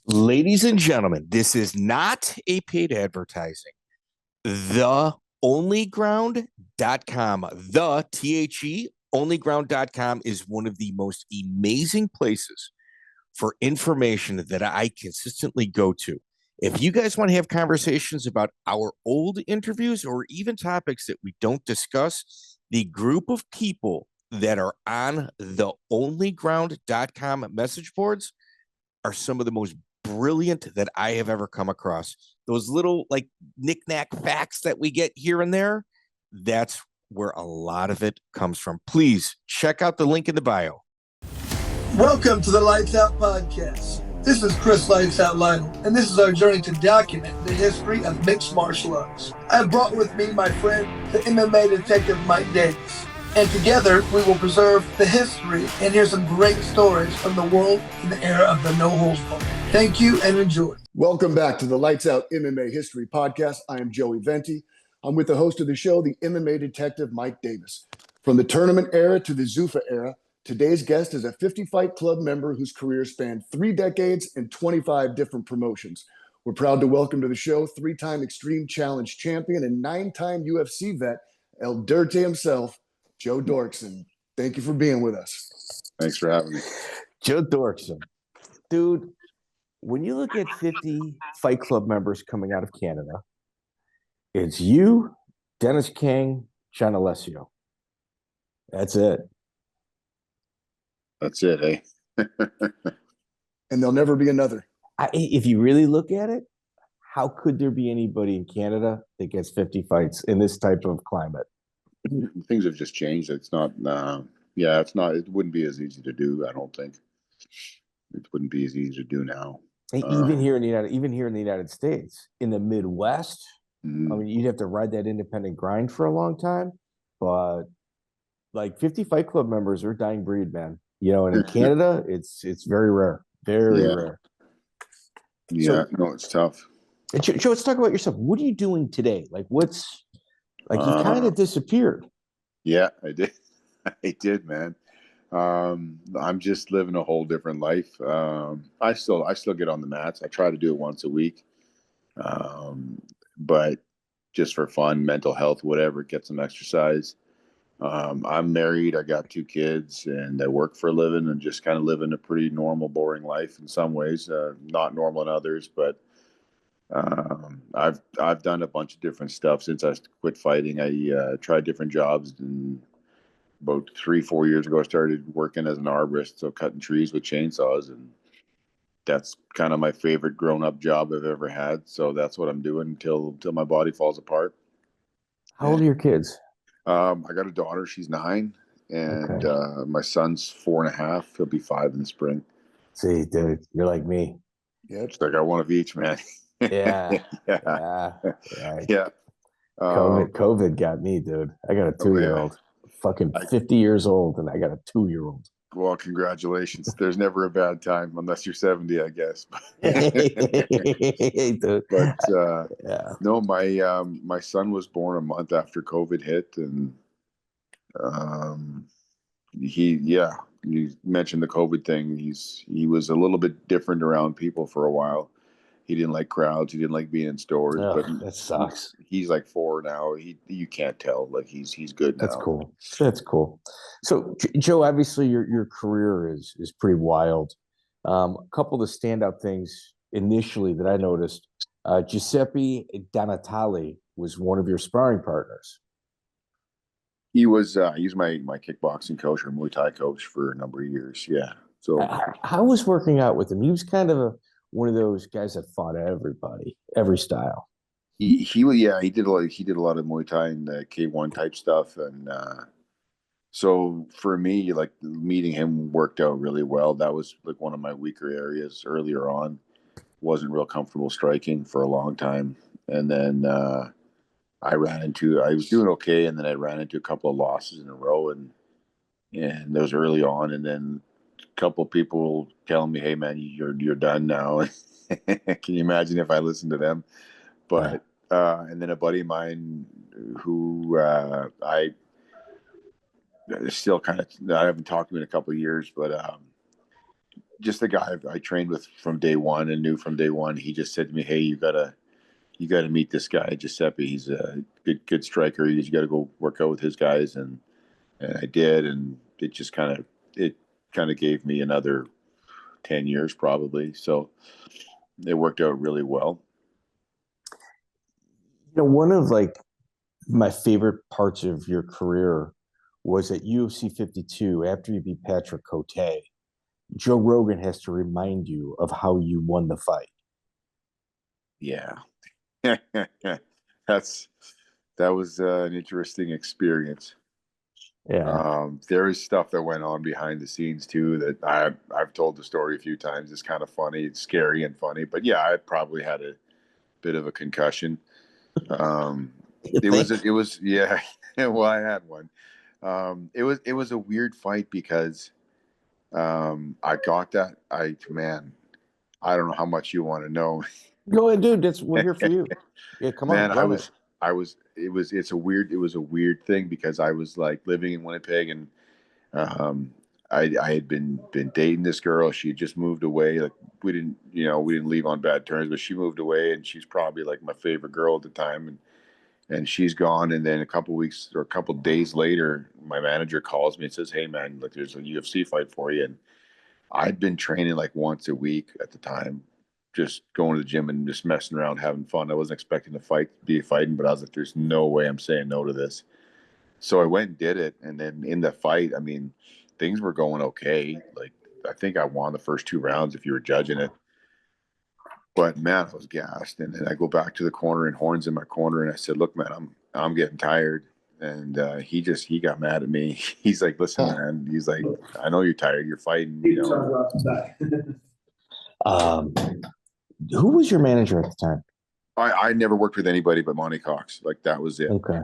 Ladies and gentlemen, this is not a paid advertising. TheOnlyGround.com, onlyground.com is one of the most amazing places for information that I consistently go to. If you guys want to have conversations about our old interviews or even topics that we don't discuss, the group of people that are on the onlyground.com message boards are some of the most brilliant that I have ever come across. Those little like knick-knack facts that we get here and there, that's where a lot of it comes from. Please check out the link in the bio. Welcome to the Lights Out Podcast. This is Chris Lights Out Lionel, and this is our journey to document the history of mixed martial arts. I have brought with me my friend, the MMA detective Mike Davis, and together we will preserve the history and hear some great stories from the world in the era of the no-holds-barred. Thank you and enjoy. Welcome back to the Lights Out MMA History Podcast. I am Joey Venti. I'm with the host of the show, the MMA detective Mike Davis. From the tournament era to the Zuffa era, today's guest is a 50-fight club member whose career spanned 3 decades and 25 different promotions. We're proud to welcome to the show 3-time Extreme Challenge champion and 9-time UFC vet, El Dirte himself, Joe Doerkson. Thank you for being with us. Thanks for having me. Joe Doerkson. Dude, when you look at 50 Fight Club members coming out of Canada, it's you, Denis, Kang, John Alessio. That's it. That's it, eh? And there'll never be another. If you really look at it, how could there be anybody in Canada that gets 50 fights in this type of climate? Things have just changed. It's not, it's not, it wouldn't be as easy to do, I don't think. It wouldn't be as easy to do now. Even here in the United States, in the Midwest, I mean, you'd have to ride that independent grind for a long time, but like 50 Fight Club members are a dying breed, man. You know, and in Canada, it's very rare, very rare. Yeah, no, it's tough. Joe, let's talk about yourself. What are you doing today? Like, what's like you kind of disappeared. Yeah, I did. I did, man. I'm just living a whole different life. I still get on the mats. I try to do it once a week, but just for fun, mental health, whatever, get some exercise. I'm married. I got 2 kids, and I work for a living, and just kind of living a pretty normal, boring life in some ways. Not normal in others, but I've done a bunch of different stuff since I quit fighting. I tried different jobs, and about 3-4 years ago, I started working as an arborist, so cutting trees with chainsaws, and that's kind of my favorite grown-up job I've ever had. So that's what I'm doing until my body falls apart. How old are your kids? I got a daughter. She's 9, and my son's 4.5. He'll be 5 in the spring. See, dude, you're like me. Yeah, just I got one of each, man. Yeah. COVID got me, dude. I got a 2-year-old. Fucking 50 years old, and I got a 2-year-old. Well, congratulations. There's never a bad time unless you're 70, I guess. Dude. But no, my son was born a month after COVID hit, and you mentioned the COVID thing. He was a little bit different around people for a while. He didn't like crowds. He didn't like being in stores. Oh, but that sucks. He's like 4 now. You can't tell. Like he's good now. That's cool. So, Joe, obviously your career is pretty wild. A couple of the standout things initially that I noticed, Giuseppe Denatale was one of your sparring partners. He was my kickboxing coach or Muay Thai coach for a number of years. Yeah. So how was working out with him? He was kind of one of those guys that fought everybody, every style. He did a lot of Muay Thai and K1 type stuff, and so for me, like meeting him worked out really well. That was like one of my weaker areas earlier on. Wasn't real comfortable striking for a long time, and then I was doing okay, and then I ran into a couple of losses in a row, and those early on, and then a couple of people telling me, "Hey, man, you're done now." Can you imagine if I listened to them? But and then a buddy of mine who I still I haven't talked to him in a couple of years, but just the guy I trained with from day one and knew from day one. He just said to me, "Hey, you gotta meet this guy, Giuseppe. He's a good striker. You got to go work out with his guys." And I did, and it kind of gave me another 10 years probably. So it worked out really well. One of like my favorite parts of your career was at UFC 52 after you beat Patrick Cote. Joe Rogan has to remind you of how you won the fight. Yeah. That was an interesting experience. Yeah. There is stuff that went on behind the scenes too that I've told the story a few times. It's kind of funny, it's scary and funny, but yeah, I probably had a bit of a concussion. It was yeah. Well, I had one. It was a weird fight because I got that. I don't know how much you want to know. Go ahead, dude. We're here for you. Yeah, come on. Man, it's a weird thing because I was like living in Winnipeg and um I had been dating this girl. She had just moved away. Like we didn't leave on bad terms, but she moved away and she's probably like my favorite girl at the time, and she's gone. And then a couple weeks or a couple days later, my manager calls me and says, "Hey man, like there's a UFC fight for you." And I'd been training like once a week at the time, just going to the gym and just messing around, having fun. I wasn't expecting to be fighting, but I was like, "There's no way I'm saying no to this." So I went and did it, and then in the fight, I mean, things were going okay. Like I think I won the first 2 rounds if you were judging it. But man, I was gassed. And then I go back to the corner, and Horn's in my corner, and I said, "Look, man, I'm getting tired." And he got mad at me. He's like, "Listen, man," he's like, "I know you're tired. You're fighting, you know." Who was your manager at the time? I never worked with anybody but Monte Cox. Like that was it. Okay.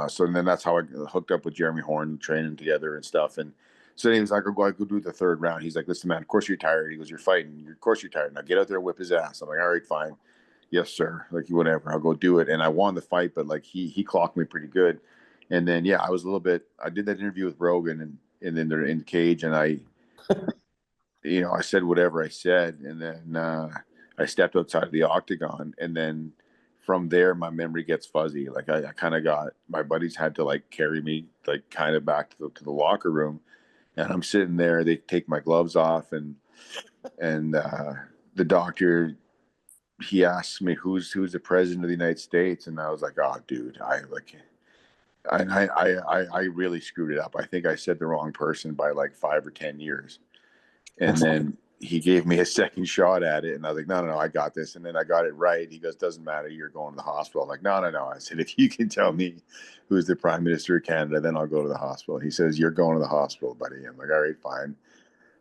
So then that's how I hooked up with Jeremy Horn, training together and stuff. And so anyways, I go do the 3rd round. He's like, "Listen, man, of course you're tired." He goes, "You're fighting. Of course you're tired. Now get out there and whip his ass." I'm like, "All right, fine. Yes, sir." Like whatever, I'll go do it. And I won the fight, but like he clocked me pretty good. And then yeah, I did that interview with Rogan, and then they're in the cage, and I said whatever I said, and then I stepped outside of the octagon, and then from there my memory gets fuzzy. Like I kind of got, my buddies had to like carry me like kind of back to the locker room, and I'm sitting there. They take my gloves off, and the doctor, he asks me who's the president of the United States, and I was like, "Oh, dude, I really screwed it up. I think I said the wrong person by like 5 or 10 years." And then he gave me a second shot at it, and I was like, no, I got this. And then I got it right. He goes, "Doesn't matter. You're going to the hospital." I'm like, no. I said, "If you can tell me who's the Prime Minister of Canada, then I'll go to the hospital." He says, "You're going to the hospital, buddy." I'm like, "All right, fine."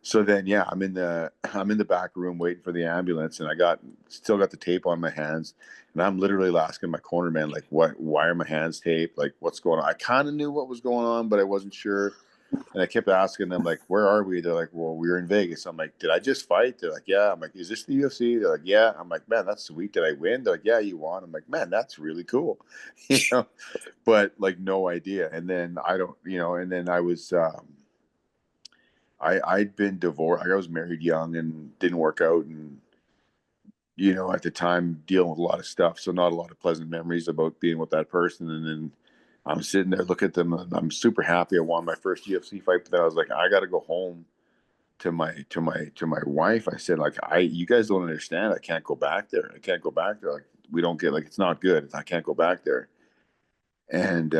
So then, yeah, I'm in the back room waiting for the ambulance, and still got the tape on my hands, and I'm literally asking my corner man, like, why are my hands taped? Like, what's going on? I kind of knew what was going on, but I wasn't sure. And I kept asking them, like, "Where are we?" They're like, "Well, we were in Vegas." I'm like, "Did I just fight?" They're like, "Yeah." I'm like, "Is this the UFC?" They're like, "Yeah." I'm like, "Man, that's sweet. Did I win?" They're like, "Yeah, you won." I'm like, "Man, that's really cool." But like no idea. And then I don't, and then I was, I'd been divorced. I was married young and didn't work out. And, at the time dealing with a lot of stuff. So not a lot of pleasant memories about being with that person. And then I'm sitting there, look at them, and I'm super happy I won my first UFC fight. But then I was like, I got to go home to my wife. I said, like, you guys don't understand. I can't go back there. I can't go back there. Like, we don't get, like, it's not good. I can't go back there. And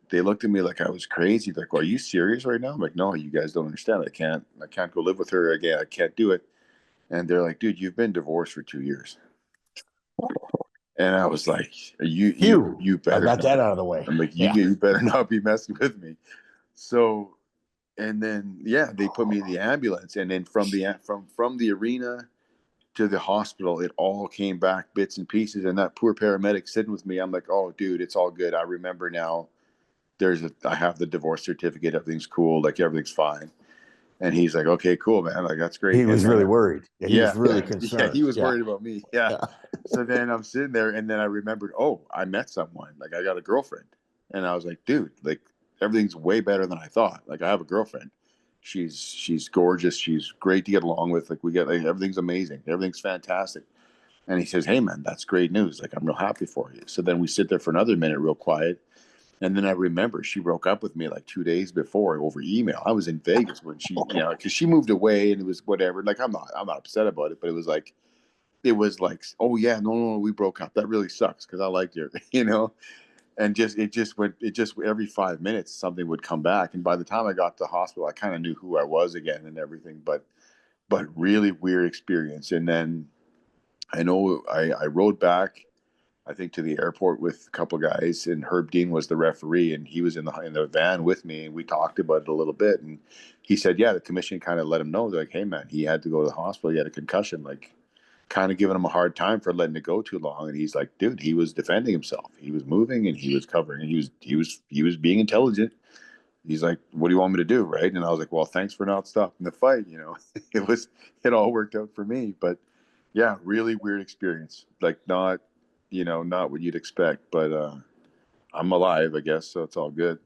they looked at me like I was crazy. Like, "Well, are you serious right now?" I'm like, "No, you guys don't understand. I can't go live with her again. I can't do it." And they're like, "Dude, you've been divorced for 2 years." And I was like, you better got not. that out of the way. I'm like, you better not be messing with me. So, and then yeah, they put me in the ambulance, and then from the arena to the hospital, it all came back bits and pieces. And that poor paramedic sitting with me, I'm like, "Oh, dude, it's all good. I remember now. I have the divorce certificate. Everything's cool. Like everything's fine." And he's like, "Okay, cool, man. Like that's great." He was really worried. Yeah, he was really Yeah, concerned. he was worried about me. Yeah. So then I'm sitting there, and then I remembered, oh, I met someone. Like I got a girlfriend, and I was like, "Dude, like everything's way better than I thought. Like I have a girlfriend." She's gorgeous. She's great to get along with. Like everything's amazing. Everything's fantastic. And he says, "Hey man, that's great news. Like I'm real happy for you." So then we sit there for another minute, real quiet. And then I remember she broke up with me like 2 days before over email. I was in Vegas when she, because she moved away and it was whatever. Like I'm not upset about it, but it was like, oh yeah, no, we broke up. That really sucks because I liked her, And it just every 5 minutes something would come back. And by the time I got to the hospital, I kind of knew who I was again and everything. But really weird experience. And then I know I rode back, I think, to the airport with a couple of guys, and Herb Dean was the referee, and he was in the van with me, and we talked about it a little bit. And he said, yeah, the commission kind of let him know. They're like, hey man, he had to go to the hospital. He had a concussion, like kind of giving him a hard time for letting it go too long. And he's like, dude, he was defending himself. He was moving and he was covering, and he was being intelligent. He's like, what do you want me to do? Right. And I was like, well, thanks for not stopping the fight. It all worked out for me. But yeah, really weird experience. Like not what you'd expect, but I'm alive, I guess. So it's all good.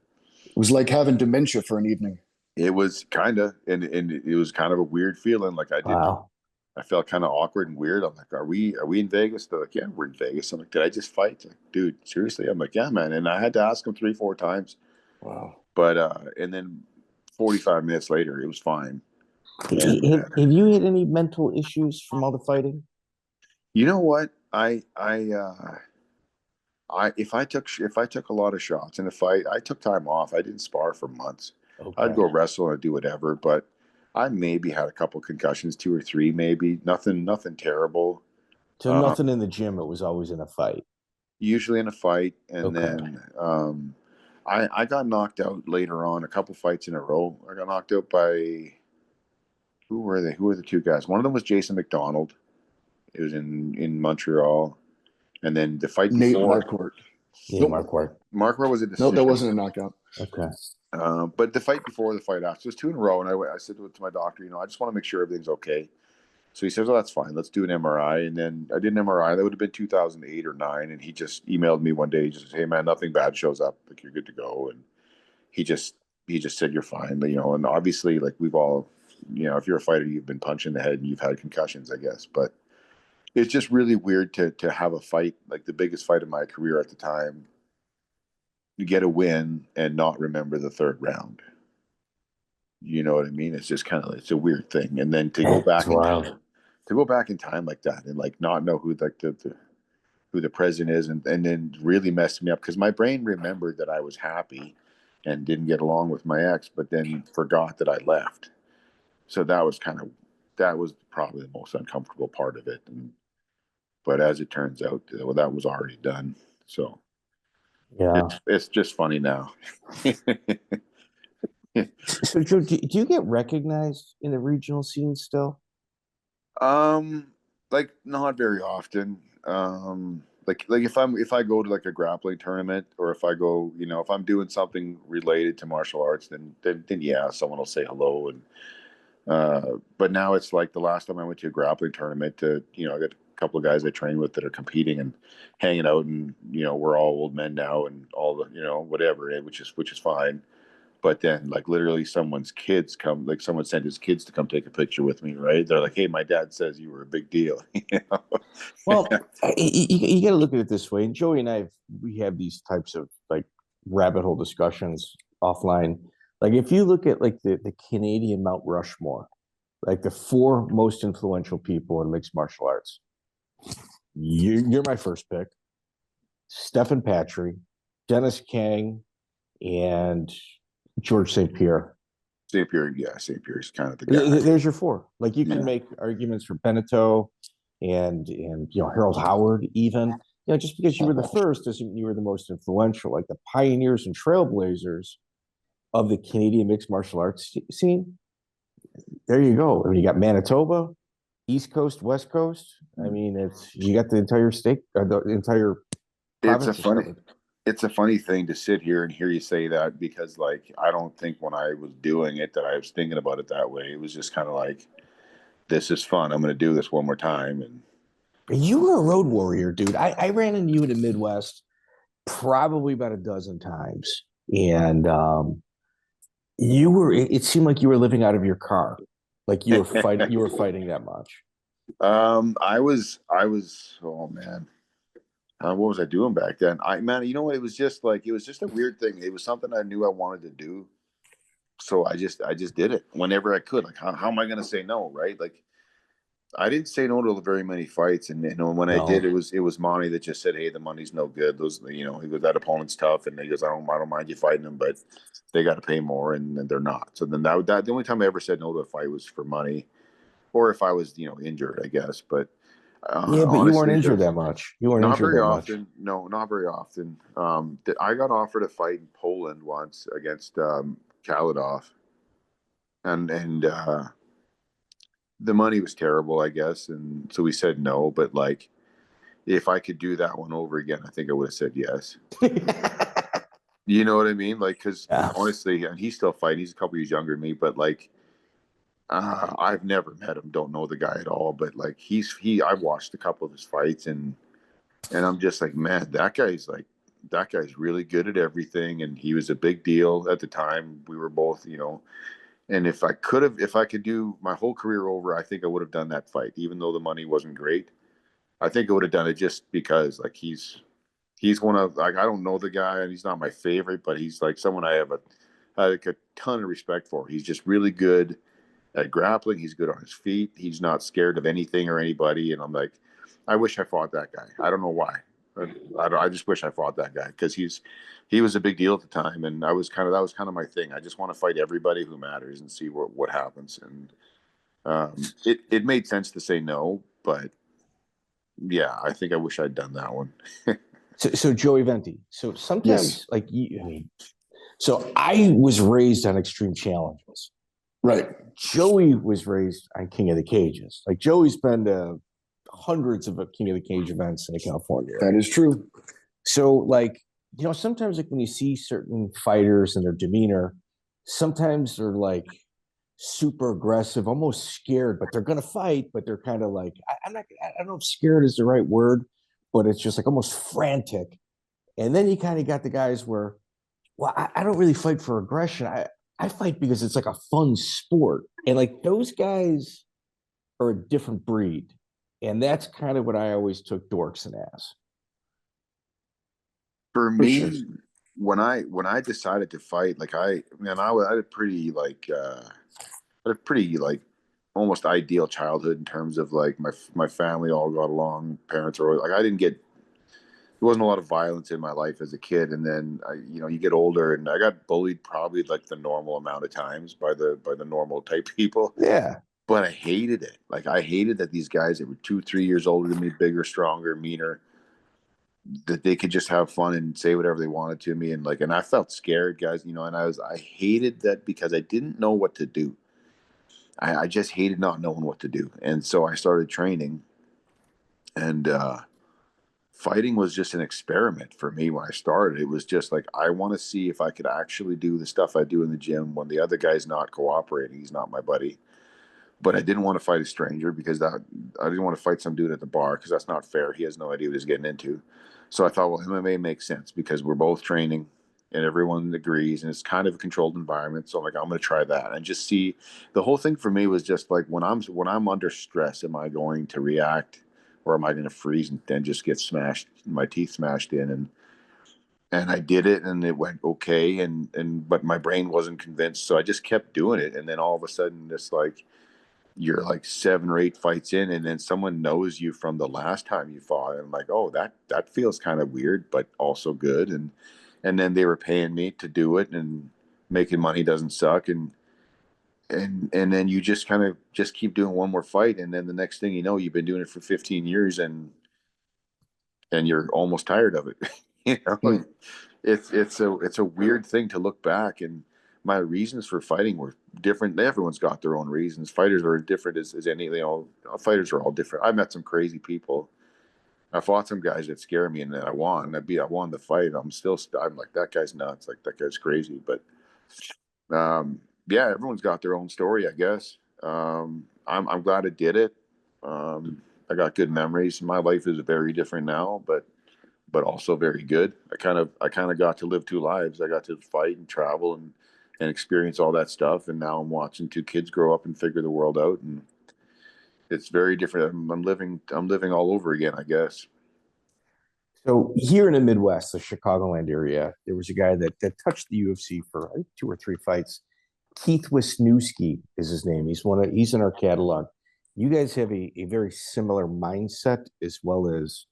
It was like having dementia for an evening. It was kind of, and it was kind of a weird feeling. Like I felt kind of awkward and weird. I'm like, are we in Vegas? They're like, yeah, we're in Vegas. I'm like, did I just fight? Like, dude, seriously? I'm like, yeah, man. And I had to ask him 3-4 times. Wow. But and then 45 minutes later, it was fine. And, have you had any mental issues from all the fighting? You know what? If I took a lot of shots in a fight, I took time off. I didn't spar for months. Okay. I'd go wrestle and do whatever, but I maybe had a couple concussions, 2 or 3, maybe. Nothing terrible. So nothing in the gym. It was always in a fight. Usually in a fight, and then I got knocked out later on, a couple fights in a row. I got knocked out by who were they? Who were the 2 guys? One of them was Jason McDonald. It was in Montreal, and then the fight before Marquardt. Yeah, Marquardt. Marquardt was a decision. No, that wasn't a knockout. Okay. But the fight before, the fight after, it was 2 in a row, and I said to my doctor, I just want to make sure everything's okay. So he says, "Oh, that's fine. Let's do an MRI." And then I did an MRI. That would have been 2008 or 9. And he just emailed me one day. He just said, "Hey man, nothing bad shows up. Like you're good to go." And he just said, "You're fine." But, and obviously, like we've all, if you're a fighter, you've been punched in the head and you've had concussions, I guess. But it's just really weird to have a fight, like the biggest fight of my career at the time, you get a win and not remember the 3rd round. You know what I mean? It's just it's a weird thing. And then to go back in time like that and like not know who like who the president is, and then really messed me up because my brain remembered that I was happy and didn't get along with my ex, but then forgot that I left. So that was probably the most uncomfortable part of it. But as it turns out, that was already done. So yeah, it's just funny now. So, Joe, do you get recognized in the regional scene still? Like not very often. Like if I go to like a grappling tournament, or if I go, if I'm doing something related to martial arts, then yeah, someone will say hello. And but now it's like the last time I went to a grappling tournament, I got a couple of guys I train with that are competing and hanging out, and we're all old men now and all the whatever, which is fine. But then, like, literally someone's kids come, like someone sent his kids to come take a picture with me, right? They're like, "Hey, my dad says you were a big deal." Well, you got to look at it this way. And Joey and I, we have these types of like rabbit hole discussions offline. Like if you look at like the Canadian Mount Rushmore, like the 4 most influential people in mixed martial arts, you're my first pick. Stephan Patry, Denis Kang, and George St. Pierre. St. Pierre, yeah, St. Pierre is kind of the guy. There's your 4. Like you can make arguments for Beneteau and Harold Howard even. Just because you were the first doesn't mean you were the most influential. Like the pioneers and trailblazers of the Canadian mixed martial arts scene. There you go. I mean, you got Manitoba, East Coast, West Coast. I mean, you got the entire state, the entire province. It's a funny thing to sit here and hear you say that, because like I don't think when I was doing it that I was thinking about it that way. It was just kind of like, this is fun. I'm going to do this one more time. And you were a road warrior, dude. I ran into you in the Midwest probably about a dozen times, and It seemed like you were living out of your car. Like you were fighting that much. Oh man. What was I doing back then? Man, you know what? It was just a weird thing. It was something I knew I wanted to do. So I just did it whenever I could. Like, how am I going to say no? Right. Like, I didn't say no to very many fights. And, when I did, No. it was Monty that just said, "Hey, the money's no good. He goes, that opponent's tough." And he goes, I don't mind you fighting them, but they got to pay more, and they're not. So then the only time I ever said no to a fight was for money, or if I was, injured, I guess. But Yeah, but you weren't honestly, injured that much. You weren't not injured very that much. often. No, not very often. I got offered a fight in Poland once against Kaladov, and the money was terrible, I guess, and so we said no. But like, if I could do that one over again, I think I would have said yes. You know what I mean? Like, because Yeah. honestly, and he's still fighting. He's a couple years younger than me, but like, I've never met him. Don't know the guy at all. But like, I've watched a couple of his fights, and I'm just like, man, that guy's really good at everything, and he was a big deal at the time. We were both, and if I could do my whole career over, I think I would have done that fight, even though the money wasn't great. I think I would have done it just because, like, he's one of, like, I don't know the guy, and he's not my favorite, but he's like someone I have like a ton of respect for. He's just really good at grappling. He's good on his feet. He's not scared of anything or anybody. And I'm like, I wish I fought that guy. I don't know why. I just wish I fought that guy, because he was a big deal at the time, and that was kind of my thing. I just want to fight everybody who matters and see what happens. And it made sense to say no, but yeah, I think I wish I'd done that one. So Joey Venti. So Yes. sometimes, so I was raised on extreme challenges. Right. Joey was raised on King of the Cages. Like, Joey's been to hundreds of King of the Cage events in California. That is true. So, like, sometimes, like, when you see certain fighters and their demeanor, sometimes they're like super aggressive, almost scared, but they're gonna fight, but they're kind of like, I don't know if scared is the right word, but it's just like almost frantic. And then you kind of got the guys where, well, I don't really fight for aggression. I fight because it's like a fun sport. And like, those guys are a different breed. And that's kind of what I always took Doerkson as. For me, when I decided to fight, like, I had a pretty almost ideal childhood in terms of like my family all got along. Parents were like, there wasn't a lot of violence in my life as a kid. And then you get older, and I got bullied probably like the normal amount of times by the normal type people. Yeah. But I hated it. Like, I hated that these guys that were 2-3 years older than me, bigger, stronger, meaner, that they could just have fun and say whatever they wanted to me. And I felt scared, guys, and I hated that because I didn't know what to do. I just hated not knowing what to do. And so I started training, and fighting was just an experiment for me when I started. It was just like, I want to see if I could actually do the stuff I do in the gym when the other guy's not cooperating. He's not my buddy. But I didn't want to fight a stranger, because I didn't want to fight some dude at the bar, because that's not fair. He has no idea what he's getting into. So I thought, well, MMA makes sense because we're both training and everyone agrees, and it's kind of a controlled environment. So I'm like, I'm going to try that and just see. The whole thing for me was just like, when I'm under stress, am I going to react, or am I going to freeze and then just get smashed, my teeth smashed in? And I did it, and it went okay, but my brain wasn't convinced, so I just kept doing it. And then all of a sudden, this, like, you're like 7 or 8 fights in, and then someone knows you from the last time you fought, and I'm like, oh, that feels kind of weird, but also good. And then they were paying me to do it, and making money doesn't suck. And then you just kind of just keep doing one more fight, and then the next thing you know, you've been doing it for 15 years, and you're almost tired of it. Mm. It's a weird thing to look back, and my reasons for fighting were different. Everyone's got their own reasons. Fighters are different as any, fighters are all different. I met some crazy people. I fought some guys that scare me, and then I won. I won the fight. I'm like, that guy's nuts. Like, that guy's crazy. But yeah, everyone's got their own story, I guess. I'm glad I did it. I got good memories. My life is very different now, but also very good. I kind of got to live 2 lives. I got to fight and travel, and experience all that stuff. And now I'm watching two kids grow up and figure the world out, and it's very different. I'm living all over again, I guess. So here in the Midwest, the Chicagoland area, there was a guy that touched the UFC for I think 2 or 3 fights. Keith Wisniewski is his name. He's in our catalog. You guys have a very similar mindset as well as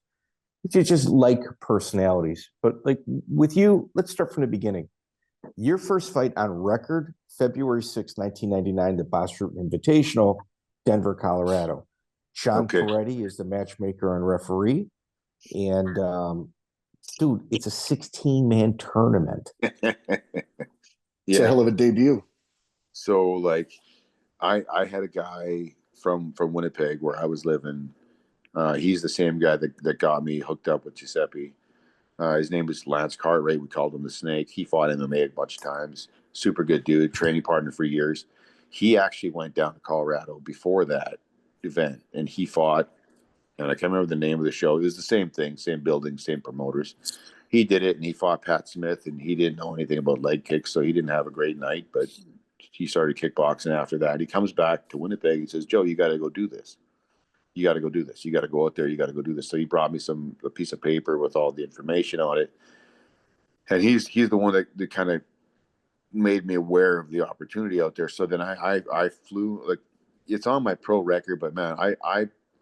just like personalities. But like with you, let's start from the beginning. Your first fight on record, February 6, 1999, the Bas Rutten Invitational, Denver, Colorado. Shawn Tompkins is the matchmaker and referee. And dude, it's a 16-man tournament. It's a hell of a debut. So like I had a guy from Winnipeg where I was living. He's the same guy that got me hooked up with Giuseppe. His name was Lance Cartwright. We called him the Snake. He fought MMA a bunch of times. Super good dude, training partner for years. He actually went down to Colorado before that event, and he fought, and I can't remember the name of the show. It was the same thing, same building, same promoters. He did it, and he fought Pat Smith, and he didn't know anything about leg kicks, so he didn't have a great night, but he started kickboxing after that. He comes back to Winnipeg. He says, Joe, you got to go do this. You got to go do this. You got to go out there. You got to go do this. So he brought me a piece of paper with all the information on it. And he's the one that kind of made me aware of the opportunity out there. So then I flew, like, it's on my pro record, but man,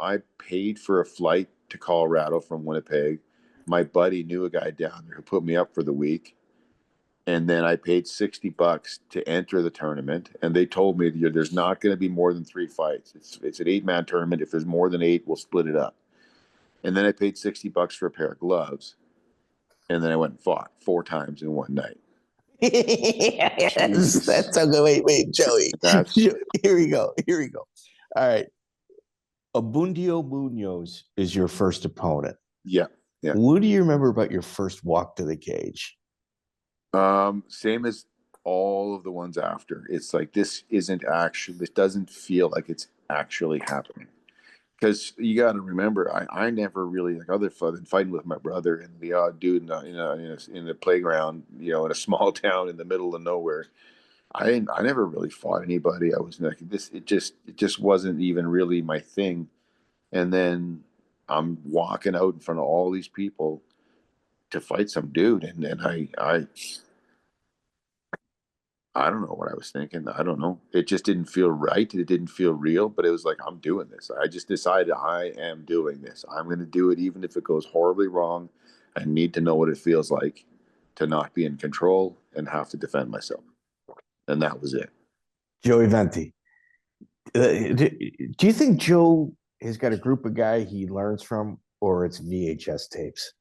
I paid for a flight to Colorado from Winnipeg. My buddy knew a guy down there who put me up for the week. And then I paid $60 to enter the tournament. And they told me there's not going to be more than 3 fights. It's an 8-man tournament. If there's more than 8, we'll split it up. And then I paid $60 for a pair of gloves. And then I went and fought 4 times in one night. That's so good. Wait, Joey. Here we go. All right. Abundio Munoz is your first opponent. Yeah. What do you remember about your first walk to the cage? Same as all of the ones after. It's like, this doesn't feel like it's actually happening. Because you got to remember, I never really, like, other than fighting with my brother and the odd dude in the playground, in a small town in the middle of nowhere. I never really fought anybody. I was like, this. It just wasn't even really my thing. And then I'm walking out in front of all these people to fight some dude, and then I don't know what I was thinking. I don't know. It just didn't feel right. It didn't feel real, but it was like, I'm doing this. I just decided I am doing this. I'm going to do it even if it goes horribly wrong. I need to know what it feels like to not be in control and have to defend myself. And that was it. Joey Venti. Do you think Joe has got a group of guys he learns from, or it's VHS tapes?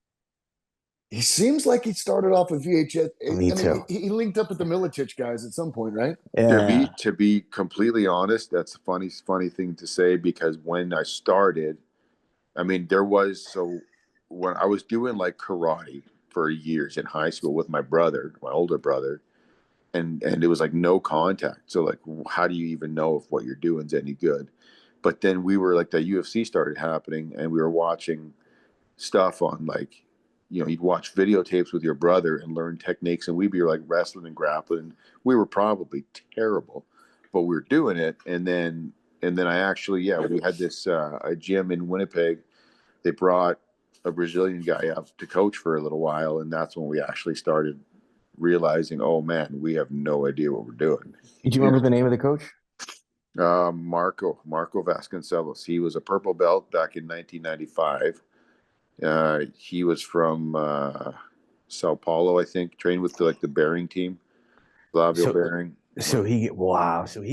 He seems like he started off with VHS. Me too. He linked up with the Milicic guys at some point, right? Yeah. To be completely honest, that's a funny thing to say, because when I started, I mean, when I was doing like karate for years in high school with my brother, my older brother, and it was like no contact. So like, how do you even know if what you're doing is any good? But then we were like, the UFC started happening, and we were watching stuff on, like, you'd watch videotapes with your brother and learn techniques, and we'd be like wrestling and grappling. We were probably terrible, but we were doing it. And then I actually, we had this a gym in Winnipeg. They brought a Brazilian guy up to coach for a little while, and that's when we actually started realizing, oh man, we have no idea what we're doing. Do you remember the name of the coach? Marco Vasconcelos. He was a purple belt back in 1995. He was from Sao Paulo, I think. Trained with the Bering team, Flavio Bering. So he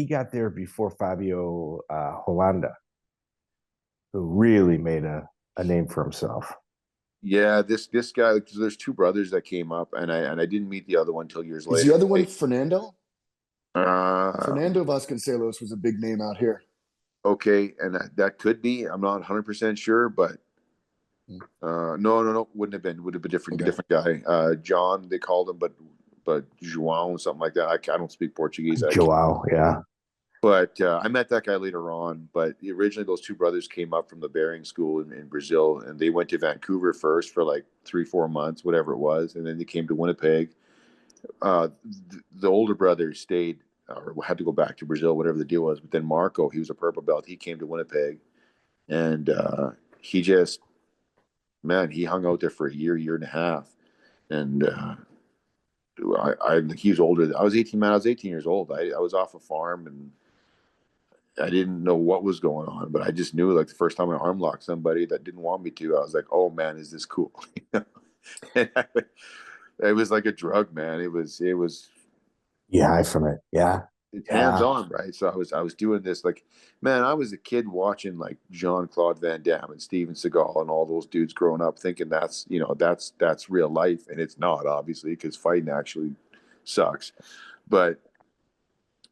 got there before Fabio Holanda, who really made a name for himself. Yeah, this guy. There's 2 brothers that came up, and I didn't meet the other one until years later. Is the other one Fernando? Fernando Vasconcelos was a big name out here. Okay, and that could be. I'm not 100% sure, but no, wouldn't have been. Would have been different guy. John, they called him, but João, something like that. I don't speak Portuguese. João, yeah. But I met that guy later on. But originally, those 2 brothers came up from the Bering School in Brazil, and they went to Vancouver first for like 3-4 months, whatever it was, and then they came to Winnipeg. the older brother stayed or had to go back to Brazil, whatever the deal was. But then Marco, he was a purple belt. He came to Winnipeg, and he just, man, he hung out there for a year and a half. And he was older. I was 18, man. I was 18 years old. I was off a farm, and I didn't know what was going on, but I just knew, like, the first time I arm locked somebody that didn't want me to, I was like, oh man, is this cool? It was like a drug, man. It was Yeah, high from it. Yeah. hands on, right? So I was doing this, like, man, I was a kid watching like Jean-Claude Van Damme and Steven Seagal and all those dudes growing up, thinking that's, you know, that's real life, and it's not, obviously, because fighting actually sucks. But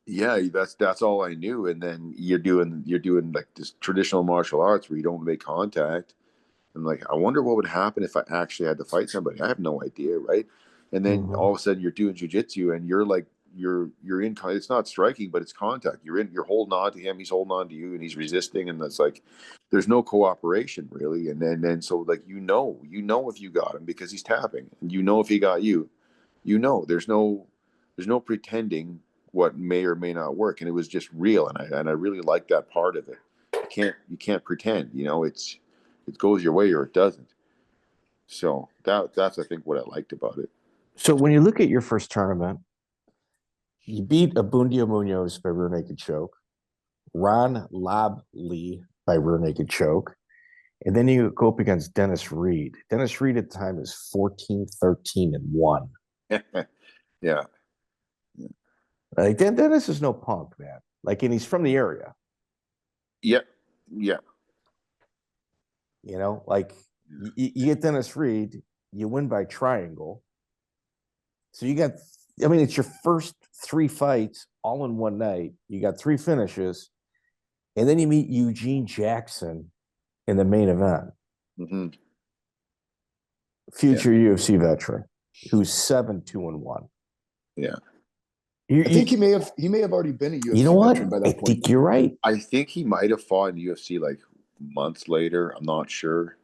yeah, that's all I knew. And then you're doing like this traditional martial arts where you don't make contact. And like, I wonder what would happen if I actually had to fight somebody. I have no idea, right? And then all of a sudden you're doing jujitsu, and you're like, you're in. It's not striking, but it's contact. You're holding on to him. He's holding on to you, and he's resisting. And it's like, there's no cooperation really. And then so, like, you know if you got him because he's tapping, and you know if he got you. There's no pretending what may or may not work, and it was just real. And I really like that part of it. You can't pretend. You know, it goes your way or it doesn't. So that's I think what I liked about it. So when you look at your first tournament, you beat Abundio Munoz by rear naked choke, Ron Lobley by rear naked choke, and then you go up against Dennis Reed. Dennis Reed at the time is 14-13-1. Yeah. Like, Dennis is no punk, man. Like, and he's from the area. Yeah. You know, like, you get Dennis Reed, you win by triangle. So you got, I mean, it's your first 3 fights all in one night. You got 3 finishes, and then you meet Eugene Jackson in the main event. Future UFC veteran who's 7-2-1. Yeah. I think he may have already been a UFC veteran by that point. I think you're right. I think he might have fought in UFC like months later. I'm not sure.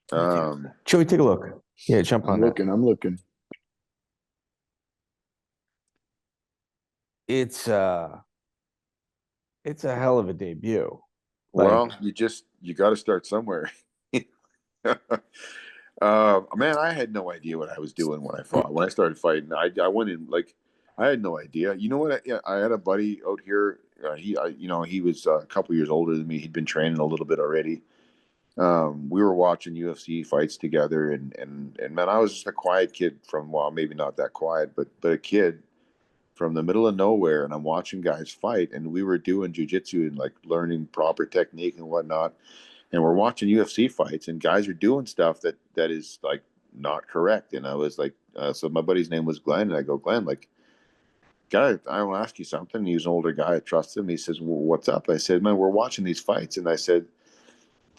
Joey, take a look. Yeah, jump on that. I'm looking. It's a hell of a debut. Well, you got to start somewhere. Man, I had no idea what I was doing when I fought. When I started fighting, I went in like, I had no idea. You know what? I had a buddy out here. He was a couple years older than me. He'd been training a little bit already. We were watching UFC fights together, and man, I was just a quiet kid from, well, maybe not that quiet, but a kid from the middle of nowhere, and I'm watching guys fight, and we were doing jujitsu and like learning proper technique and whatnot, and we're watching UFC fights, and guys are doing stuff that is like not correct. And I was like, so my buddy's name was Glenn, and I go, Glenn, like, guy, I want to ask you something. He's an older guy. I trust him. He says, well, what's up? I said, man, we're watching these fights, and I said,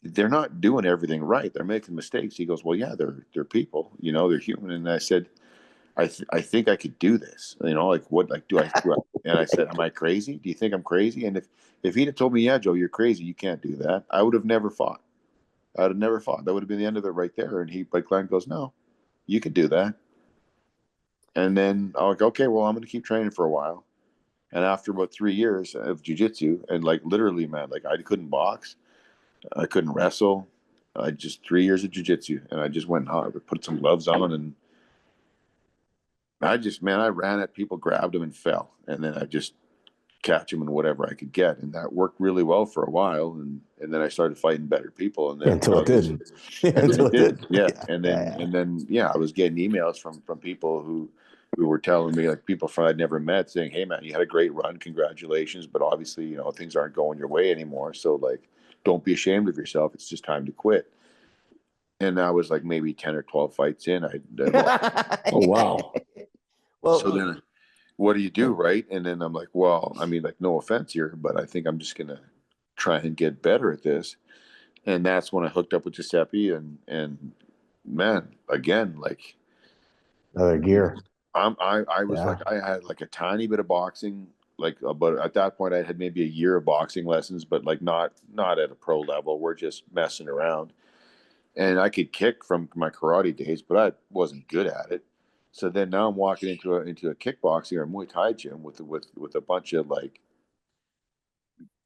they're not doing everything right. They're making mistakes. He goes, well, yeah, they're people, you know, they're human. And I said, I think I could do this. You know, like, what, like, do I? And I said, am I crazy? Do you think I'm crazy? And if he'd have told me, yeah, Joe, you're crazy, you can't do that, I would have never fought. I would have never fought. That would have been the end of it right there. And Glenn goes, no, you could do that. And then I was like, okay, well, I'm going to keep training for a while. And after about 3 years of jiu-jitsu, and like literally, man, like I couldn't box, I couldn't wrestle. I just 3 years of jiu-jitsu, and I just went hard, put some gloves on, and I ran at people, grabbed them, and fell, and then I just catch them and whatever I could get, and that worked really well for a while, and then I started fighting better people, and then until it didn't. Until it did. Yeah. And then I was getting emails from people who were telling me, like, people I'd never met, saying, hey man, you had a great run, congratulations, but obviously, you know, things aren't going your way anymore, so like, don't be ashamed of yourself. It's just time to quit. And I was like maybe 10 or 12 fights in. Oh, wow. Well, so then what do you do, right? And then I'm like, well, I mean, like, no offense here, but I think I'm just going to try and get better at this. And that's when I hooked up with Giuseppe, and man, again, like, another gear. I was like, I had like a tiny bit of boxing, like, but at that point I had maybe a year of boxing lessons, but like not at a pro level. We're just messing around, and I could kick from my karate days, but I wasn't good at it. So then now I'm walking into a kickboxing or Muay Thai gym with a bunch of like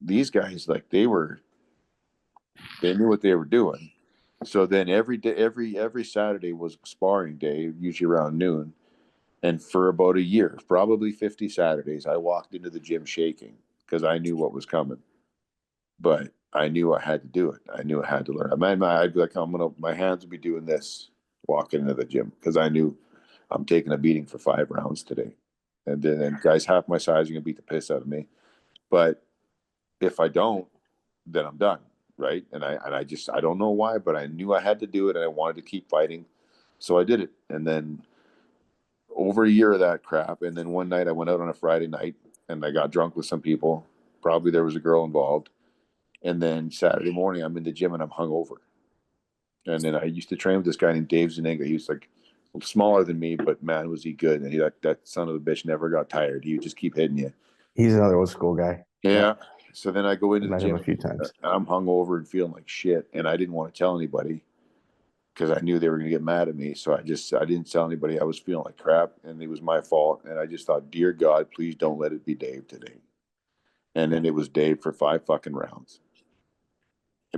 these guys, like they knew what they were doing. So then every day, every Saturday was sparring day, usually around noon. And for about a year, probably 50 Saturdays, I walked into the gym shaking because I knew what was coming. But I knew I had to do it. I knew I had to learn. I'd be like, my hands would be doing this walking into the gym because I knew I'm taking a beating for 5 rounds today. And then guys half my size are going to beat the piss out of me. But if I don't, then I'm done. Right. And I don't know why, but I knew I had to do it and I wanted to keep fighting. So I did it. And then over a year of that crap. And then one night I went out on a Friday night and I got drunk with some people. Probably there was a girl involved. And then Saturday morning I'm in the gym and I'm hungover. And then I used to train with this guy named Dave Zuniga. He was like smaller than me, but man, was he good. And that son of a bitch never got tired. He would just keep hitting you. He's another old school guy. Yeah. So then I go into the gym a few times. I'm hungover and feeling like shit. And I didn't want to tell anybody because I knew they were going to get mad at me. So I didn't tell anybody I was feeling like crap and it was my fault. And I just thought, dear God, please don't let it be Dave today. And then it was Dave for 5 fucking rounds.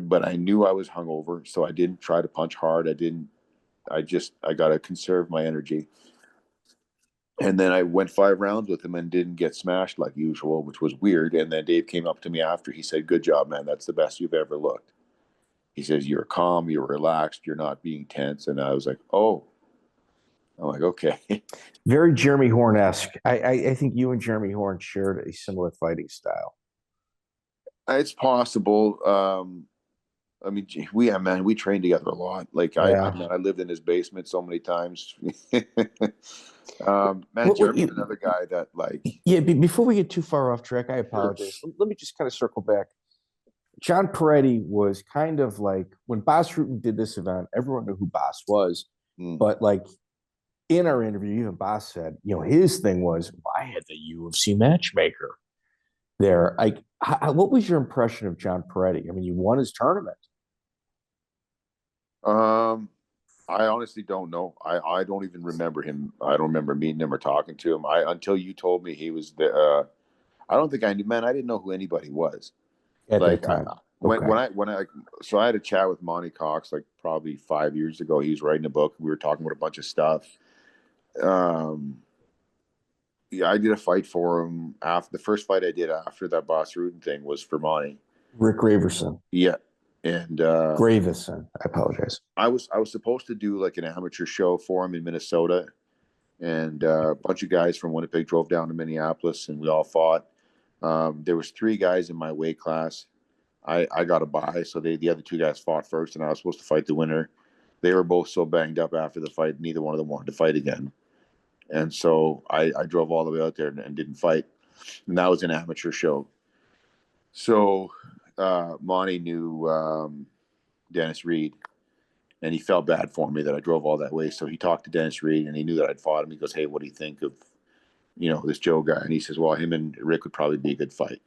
But I knew I was hungover, so I didn't try to punch hard. I got to conserve my energy. And then I went 5 rounds with him and didn't get smashed like usual, which was weird. And then Dave came up to me after. He said, good job, man. That's the best you've ever looked. He says, you're calm, you're relaxed, you're not being tense. And I was like, oh. I'm like, okay. Very Jeremy Horn-esque. I think you and Jeremy Horn shared a similar fighting style. It's possible. I mean, we trained together a lot. Like I lived in his basement so many times. Jeremy's another guy that like. Yeah, before we get too far off track, I apologize. Let me just kind of circle back. John Peretti was kind of like when Bas Rutten did this event, everyone knew who Bas was. But like in our interview, even Bas said, his thing was, I had the UFC matchmaker there. Like, what was your impression of John Peretti? I mean, you won his tournament. I honestly don't know. I don't even remember him. I don't remember meeting him or talking to him. Until you told me he was there. I don't think I knew. Man, I didn't know who anybody was at that time. So I had a chat with Monte Cox like probably 5 years ago. He was writing a book. We were talking about a bunch of stuff. Yeah, I did a fight for him after the first fight I did after that Bas Rutten thing was for Monte. Rick Graverson. Yeah. And Gravison. I apologize. I was supposed to do like an amateur show for him in Minnesota. And a bunch of guys from Winnipeg drove down to Minneapolis and we all fought. There was 3 guys in my weight class. I got a bye, so the other 2 guys fought first, and I was supposed to fight the winner. They were both so banged up after the fight, neither one of them wanted to fight again. And so I drove all the way out there and didn't fight. And that was an amateur show. So Monty knew Dennis Reed, and he felt bad for me that I drove all that way. So he talked to Dennis Reed, and he knew that I'd fought him. He goes, hey, what do you think of, this Joe guy? And he says, well, him and Rick would probably be a good fight.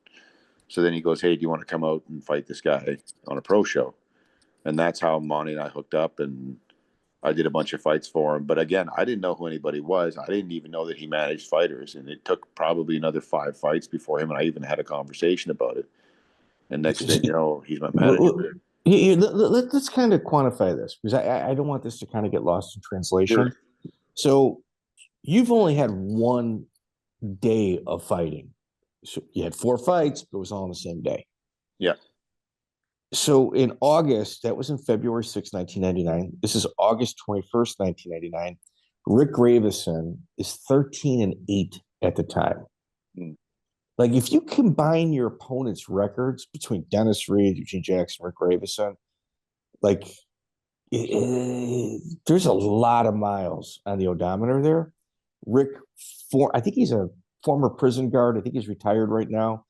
So then he goes, hey, do you want to come out and fight this guy on a pro show? And that's how Monty and I hooked up, and I did a bunch of fights for him. But again, I didn't know who anybody was. I didn't even know that he managed fighters. And it took probably another 5 fights before him and I even had a conversation about it. And next thing you know, he's my manager. Let's kind of quantify this because I don't want this to kind of get lost in translation. Sure. So you've only had 1 day of fighting. So you had 4 fights, but it was all on the same day. Yeah. So in August, that was in February 6, 1999. This is August 21st, 1999. Rick Gravison is 13-8 at the time. Like if you combine your opponent's records between Dennis Reed, Eugene Jackson, Rick Gravison, like there's a lot of miles on the odometer there. Rick, I think he's a former prison guard. I think he's retired right now.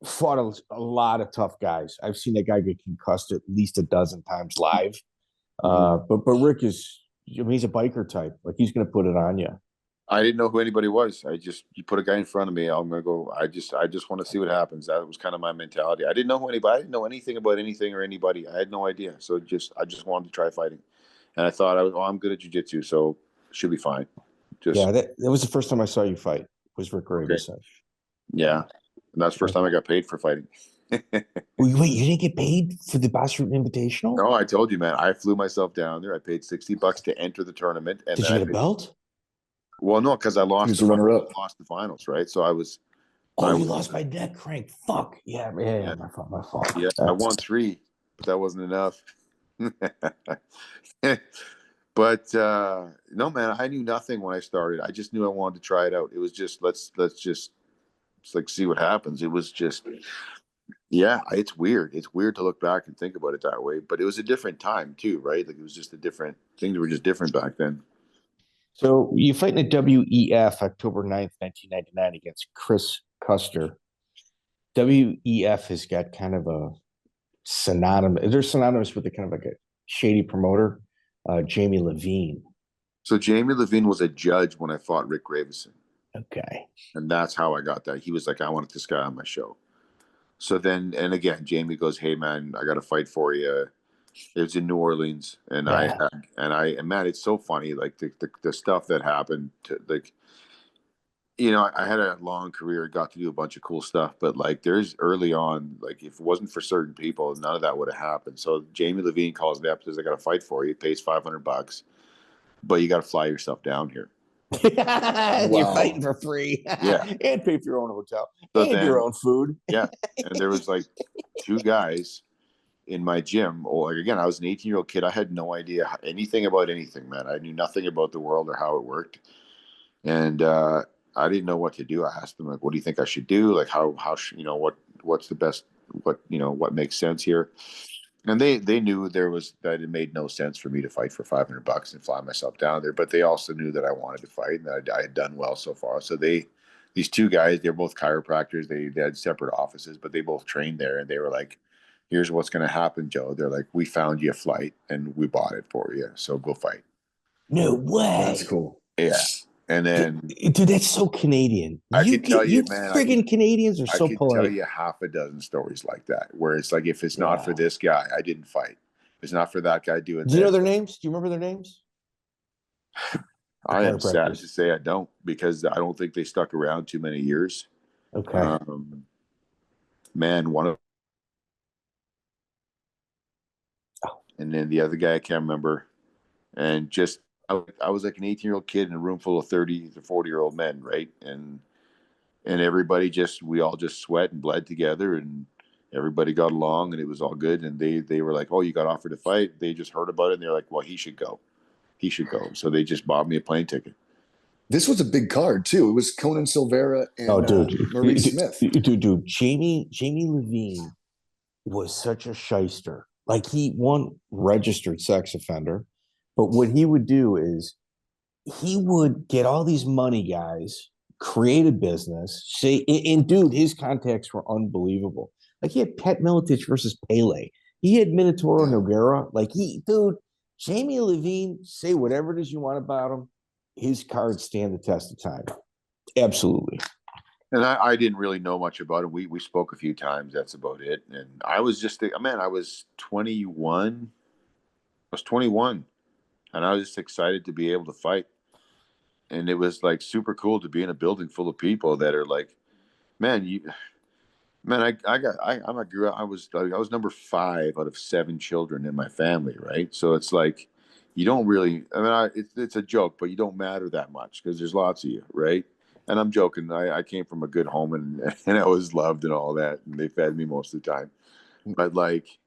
Fought a lot of tough guys. I've seen that guy get concussed at least a dozen times live. But Rick is, he's a biker type. Like he's going to put it on you. I didn't know who anybody was. You put a guy in front of me, I'm going to go, I just want to see what happens. That was kind of my mentality. I didn't know who anybody, I didn't know anything about anything or anybody. I had no idea. So I just wanted to try fighting. And I thought I'm good at jiu-jitsu. So Should be fine. Just Yeah, that was the first time I saw you fight. Was Rick okay. Ravison. Yeah, and that's the first time I got paid for fighting. Wait, you didn't get paid for the Bas Rutten Invitational? No, I told you, man. I flew myself down there. I paid $60 to enter the tournament, and Did then you get a belt? Well, no, because I He lost was the runner-up. lost the finals, right? So I was. Oh, you lost by neck crank. Fuck. Yeah, Yeah. my fault. Yeah, I won 3, but that wasn't enough. But no, man, I knew nothing when I started. I just knew I wanted to try it out. It was just let's just like see what happens. It was just yeah, it's weird. It's weird to look back and think about it that way. But it was a different time too, right? Like it was just a different things were just different back then. So you fight in a WEF October 9th, 1999 against Chris Custer. WEF has got kind of a synonymous. They're synonymous with the kind of like a shady promoter, Jamie Levine. So Jamie Levine was a judge when I fought Rick Ravison. Okay. And that's how I got that. He was like, I wanted this guy on my show. So then, and again, Jamie goes, hey man, I got a fight for you. It was in New Orleans. And Yeah. and man, it's so funny. Like the stuff that happened to like, you know, I had a long career, got to do a bunch of cool stuff, but like there's early on, like if it wasn't for certain people, none of that would have happened. So Jamie Levine calls me up, says, I got a fight for you. It pays $500, but you got to fly yourself down here. You're fighting for free. Yeah. And pay for your own hotel. So and your own food. Yeah. And there was like 2 guys in my gym. Or like, again, I was an 18-year-old kid. I had no idea anything about anything, man. I knew nothing about the world or how it worked. And I didn't know what to do. I asked them, like, what do you think I should do? Like how you know, what's the best, what makes sense here? And they knew that it made no sense for me to fight for $500 and fly myself down there. But they also knew that I wanted to fight and that I had done well so far. So these 2 guys, they're both chiropractors. They had separate offices, but they both trained there. And they were like, here's what's going to happen, Joe. They're like, we found you a flight and we bought it for you. So go fight. No way. That's cool. Yeah. And then, dude, that's so Canadian. I can tell you, man, friggin' Canadians are so I can polite. tell you half a dozen stories like that, where it's like, if it's not for this guy, I didn't fight. If it's not for that guy doing Do you know their names? Do you remember their names? I am sad to say I don't, because I don't think they stuck around too many years. Okay. Man, one of, and then the other guy I can't remember, and just I was like an 18-year-old kid in a room full of 30 to 40-year-old men, right? And everybody we all just sweat and bled together, and everybody got along, and it was all good. And they were like, oh, you got offered to fight. They just heard about it, and they're like, well, he should go. So they just bought me a plane ticket. This was a big card too. It was Conan Silveira and Maurice Smith. Dude, Jamie Levine was such a shyster. Like, he registered sex offender, but what he would do is he would get all these money guys, create a business, and dude, his contacts were unbelievable. Like, he had Pat Miletich versus Pele. He had Minotauro Nogueira. Like, Jamie Levine, say whatever it is you want about him, his cards stand the test of time. Absolutely. And I didn't really know much about him. We spoke a few times. That's about it. And I was just, man, I was 21. I was 21. And I was just excited to be able to fight. And it was like super cool to be in a building full of people that are like, man, I was number 5 out of 7 children in my family, right? So it's like, you don't really, it's a joke, but you don't matter that much because there's lots of you, right? And I'm joking. I came from a good home and I was loved and all that, and they fed me most of the time. But like,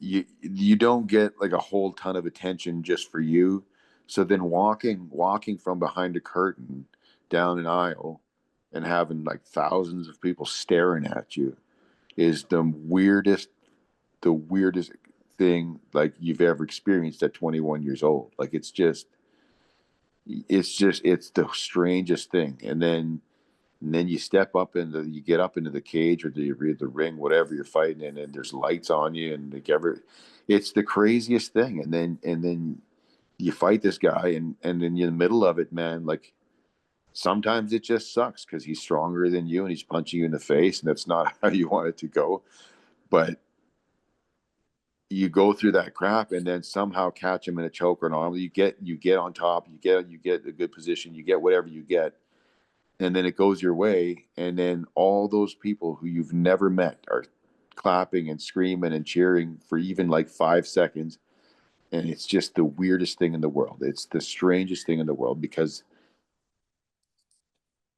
you don't get like a whole ton of attention just for you. So then walking from behind a curtain down an aisle and having like thousands of people staring at you is the weirdest thing like you've ever experienced at 21 years old. Like it's the strangest thing. And then you get up into the cage or the ring, whatever you're fighting in, and there's lights on you and it's the craziest thing. And then you fight this guy and then you're in the middle of it, man. Like sometimes it just sucks because he's stronger than you and he's punching you in the face, and that's not how you want it to go. But you go through that crap and then somehow catch him in a choke or an arm. You get on top, you get a good position, you get whatever you get, and then it goes your way. And then all those people who you've never met are clapping and screaming and cheering for even like 5 seconds. And it's just the weirdest thing in the world. It's the strangest thing in the world because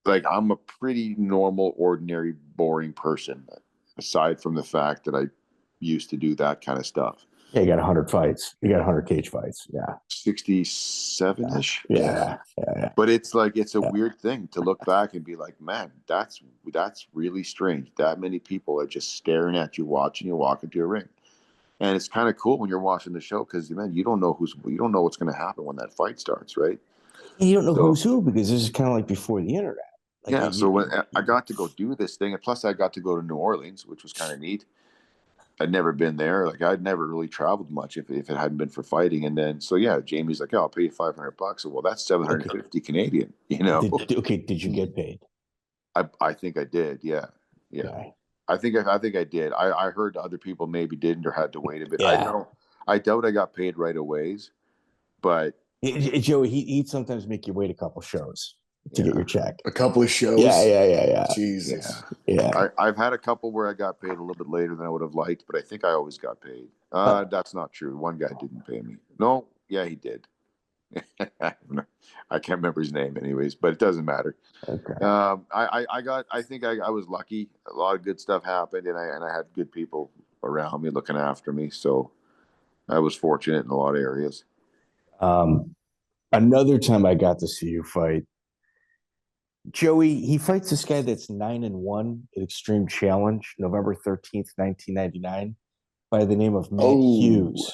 like I'm a pretty normal, ordinary, boring person, aside from the fact that I used to do that kind of stuff. Yeah, you got 100 fights. You got 100 cage fights. Yeah. 67-ish. Yeah. But it's like, it's a weird thing to look back and be like, man, that's really strange. That many people are just staring at you, watching you walk into a ring. And it's kind of cool when you're watching the show because, man, you don't know what's going to happen when that fight starts, right? And you don't know who's who because this is kind of like before the internet. Like so when I got to go do this thing, and plus I got to go to New Orleans, which was kind of neat. I'd never been there. Like I'd never really traveled much if it hadn't been for fighting. And then, so yeah, Jamie's like, I'll pay you $500. So, well, that's 750 Canadian, you know? Did you get paid? I think I did. Yeah. Okay. I think I did. I heard other people maybe didn't or had to wait a bit. Yeah. I doubt I got paid right away, but Joey, he'd sometimes make you wait a couple shows to get your check. A couple of shows. Yeah. Jesus. Yeah. I've had a couple where I got paid a little bit later than I would have liked, but I think I always got paid. That's not true. One guy didn't pay me. No, yeah, he did. I can't remember his name anyways, but it doesn't matter. Okay. I think I was lucky. A lot of good stuff happened and I had good people around me looking after me. So I was fortunate in a lot of areas. Another time I got to see you fight, Joey, he fights this guy that's 9-1 at Extreme Challenge, November 13th, 1999, by the name of Matt Hughes.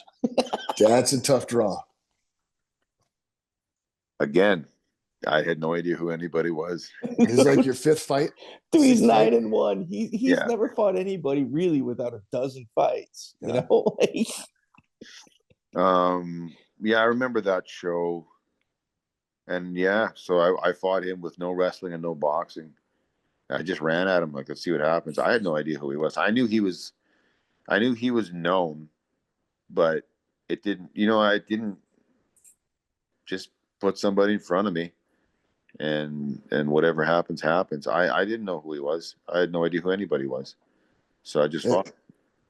That's a tough draw. Again, I had no idea who anybody was. This is like your fifth fight? Dude, he's 9-1. He's never fought anybody really without a dozen fights. You know? I remember that show. And so I fought him with no wrestling and no boxing. I just ran at him like, let's see what happens. I had no idea who he was. I knew he was known, but it didn't, I didn't just put somebody in front of me and whatever happens. I didn't know who he was. I had no idea who anybody was. So I just fought.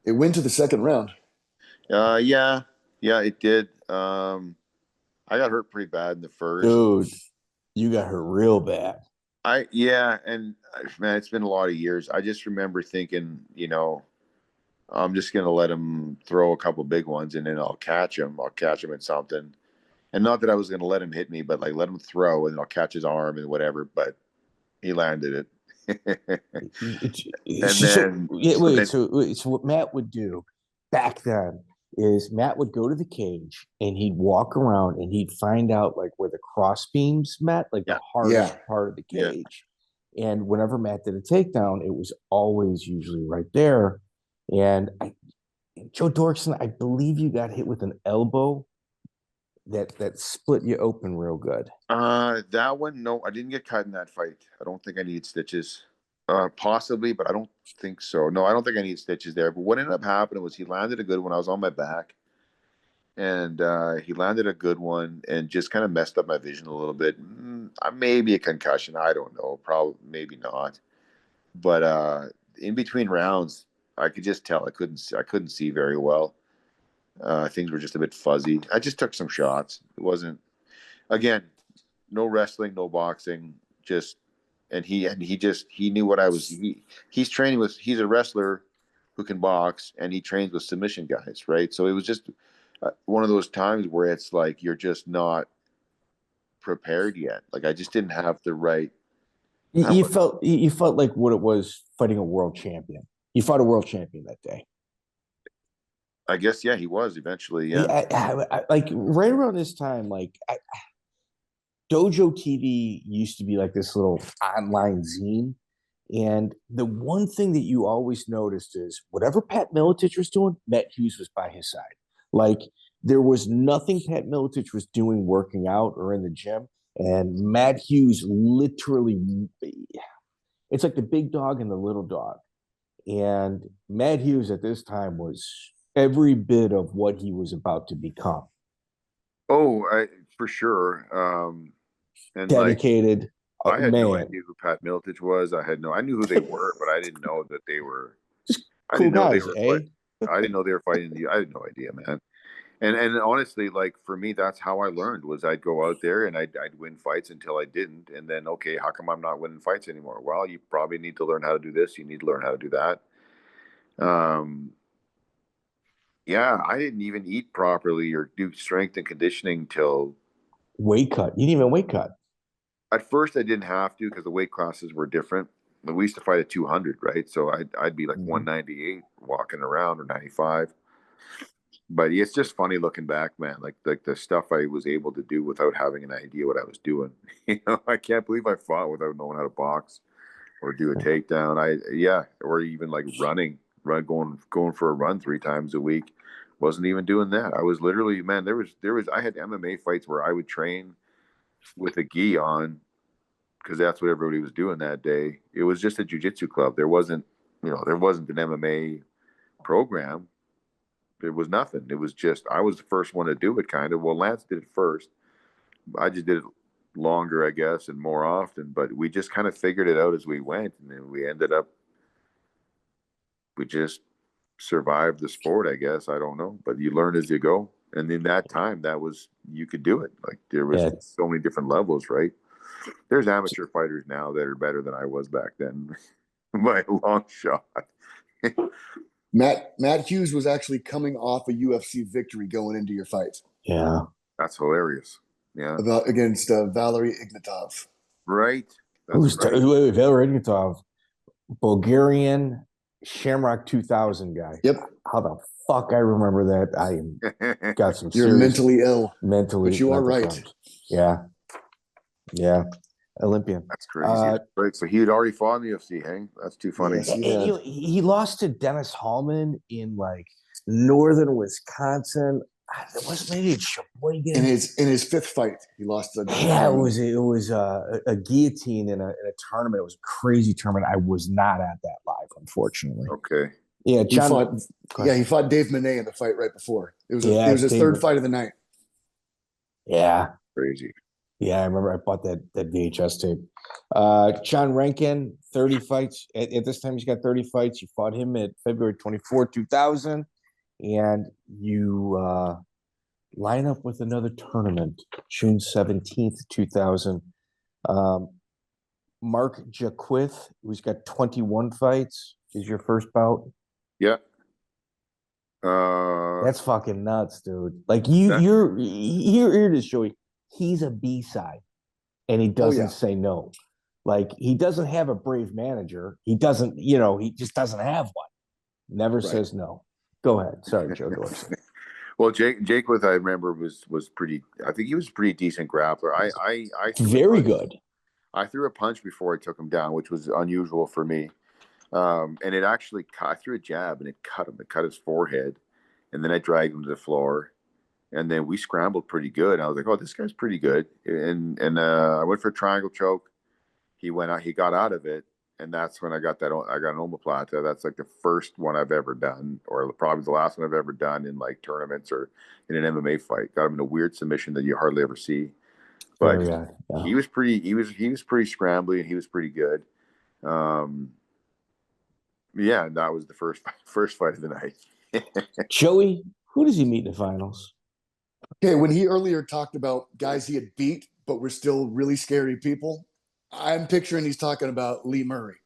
It went to the second round. Yeah, it did. I got hurt pretty bad in the first. Dude, you got hurt real bad. And man, it's been a lot of years. I just remember thinking, I'm just going to let him throw a couple big ones and then I'll catch him. I'll catch him at something. And not that I was going to let him hit me, but like let him throw and I'll catch his arm and whatever. But he landed it. So what Matt would do back then is Matt would go to the cage and he'd walk around and he'd find out like where the cross beams met, like the hardest part of the cage. Yeah. And whenever Matt did a takedown, it was always usually right there. And Joe Doerkson, I believe you got hit with an elbow that split you open real good. That one, no, I didn't get cut in that fight. I don't think I need stitches. Possibly, but I don't think so. No, I don't think I need stitches there. But what ended up happening was he landed a good one. I was on my back, and he landed a good one and just kind of messed up my vision a little bit. Maybe a concussion. I don't know. Probably, maybe not. But in between rounds, I could just tell I couldn't see very well. Things were just a bit fuzzy. I just took some shots. It wasn't, again, no wrestling, no boxing, just. And he knew what I was. He's a wrestler who can box, and he trains with submission guys, right? So it was just one of those times where it's like you're just not prepared yet. Like I just didn't have the right. You felt like what it was fighting a world champion. You fought a world champion that day. I guess he was eventually. I like right around this time, like. Dojo TV used to be like this little online zine. And the one thing that you always noticed is whatever Pat Miletich was doing, Matt Hughes was by his side. Like there was nothing Pat Miletich was doing working out or in the gym. And Matt Hughes literally, it's like the big dog and the little dog. And Matt Hughes at this time was, every bit of what he was about to become. Oh, for sure. And like Dedicated, I had no man. idea who Pat Miletich was. I knew who they were, but I didn't know that they were. Just I cool didn't know they guys, were eh? I didn't know they were fighting. I had no idea, man. And honestly, like for me, that's how I learned. Was I'd go out there and I'd win fights until I didn't, and then okay, how come I'm not winning fights anymore? Well, you probably need to learn how to do this. You need to learn how to do that. Um, yeah, I didn't even eat properly or do strength and conditioning till Weight cut. You didn't even weight cut. at first I didn't have to because the weight classes were different. But we used to fight at 200, right? So I'd be like 198 walking around or 95. But it's just funny looking back, man. Like the stuff I was able to do without having an idea what I was doing. I can't believe I fought without knowing how to box or do a takedown. Or even like going for a run 3 times a week. Wasn't even doing that. I was literally, man. I had MMA fights where I would train with a gi on because that's what everybody was doing that day. It was just a jiu-jitsu club. There wasn't an MMA program. There was nothing. It was just I was the first one to do it, kind of. Well, Lance did it first. I just did it longer, I guess, and more often. But we just kind of figured it out as we went, and then we just survived the sport, I guess. I don't know, but you learn as you go. And in that time, you could do it. Like there was so many different levels, right? There's amateur fighters now that are better than I was back then by a long shot. Matt Hughes was actually coming off a UFC victory going into your fight. Yeah. That's hilarious. Yeah. Against Valery Ignatov. Right. Who's Valery Ignatov? Bulgarian Shamrock 2000 guy. Yep. How the fuck I remember that? I got some You're mentally ill. Mentally. But you are right. Problems. Yeah. Yeah. Olympian. That's crazy. Right. So he had already fought in the UFC, hey? That's too funny. Yes, he lost to Dennis Hallman in like northern Wisconsin. It was maybe Sheboygan. In his fifth fight, he lost. It was a guillotine in a tournament. It was a crazy tournament. I was not at that live, unfortunately. Okay. Yeah, he fought Dave Monet in the fight right before. It was his third fight of the night. Yeah. Crazy. Yeah, I remember I bought that VHS tape. John Rankin, 30 fights. At this time, he's got 30 fights. You fought him at February 24, 2000. And you line up with another tournament, June 17th, 2000. Mark Jaquith, who's got 21 fights, is your first bout. Yeah. That's fucking nuts, dude. Like here it is, Joey. He's a B-side, and he doesn't say no. Like he doesn't have a brave manager. He doesn't, he just doesn't have one. Never says no. Go ahead. Sorry, Joe Doerkson. Well, Jaquith, I remember was pretty. I think he was a pretty decent grappler. I very good. I threw a punch before I took him down, which was unusual for me. And it actually I threw a jab and it cut him. It cut his forehead, and then I dragged him to the floor. And then we scrambled pretty good. I was like, "Oh, this guy's pretty good." And I went for a triangle choke. He went out. He got out of it, and that's when I got an omoplata. That's like the first one I've ever done, or probably the last one I've ever done in like tournaments or in an MMA fight. Got him in a weird submission that you hardly ever see. But he was pretty. He was pretty scrambly, and he was pretty good. Yeah, that was the first fight of the night. Joey, who does he meet in the finals? Okay, when he earlier talked about guys he had beat, but were still really scary people, I'm picturing he's talking about Lee Murray.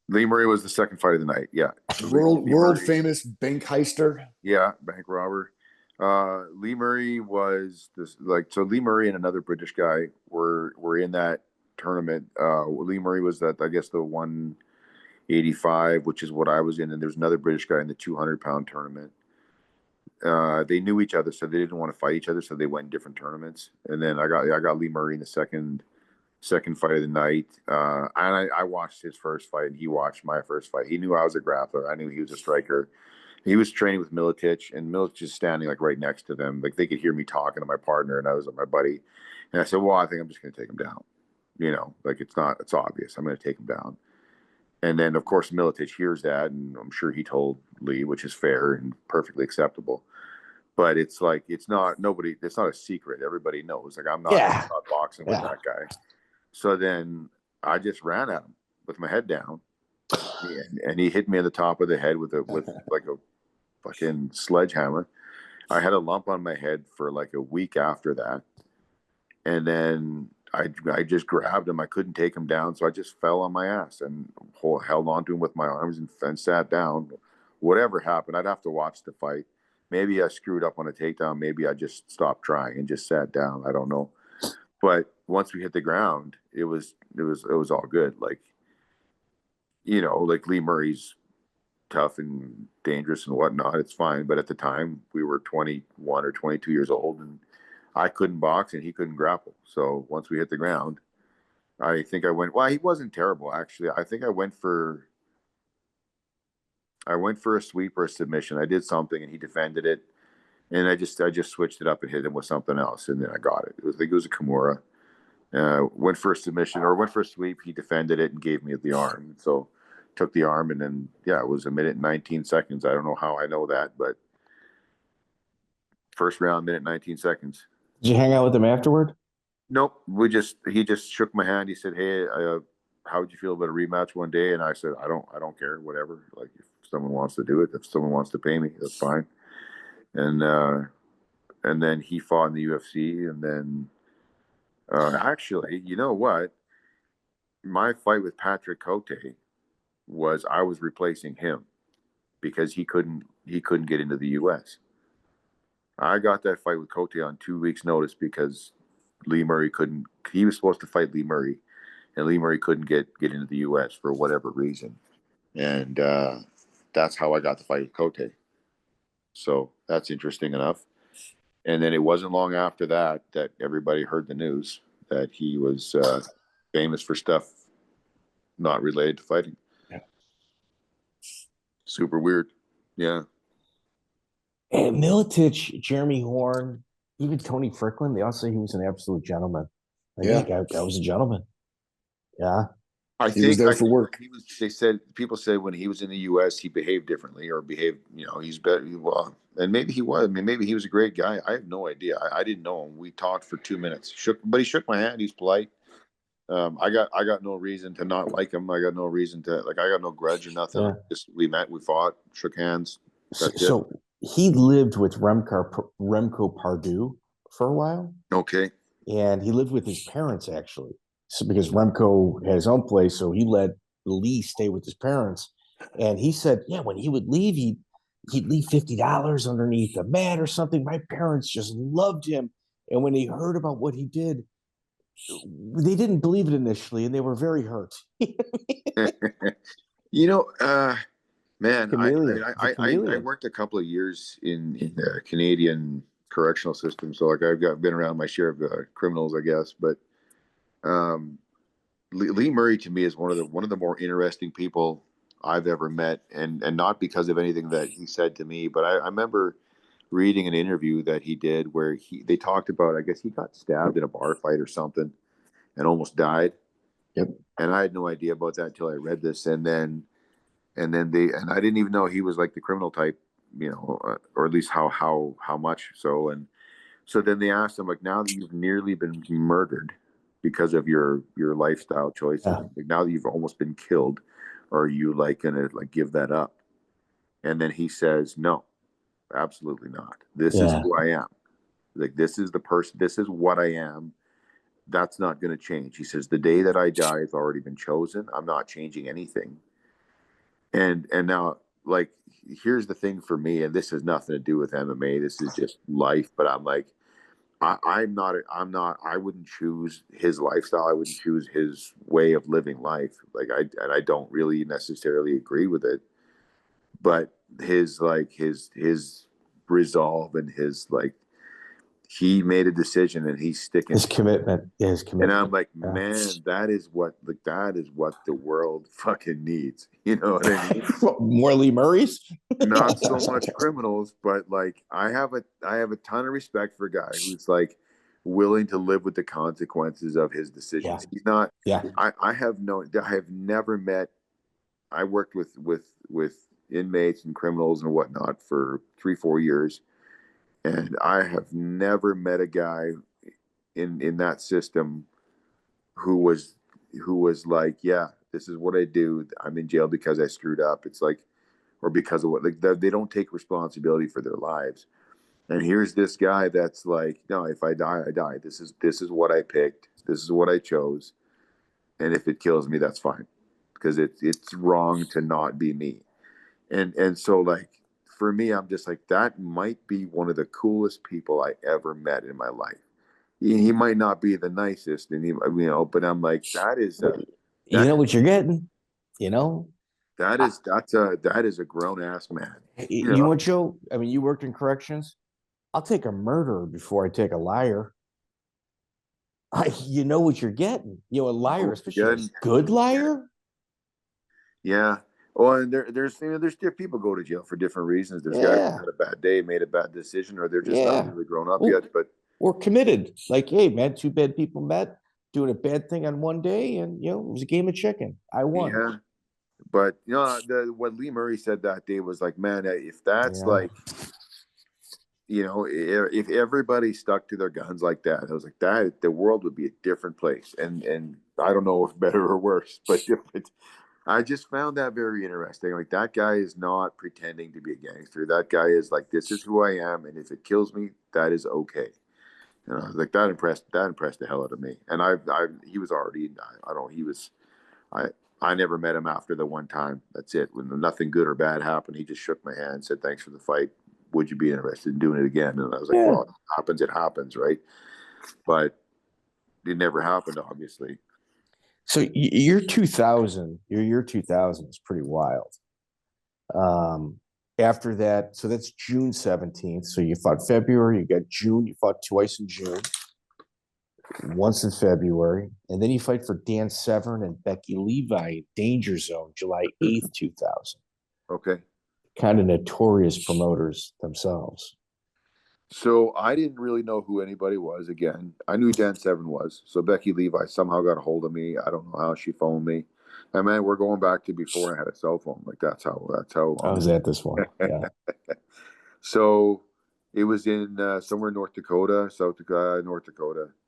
Lee Murray was the second fight of the night. Yeah, world famous bank heister. Yeah, bank robber. Lee Murray was this Lee Murray and another British guy were in that tournament. Lee Murray was the 185, which is what I was in, and there's another British guy in the 200-pound tournament. They knew each other, so they didn't want to fight each other, so they went in different tournaments. And then I got Lee Murray in the second fight of the night. And I watched his first fight, and he watched my first fight. He knew I was a grappler. I knew he was a striker. He was training with Miletich, and Miletich is standing like right next to them. Like they could hear me talking to my partner, and I was with my buddy. And I said, "Well, I think I'm just going to take him down. Like it's obvious. I'm going to take him down." And then, of course, Miletich hears that, and I'm sure he told Lee, which is fair and perfectly acceptable. But it's like, it's not a secret. Everybody knows. Like, I'm not boxing with that guy. So then I just ran at him with my head down, and he hit me in the top of the head with like a fucking sledgehammer. I had a lump on my head for like a week after that. And then I just grabbed him. I couldn't take him down, so I just fell on my ass and held on to him with my arms and sat down. Whatever happened, I'd have to watch the fight. Maybe I screwed up on a takedown. Maybe I just stopped trying and just sat down. I don't know. But once we hit the ground, it was all good. Like, you know, like Lee Murray's tough and dangerous and whatnot. It's fine. But at the time, we were 21 or 22 years old, and I couldn't box and he couldn't grapple. So once we hit the ground, I think I went, well, he wasn't terrible, actually. I think I went for a sweep or a submission. I did something and he defended it. And I just switched it up and hit him with something else. And then I got it. I think it was a Kimura. Went for a submission or went for a sweep. He defended it and gave me the arm. So took the arm, and then, yeah, it was 1 minute and 19 seconds. I don't know how I know that, but first round, 1 minute, 19 seconds. Did you hang out with him afterward? Nope. He just shook my hand. He said, "Hey, how would you feel about a rematch one day?" And I said, I don't care, whatever. Like, if someone wants to do it, if someone wants to pay me, that's fine. And then he fought in the UFC, and then actually, you know what? My fight with Patrick Cote was, I was replacing him because he couldn't get into the US. I got that fight with Cote on 2 weeks' notice because Lee Murray couldn't. He was supposed to fight Lee Murray, and Lee Murray couldn't get into the US for whatever reason. And that's how I got the fight with Cote. So that's interesting enough. And then it wasn't long after that everybody heard the news that he was famous for stuff not related to fighting. Yeah. Super weird. Yeah. And Miletich, Jeremy Horn, even Tony Fricklin, they all say he was an absolute gentleman. Like, Yeah. that guy was a gentleman. Yeah. He was there for work. People say when he was in the U.S., he behaved differently or behaved, you know, he's better. Well, and maybe he was. I mean, maybe he was a great guy. I have no idea. I didn't know him. We talked for 2 minutes. But he shook my hand. He's polite. I got no reason to not like him. I got no reason to, like, I got no grudge or nothing. Yeah. Just, we met, we fought, shook hands. So he lived with Remco Pardue for a while. Okay. And he lived with his parents, actually. So because Remco had his own place, so he let Lee stay with his parents. And he said, yeah, when he would leave, he'd leave $50 underneath the mat or something. My parents just loved him. And when they heard about what he did, they didn't believe it initially, and they were very hurt. You know, man, I worked a couple of years in the Canadian correctional system, so like I've been around my share of criminals, I guess. But Lee Murray to me is one of the more interesting people I've ever met, and not because of anything that he said to me, but I remember reading an interview that he did where they talked about, I guess he got stabbed in a bar fight or something and almost died. Yep. And I had no idea about that until I read this, and I didn't even know he was like the criminal type, you know, or at least how much so. And so then they asked him, like, now that you've nearly been murdered because of your lifestyle choices, like, now that you've almost been killed, are you like gonna like give that up? And then he says, no, absolutely not. This is who I am. Like, this is the person. This is what I am. That's not going to change. He says, the day that I die has already been chosen. I'm not changing anything. And now, like, here's the thing for me, and this has nothing to do with MMA. This is just life. But I'm like, I wouldn't choose his lifestyle. I wouldn't choose his way of living life. Like, I don't really necessarily agree with it. But his resolve and his, like, he made a decision and he's sticking. His commitment. Yeah, his commitment. And I'm like, man, that is what the world fucking needs. You know what I mean? More Lee Murrays? Not so much criminals, but like I have a ton of respect for a guy who's like willing to live with the consequences of his decisions. Yeah. He's not. Yeah. I have never met I worked with inmates and criminals and whatnot for 3-4 years, and I have never met a guy in that system who was like, yeah, this is what I do. I'm in jail because I screwed up. It's like, or because of what, like they don't take responsibility for their lives. And here's this guy that's like, no, if I die, I die. This is what I picked. This is what I chose. And if it kills me, that's fine, because it's wrong to not be me. And so, like, for me, I'm just like, that might be one of the coolest people I ever met in my life. He might not be the nicest, and but I'm like, that is you know what you're getting, you know. that is a grown ass man. You know what, Joe? I mean, you worked in corrections. I'll take a murderer before I take a liar. You know what you're getting. You know, a liar, especially a good liar. Yeah. Well, and there's different people go to jail for different reasons. There's guys who had a bad day, made a bad decision, or they're just not really grown up yet. But or committed. Like, hey, man, two bad people met, doing a bad thing on one day, and it was a game of chicken. I won. Yeah. But what Lee Murray said that day was like, man, if that's like, if everybody stuck to their guns like that, I was like, that the world would be a different place. And I don't know if better or worse, but different. I just found that very interesting. Like, that guy is not pretending to be a gangster. That guy is like, this is who I am, and if it kills me, that is okay. Like, that impressed the hell out of me. And he was already, I never met him after the one time. That's it. When nothing good or bad happened, he just shook my hand, said, thanks for the fight. Would you be interested in doing it again? And I was like, well, it happens, right? But it never happened, obviously. So year 2000 is pretty wild. After that, so that's June 17th. So you fought February, you got June, you fought twice in June, once in February, and then you fight for Dan Severn and Becky Levi, Danger Zone, July 8th, 2000. Okay. Kind of notorious promoters themselves. So I didn't really know who anybody was. Again, I knew Dan Severn was. So Becky Levi somehow got a hold of me. I don't know how she phoned me. And man, we're going back to before I had a cell phone. Like, that's how I was at this one. Yeah. So it was in somewhere in North Dakota.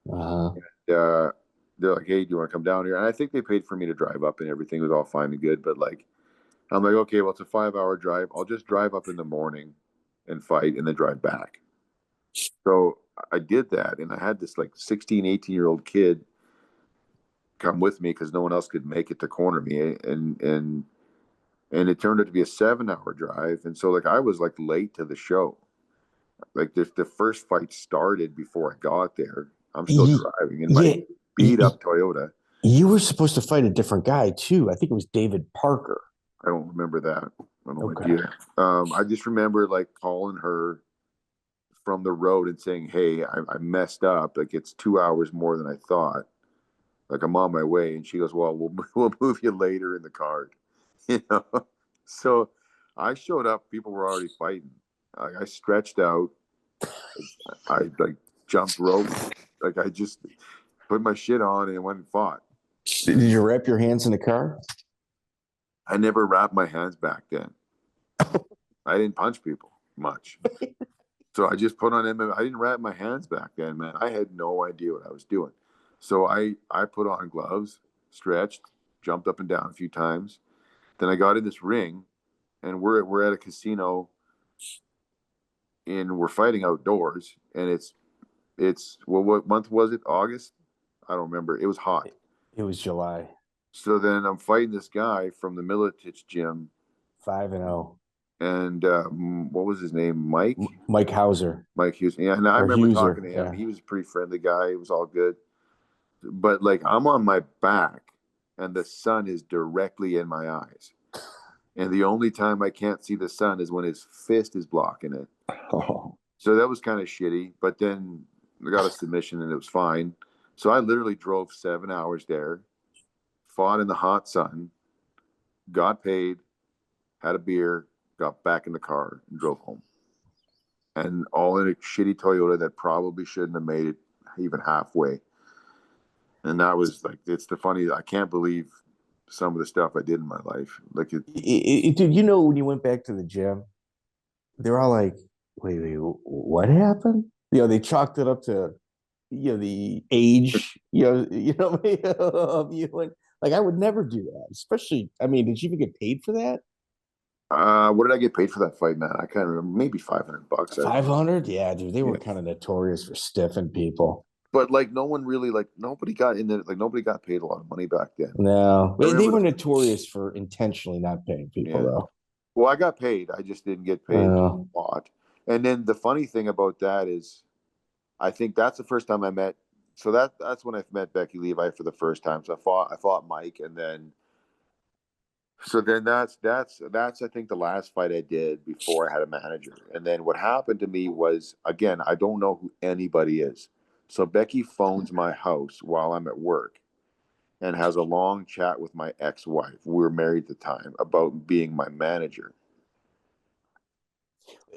Uh-huh. And, they're like, hey, do you want to come down here? And I think they paid for me to drive up, and everything was all fine and good. But like, I'm like, okay, well, it's a 5-hour drive. I'll just drive up in the morning and fight and then drive back. So I did that, and I had this like 16, 18-year-old kid come with me because no one else could make it to corner me. And it turned out to be a 7-hour drive. And so, like, I was like late to the show. Like, the first fight started before I got there. I'm still driving in my beat up Toyota. You were supposed to fight a different guy too. I think it was David Parker. I don't remember that. I don't know idea. I just remember like calling her from the road and saying, hey, I messed up. Like, it's 2 hours more than I thought. Like, I'm on my way. And she goes, well, we'll move you later in the card. So I showed up. People were already fighting. I stretched out. I like jumped rope. Like, I just put my shit on and went and fought. Did you wrap your hands in the car? I never wrapped my hands back then. I didn't punch people much. So I just put on MMA. I didn't wrap my hands back then, man. I had no idea what I was doing. So I put on gloves, stretched, jumped up and down a few times. Then I got in this ring, and we're at a casino, and we're fighting outdoors. And it's well, what month was it? August? I don't remember. It was hot. It was July. So then I'm fighting this guy from the Militich gym. 5-0. And what was his name? Mike Huesser. Mike Hughes. Yeah, and I remember talking to him. Yeah. He was a pretty friendly guy. It was all good. But like, I'm on my back, and the sun is directly in my eyes. And the only time I can't see the sun is when his fist is blocking it. Oh. So that was kind of shitty. But then I got a submission, and it was fine. So I literally drove 7 hours there, fought in the hot sun, got paid, had a beer, got back in the car, and drove home. And all in a shitty Toyota that probably shouldn't have made it even halfway. And that was like, it's the funny, I can't believe some of the stuff I did in my life. Like Dude, when you went back to the gym, they're all like, wait, what happened? They chalked it up to, the age, of you. And like, I would never do that, especially, I mean, did you even get paid for that? What did I get paid for that fight, man? I can't remember. Maybe $500. 500? Yeah, dude, they were kind of notorious for stiffing people. But like, no one really nobody got in there. Like nobody got paid a lot of money back then. No, they were notorious for intentionally not paying people, though. Well, I got paid. I just didn't get paid a lot. And then the funny thing about that is, I think that's the first time I met. So that's when I met Becky Levi for the first time. So I fought Mike, and then. So then that's I think the last fight I did before I had a manager. And then what happened to me was, again, I don't know who anybody is. So Becky phones my house while I'm at work and has a long chat with my ex-wife. We were married at the time, about being my manager.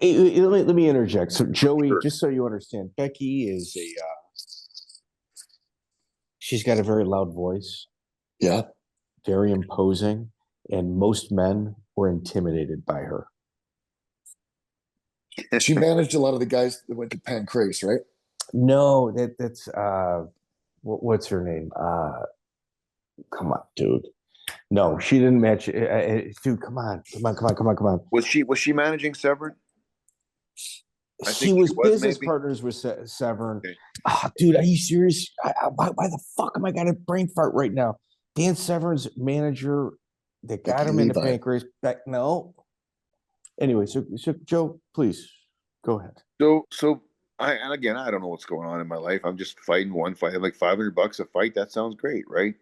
Let me interject. So Joey, Sure. just so you understand, Becky is she's got a very loud voice. Yeah. Very imposing. And most men were intimidated by her. She managed a lot of the guys that went to Pancrase, right? No, that's what's her name? Come on, dude. No, she didn't match. Dude, come on. Was she managing Severn? She was business partners with Severn. Okay. Oh, dude, are you serious? Why the fuck am I got a brain fart right now? Dan Severn's manager that got him into Pancrase. No. Anyway, so Joe, please go ahead. So I don't know what's going on in my life. I'm just fighting one fight. I'm like $500 a fight. That sounds great, right?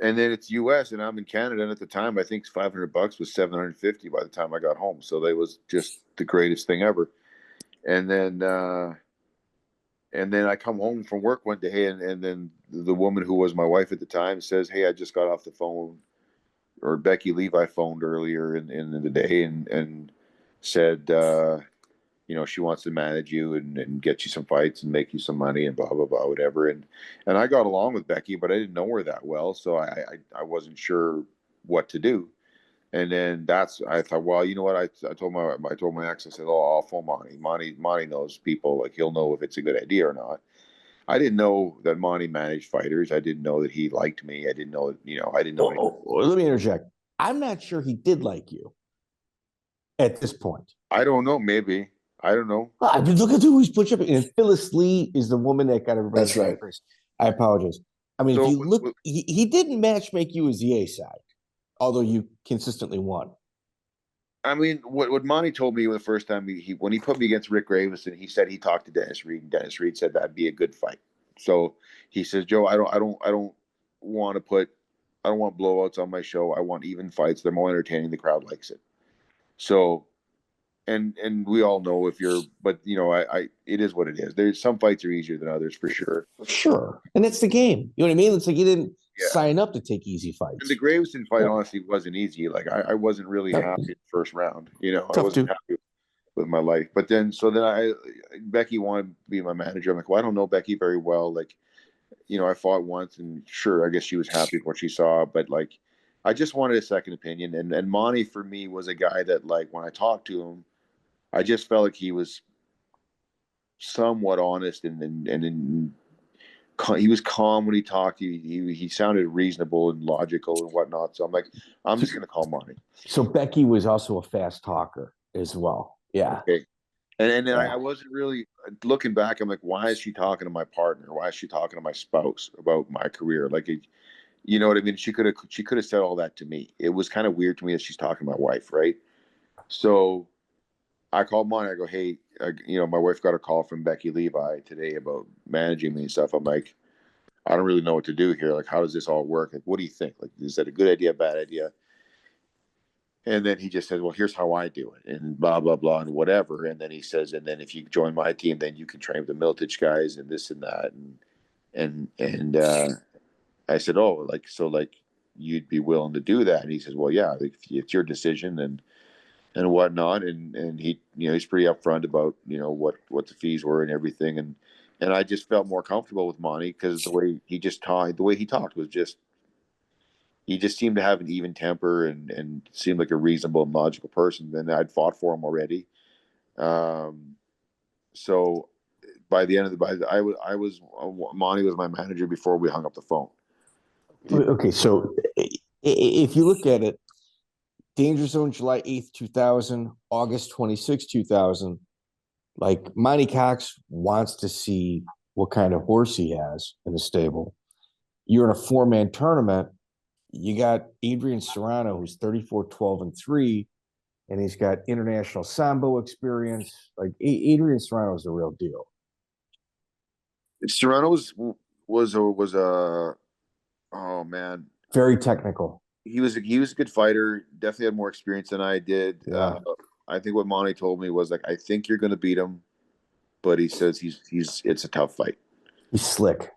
And then it's US and I'm in Canada. And at the time, I think $500 was $750 by the time I got home. So that was just the greatest thing ever. And then I come home from work one day, and then the woman who was my wife at the time says, "Hey, I just got off the phone," or Becky Levi phoned earlier in the day and said, she wants to manage you and get you some fights and make you some money and blah, blah, blah, whatever. And I got along with Becky, but I didn't know her that well. So I wasn't sure what to do. And then I thought, well, you know what? I told my ex, I said, "Oh, I'll phone Monty. Monty knows people. Like, he'll know if it's a good idea or not." I didn't know that Monty managed fighters. I didn't know that he liked me. I didn't know, I didn't know. Let me interject. I'm not sure he did like you at this point. I don't know. Maybe. I don't know. Look at who he's put up. And Phyllis Lee is the woman that got everybody. That's right. I apologize. I mean, if you look, he didn't matchmake you as the A side, although you consistently won. I mean, what Monty told me the first time when he put me against Rick Gravison, he said he talked to Denis Reed, and Denis Reed said that'd be a good fight. So he says, "Joe, I don't want blowouts on my show. I want even fights. They're more entertaining. The crowd likes it." So, and we all know it is what it is. There's some fights are easier than others for sure. Sure, and it's the game. You know what I mean? It's like you didn't sign up to take easy fights. And the Gravison fight honestly wasn't easy. Like I wasn't really happy in the first round. I wasn't happy with my life. But then Becky wanted to be my manager. I'm like, well, I don't know Becky very well. Like, I fought once, and sure, I guess she was happy with what she saw. But like, I just wanted a second opinion. And Monty for me was a guy that, like, when I talked to him, I just felt like he was somewhat honest and he was calm when he talked. He sounded reasonable and logical and whatnot. So I'm like, I'm just going to call Monty. So Becky was also a fast talker as well. Yeah. Okay. And then I wasn't really looking back. I'm like, why is she talking to my partner? Why is she talking to my spouse about my career? Like, you know what I mean? She could have said all that to me. It was kind of weird to me that she's talking to my wife, right? So I called Monty. I go, "Hey, my wife got a call from Becky Levi today about managing me and stuff." I'm like, I don't really know what to do here. Like, how does this all work? Like, what do you think? Like, is that a good idea, bad idea? And then he just said, "Well, here's how I do it," and blah, blah, blah, and whatever. And then he says, "And then if you join my team, then you can train with the Miltich guys and this and that." And I said, "Oh, like you'd be willing to do that?" And he says, "Well, yeah, it's your decision and whatnot." And he, he's pretty upfront about, what the fees were and everything. And I just felt more comfortable with Monty because the way he talked was just, he just seemed to have an even temper and seemed like a reasonable and logical person. Then I'd fought for him already. So by the end of Monty was my manager before we hung up the phone. Okay, so if you look at it, Danger Zone, July 8th, 2000, August 26th, 2000, like Monte Cox wants to see what kind of horse he has in the stable. You're in a 4-man tournament. You got Adrien Serrano, who's 34-12-3, and he's got international sambo experience. Like Adrien Serrano is the real deal. Serrano was a oh man, very technical. He was a good fighter. Definitely had more experience than I did. Yeah. I think what Monty told me was like, I think you're going to beat him, but he says it's a tough fight. He's slick.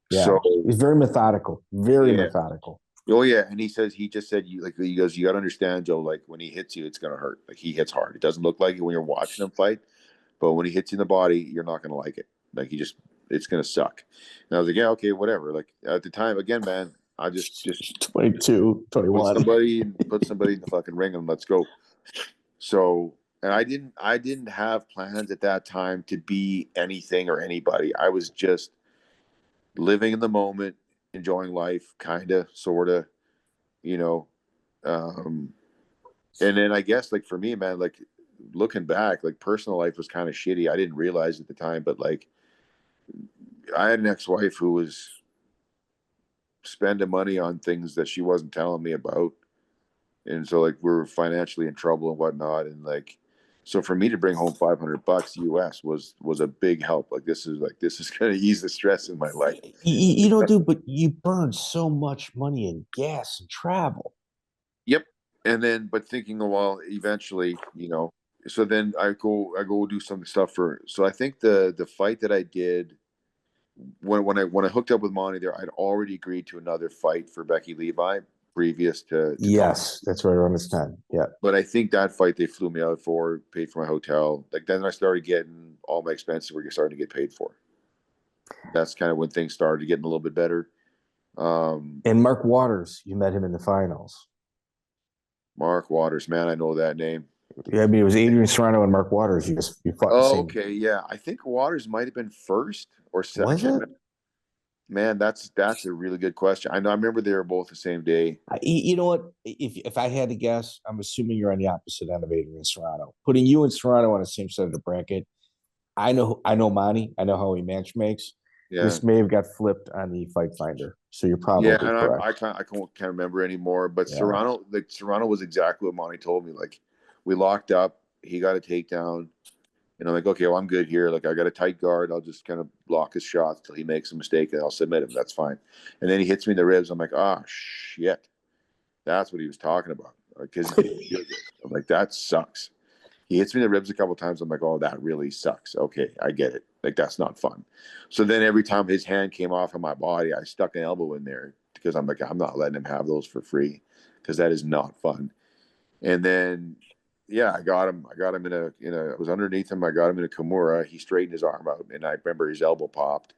Yeah, so he's very methodical. Very methodical. Oh yeah, and he just said you goes, you got to understand, Joe. Like when he hits you, it's going to hurt. Like he hits hard. It doesn't look like it when you're watching him fight, but when he hits you in the body, you're not going to like it. Like it's going to suck. And I was like, yeah, okay, whatever. Like at the time, again, man, I just 22, 21. Put somebody in the fucking ring and let's go. So, and I didn't have plans at that time to be anything or anybody. I was just living in the moment, enjoying life, kind of, sort of, and then I guess like for me, man, like looking back, like personal life was kind of shitty. I didn't realize at the time, but like I had an ex-wife who was spending money on things that she wasn't telling me about. And so like we were financially in trouble and whatnot. And like, so for me to bring home $500 US was a big help. Like this is going to ease the stress in my life. You don't do, but you burn so much money in gas and travel. Yep. And then, but thinking, well, eventually, so then I go do some stuff so I think the fight that I did when I hooked up with Monty there, I'd already agreed to another fight for Becky Levi previous to yes, that's right around this time. Yeah. But I think that fight they flew me out for, paid for my hotel. Like then I started getting all my expenses were starting to get paid for. That's kind of when things started getting a little bit better. And Mark Waters, you met him in the finals. Mark Waters, man, I know that name. Yeah, I mean it was Adrien Serrano and Mark Waters. You fought. Oh, okay, yeah. I think Waters might have been first or second. Was it? Man, that's a really good question. I remember they were both the same day. You know what? If I had to guess, I'm assuming you're on the opposite end of Adrien Serrano. Putting you and Serrano on the same side of the bracket. I know Monty. I know how he match makes. Yeah. This may have got flipped on the Fight Finder, so you're probably correct. I can't remember anymore. But yeah. Serrano was exactly what Monty told me. Like we locked up. He got a takedown. And I'm like, okay, well, I'm good here. Like, I got a tight guard. I'll just kind of block his shots till he makes a mistake, and I'll submit him. That's fine. And then he hits me in the ribs. I'm like, oh, shit. That's what he was talking about. Because I'm like, that sucks. He hits me in the ribs a couple of times. I'm like, oh, that really sucks. Okay, I get it. Like, that's not fun. So then every time his hand came off of my body, I stuck an elbow in there because I'm like, I'm not letting him have those for free because that is not fun. And then yeah, I got him in a, I was underneath him. I got him in a Kimura. He straightened his arm out, and I remember his elbow popped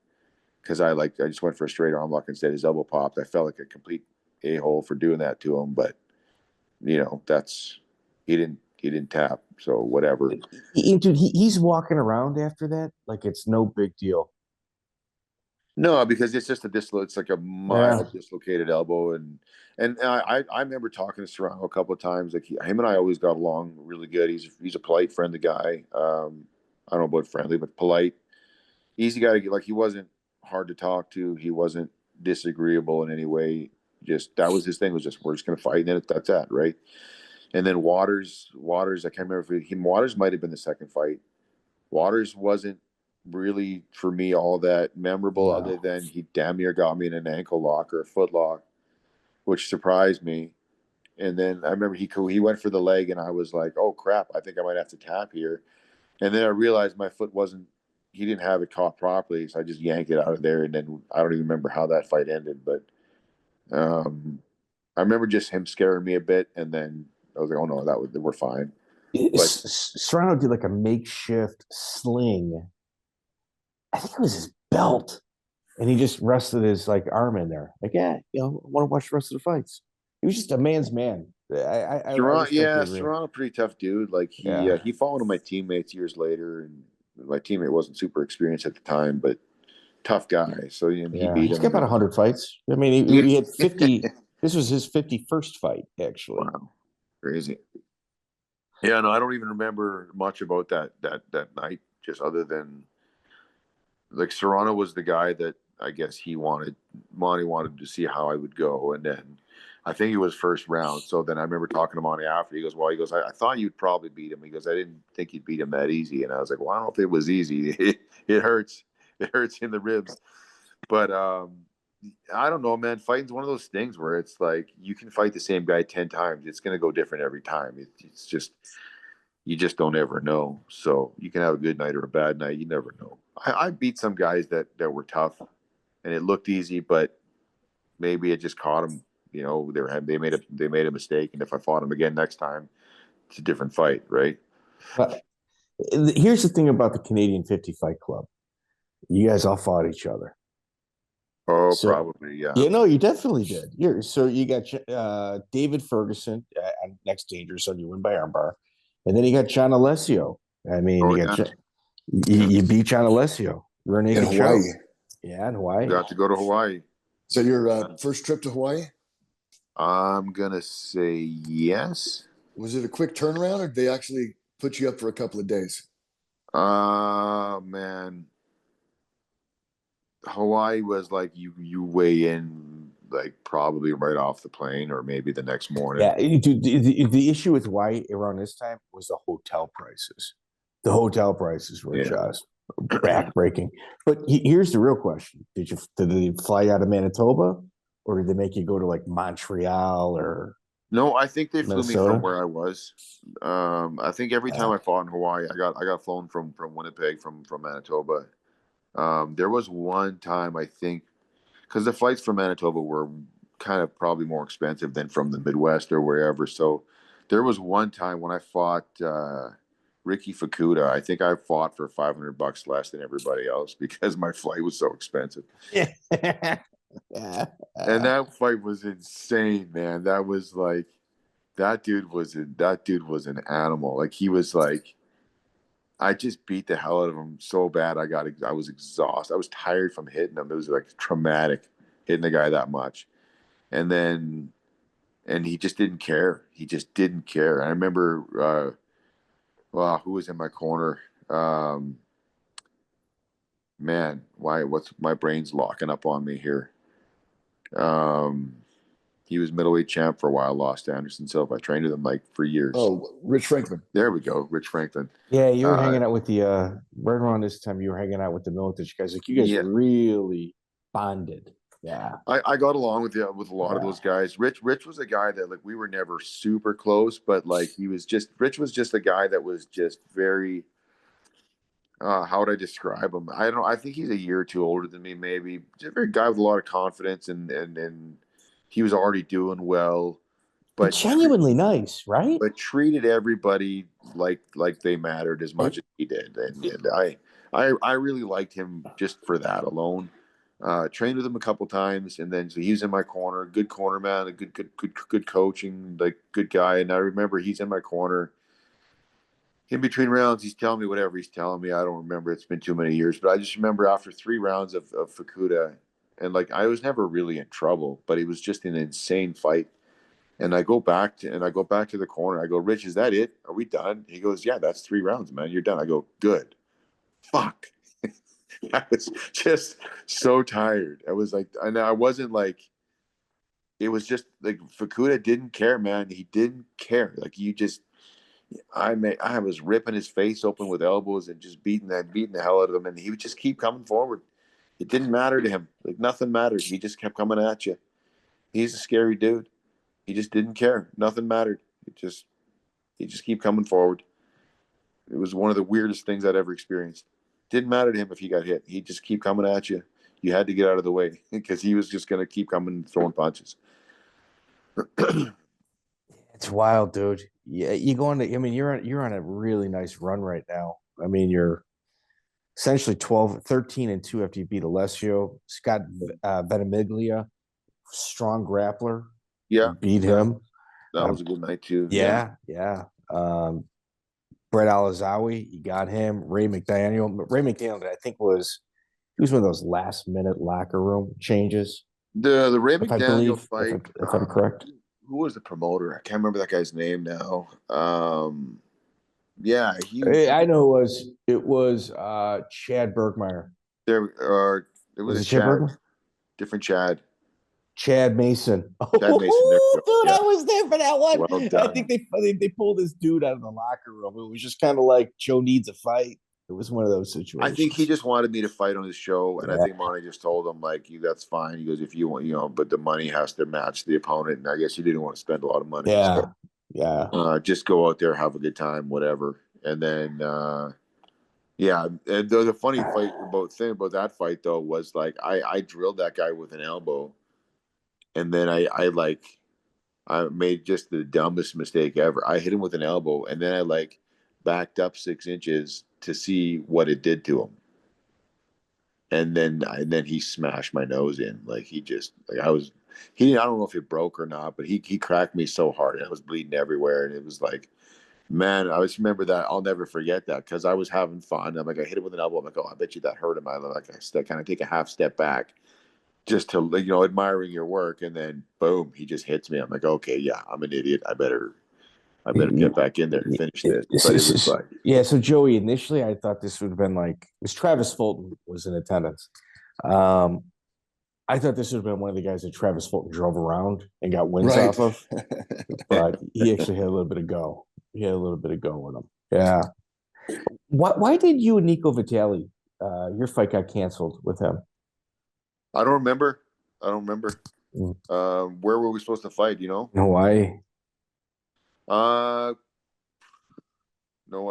because I just went for a straight arm lock instead. His elbow popped. I felt like a complete a-hole for doing that to him, but he didn't tap, so whatever. Dude, he's walking around after that like it's no big deal. No, because it's just it's like a mild dislocated elbow, and I remember talking to Serrano a couple of times. Like him and I always got along really good. He's a polite, friendly guy. I don't know about friendly, but polite, easy guy to get. Like he wasn't hard to talk to. He wasn't disagreeable in any way. Just that was his thing. Was just we're just gonna fight, and then that's that, right? And then Waters, I can't remember if Waters might have been the second fight. Waters wasn't really for me all that memorable other than he damn near got me in an ankle lock or a foot lock, which surprised me. And then I remember he went for the leg, and I was like, oh crap, I think I might have to tap here. And then I realized my foot he didn't have it caught properly, so I just yanked it out of there. And then I don't even remember how that fight ended, but I remember just him scaring me a bit, and then I was like, oh no, we're fine. But Serrano did like a makeshift sling. I think it was his belt, and he just rested his arm in there. Like, I want to watch the rest of the fights. he was just a man's man. I Serrano, respect Serrano, pretty tough dude. Like Yeah. he fought one of my teammates years later, and my teammate wasn't super experienced at the time, but tough guy. So he Yeah, beat he's got him. about 100 fights. I mean, he had 50. This was his 51st fight, actually. Wow, crazy. Yeah, no, I don't even remember much about that night, just other than like Serrano was the guy that I guess Monty wanted to see how I would go, and then I think it was first round. So then I remember talking to Monty after. He goes, "Well, I thought you'd probably beat him." He goes, "I didn't think you'd beat him that easy," and I was like, "Well, I don't know if it was easy. It hurts. It hurts in the ribs." But I don't know, man. Fighting's one of those things where it's like you can fight the same guy 10 times. It's going to go different every time. It's just you just don't ever know. So you can have a good night or a bad night. You never know. I beat some guys that were tough, and it looked easy, but maybe it just caught them. You know, they made a mistake, and if I fought them again next time, it's a different fight, right? But here's the thing about the Canadian 50 Fight Club. You guys all fought each other. Oh, So, probably, yeah. Yeah, no, you definitely did. So you got David Ferguson, next Dangerous on you win by armbar, and then you got John Alessio. I mean, you beat John Alessio. We're in Hawaii. Yeah, in Hawaii. Got to go to Hawaii. Is that your first trip to Hawaii? I'm gonna say yes. Was it a quick turnaround, or did they actually put you up for a couple of days? Man, Hawaii was like you weigh in like probably right off the plane, or maybe the next morning. Yeah, the issue with Hawaii around this time was the hotel prices. The hotel prices were just backbreaking. But here's the real question: did they fly out of Manitoba, or did they make you go to like Montreal or? No, I think they flew Minnesota? me from where I was. I think every time I fought in Hawaii, I got flown from Winnipeg from Manitoba. There was one time I think because the flights from Manitoba were kind of probably more expensive than from the Midwest or wherever. So there was one time when I fought Ricky Fukuda. I think I fought for $500 less than everybody else because my flight was so expensive. And that fight was insane, man. That was like that dude was an animal. Like he was like I just beat the hell out of him so bad. I was exhausted. I was tired from hitting him. It was like traumatic hitting the guy that much. And he just didn't care. He just didn't care. I remember who was in my corner? Man, what's my brain's locking up on me here? He was middleweight champ for a while, lost to Anderson Silva. I trained with him like for years. Oh, Rich Franklin. There we go, Rich Franklin. Yeah, you were hanging out with the right around this time. You were hanging out with the military guys. Like you guys really bonded. Yeah, I got along with a lot of those guys. Rich was a guy that like we were never super close, but like Rich was just a guy that was just very. How would I describe him? I think he's a year or two older than me, maybe. Just a very guy with a lot of confidence, and he was already doing well, but genuinely nice, right? But treated everybody like they mattered as much as he did, and I really liked him just for that alone. Trained with him a couple times, and then so he was in my corner, good corner man, a good coaching, like good guy. And I remember he's in my corner. In between rounds, he's telling me whatever he's telling me. I don't remember. It's been too many years. But I just remember after 3 rounds of Fukuda, and like I was never really in trouble, but it was just an insane fight. And I go back to the corner. I go, Rich, is that it? Are we done? He goes, yeah, that's 3 rounds, man. You're done. I go, good. Fuck. I was just so tired. I was like, and I wasn't like, it was just like Fukuda didn't care, man. He didn't care. Like I was ripping his face open with elbows and just beating the hell out of him, and he would just keep coming forward. It didn't matter to him. Like nothing mattered. He just kept coming at you. He's a scary dude. He just didn't care. Nothing mattered. He just keep coming forward. It was one of the weirdest things I'd ever experienced. Didn't matter to him if he got hit. He'd just keep coming at you. You had to get out of the way because he was just going to keep coming, throwing punches. It's wild, dude. Yeah, you're on a really nice run right now. I mean, you're essentially 13-2 after you beat Alessio. Scott Ventimiglia, strong grappler. Yeah, beat yeah, him. that was a good night too. Yeah. Brett Alizawi, you got him. Ray McDaniel. Ray McDaniel, I think he was one of those last minute locker room changes, The Ray if I McDaniel believe, fight. if I'm correct. Who was the promoter? I can't remember that guy's name now. Yeah, I know it was Chad Bergmeyer. there are it was Was a it Chad Chad, Bergmeyer? different Chad. Chad Mason. Chad Mason, there you Oh, go. dude, Yeah. I was there for that one. Well I done. think they pulled this dude out of the locker room. It was just kind of like Joe needs a fight. It was one of those I think he situations. just wanted me to fight on his show, and I Yeah. think Monty just told him like, "You, that's fine." He goes, "If you want, but the money has to match the opponent." And I guess he didn't want to spend a lot of money. Yeah. So, Yeah. just go out there, have a good time, whatever. And then, yeah. And the funny thing about that fight though was like I drilled that guy with an elbow, and then I made just the dumbest mistake ever. I hit him with an elbow, and then I backed up 6 inches to see what it did to him. And then he smashed my nose in. Like he just like I don't know if it broke or not, but he cracked me so hard and I was bleeding everywhere. And it was like, man, I just remember that. I'll never forget that because I was having fun. I'm like, I hit him with an elbow. I'm like, oh, I bet you that hurt him. I kind of take a half step back just to admiring your work, and then boom, he just hits me. I'm like, okay, yeah, I'm an idiot. I better get back in there and finish this. But it was like, yeah. So Joey, initially, I thought this would have been like, because Travis Fulton was in attendance. I thought this would have been one of the guys that Travis Fulton drove around and got wins Right. off of, but he actually had a little bit of go. He had a little bit of go with him. Yeah. Why did you and Nico Vitale, your fight got canceled with him? I don't remember. Mm. Where were we supposed to fight? Hawaii. No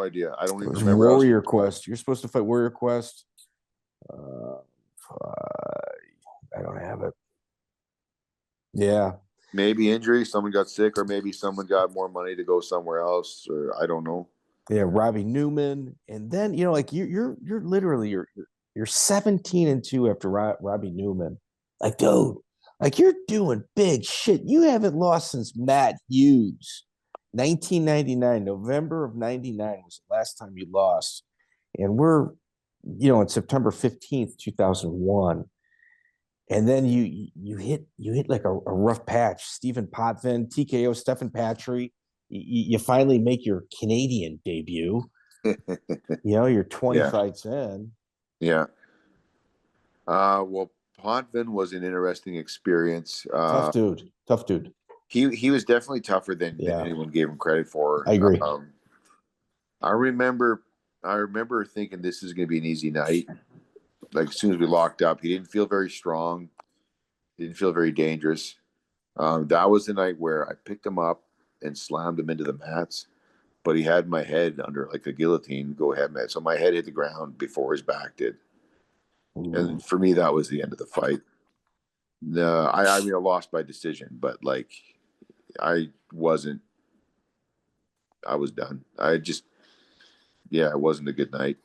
idea. I don't It even was remember. Warrior Quest. You're supposed to fight Warrior Quest. I don't have it. Yeah. Maybe injury. Someone got sick, or maybe someone got more money to go somewhere else, or I don't know. Yeah, Robbie Newman, and then like you're literally you're 17-2 after Robbie Newman. Like, dude, like you're doing big shit. You haven't lost since Matt Hughes, 1999, November of '99 was the last time you lost, and we're on September 15th, 2001. And then you hit like a rough patch. Stephan Potvin, TKO, Stephan Patry. You finally make your Canadian debut. You're 20 fights in. Yeah. Well, Potvin was an interesting experience. Tough dude. He was definitely tougher than anyone gave him credit for. I agree. I remember thinking this is going to be an easy night. Like as soon as we locked up, he didn't feel very strong. Didn't feel very dangerous. That was the night where I picked him up and slammed him into the mats, but he had my head under like a guillotine go ahead mat. So my head hit the ground before his back did. Ooh. And for me, that was the end of the fight. I mean, I lost by decision, but like I was done. It wasn't a good night.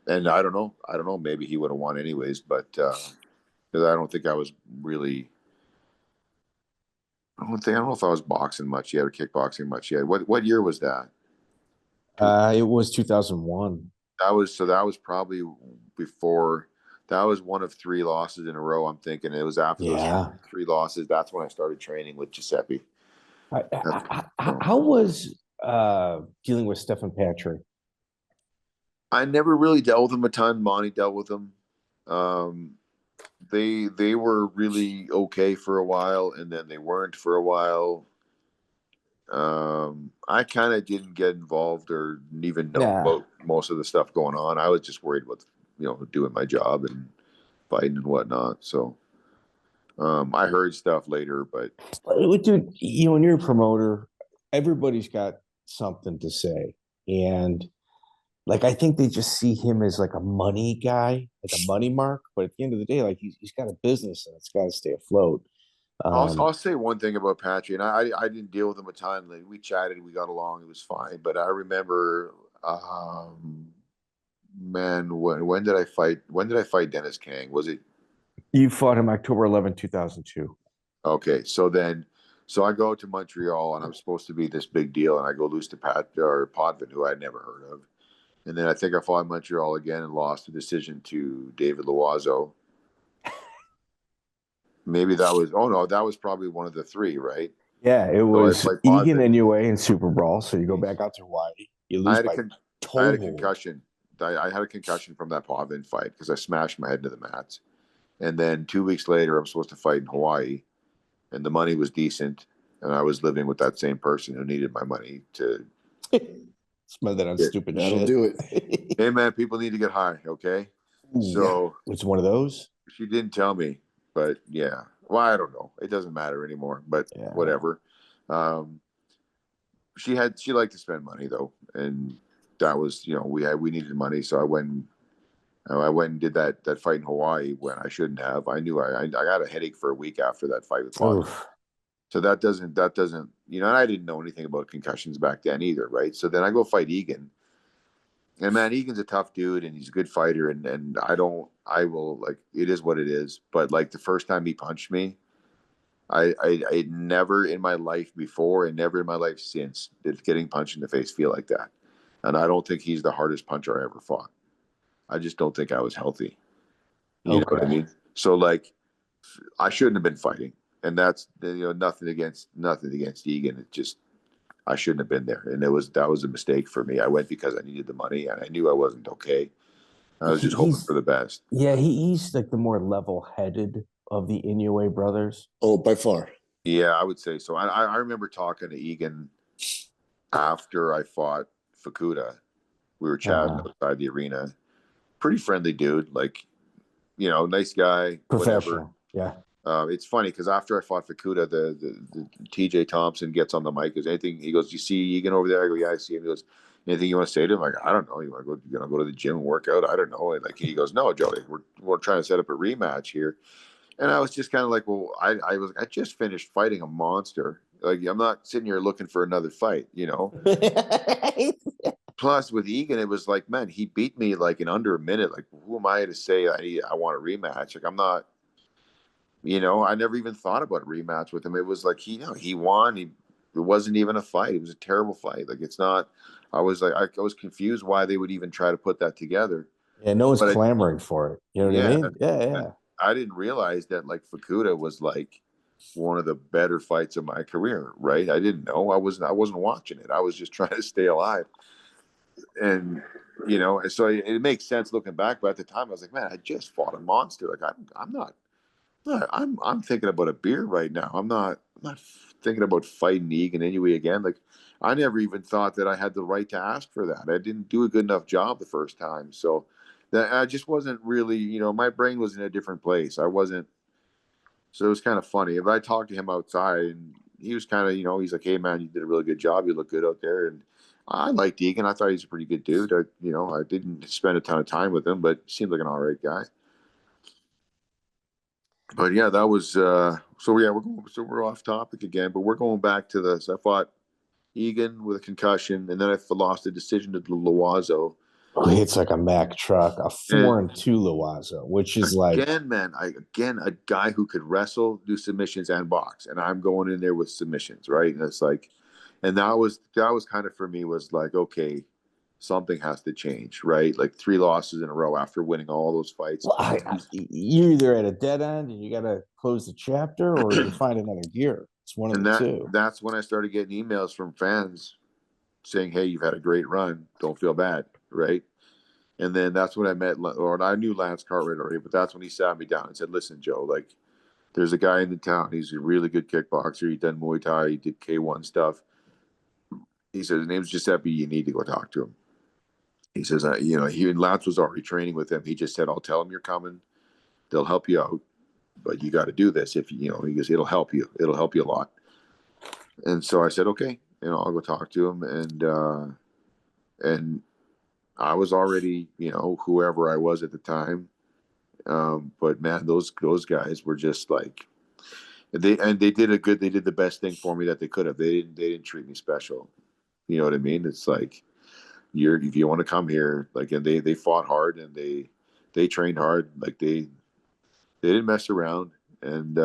And I don't know. Maybe he would have won anyways, but because I don't think I was really. I don't know if I was boxing much yet or kickboxing much yet. What year was that? It was 2001. That was probably before. That was one of 3 losses in a row. I'm thinking it was after those 3 losses. That's when I started training with Giuseppe. How was dealing with Stephan Patry? I never really dealt with him a ton. Monty dealt with him. They were really okay for a while, and then they weren't for a while. I kind of didn't get involved or even know about most of the stuff going on. I was just worried about doing my job and fighting and whatnot. So I heard stuff later, but dude, when you're a promoter, everybody's got something to say, and like I think they just see him as like a money guy, like a money mark. But at the end of the day, like he's got a business and it's got to stay afloat. I'll say one thing about Patry, and I didn't deal with him a ton. Like, we chatted, we got along, it was fine. But I remember, man, when did I fight? When did I fight Denis Kang? Was it? You fought him October 11, 2002. Okay, so I go to Montreal and I'm supposed to be this big deal, and I go lose to Potvin, who I'd never heard of. And then I think I fought in Montreal again and lost the decision to David Loiseau. Maybe that was probably one of the three, right? Yeah, it was like Egan, Potvin. Inoue, and Super Brawl. So you go back out to Hawaii. You lose by I had a concussion. I had a concussion from that Potvin fight because I smashed my head into the mats. And then 2 weeks later, I'm supposed to fight in Hawaii, and the money was decent, and I was living with that same person who needed my money to spend that on stupid That'll shit. do it. Hey man, people need to get high, okay? So it's one of those. she didn't tell me, but yeah. Well, I don't know. It doesn't matter anymore, but whatever. She liked to spend money though, and that was, we needed money, so I went and did that fight in Hawaii when I shouldn't have. I knew I got a headache for a week after that fight with Potvin. So that doesn't, and I didn't know anything about concussions back then either, right? So then I go fight Egan. And man, Egan's a tough dude and he's a good fighter, and it is what it is. But like the first time he punched me, I never in my life before and never in my life since did getting punched in the face feel like that. And I don't think he's the hardest puncher I ever fought. I just don't think I was healthy. You know what I mean? So like, I shouldn't have been fighting, and that's nothing against Egan. It just, I shouldn't have been there, and that was a mistake for me. I went because I needed the money, and I knew I wasn't okay. I was just hoping for the best. Yeah, he's like the more level-headed of the Inoue brothers. Oh, by far. Yeah, I would say so. I remember talking to Egan after I fought Fukuda. We were chatting outside the arena. Pretty friendly dude, like, nice guy, professional. Whatever. Yeah. It's funny because after I fought Fukuda, the TJ Thompson gets on the mic. Is anything? He goes, "You see Egan over there?" I go, "Yeah, I see him." He goes, "Anything you want to say to him?" I go, "I don't know. You want to go to the gym and work out?" I don't know. And like he goes, "No, Joey, we're trying to set up a rematch here." And I was just kind of like, "Well, I just finished fighting a monster. Like I'm not sitting here looking for another fight, Plus, with Egan, it was like, man, he beat me like in under a minute. Like, who am I to say I want a rematch? Like, I'm not, I never even thought about a rematch with him. It was like he won. It wasn't even a fight. It was a terrible fight. Like, it's not. I was confused why they would even try to put that together. Yeah, no one's clamoring for it. You know what I mean? Yeah. I didn't realize that like Fukuda was like one of the better fights of my career. Right? I didn't know. I wasn't watching it. I was just trying to stay alive. And so it makes sense looking back, but at the time I was like, man, I just fought a monster. Like I'm thinking about a beer right now. I'm not thinking about fighting Egan Inoue again. Like I never even thought that I had the right to ask for that. I didn't do a good enough job the first time, so that I just wasn't really, my brain was in a different place. I wasn't. So it was kind of funny. If I talked to him outside, and he was kind of, he's like, "Hey man, you did a really good job. You look good out there." And I liked Egan. I thought he's a pretty good dude. I didn't spend a ton of time with him, but seemed like an all right guy. But yeah, that was we're off topic again, but we're going back to this. I fought Egan with a concussion, and then I lost a decision to Loiseau. It's like a Mack truck, a 4-2 Loiseau, which is like a guy who could wrestle, do submissions, and box, and I'm going in there with submissions, right? And it's like, and that was kind of for me was like, okay, something has to change, right? Like 3 losses in a row after winning all those fights. Well, you're either at a dead end and you got to close the chapter, or you find another gear. It's one of the two. That's when I started getting emails from fans saying, "Hey, you've had a great run. Don't feel bad." Right. And then that's when I knew Lance Cartwright already, but that's when he sat me down and said, "Listen, Joe, like there's a guy in the town. He's a really good kickboxer. He done Muay Thai. He did K1 stuff." He says, "His name's Giuseppe. You need to go talk to him." He says, Lance was already training with him. He just said, "I'll tell him you're coming. They'll help you out, but you got to do this. If he goes, it'll help you. It'll help you a lot." And so I said, "Okay, I'll go talk to him." And I was already, whoever I was at the time. But man, those guys were just like, they did the best thing for me that they could have. They didn't treat me special. You know what I mean? It's like, if you want to come here, like, and they fought hard and they trained hard. Like they didn't mess around. And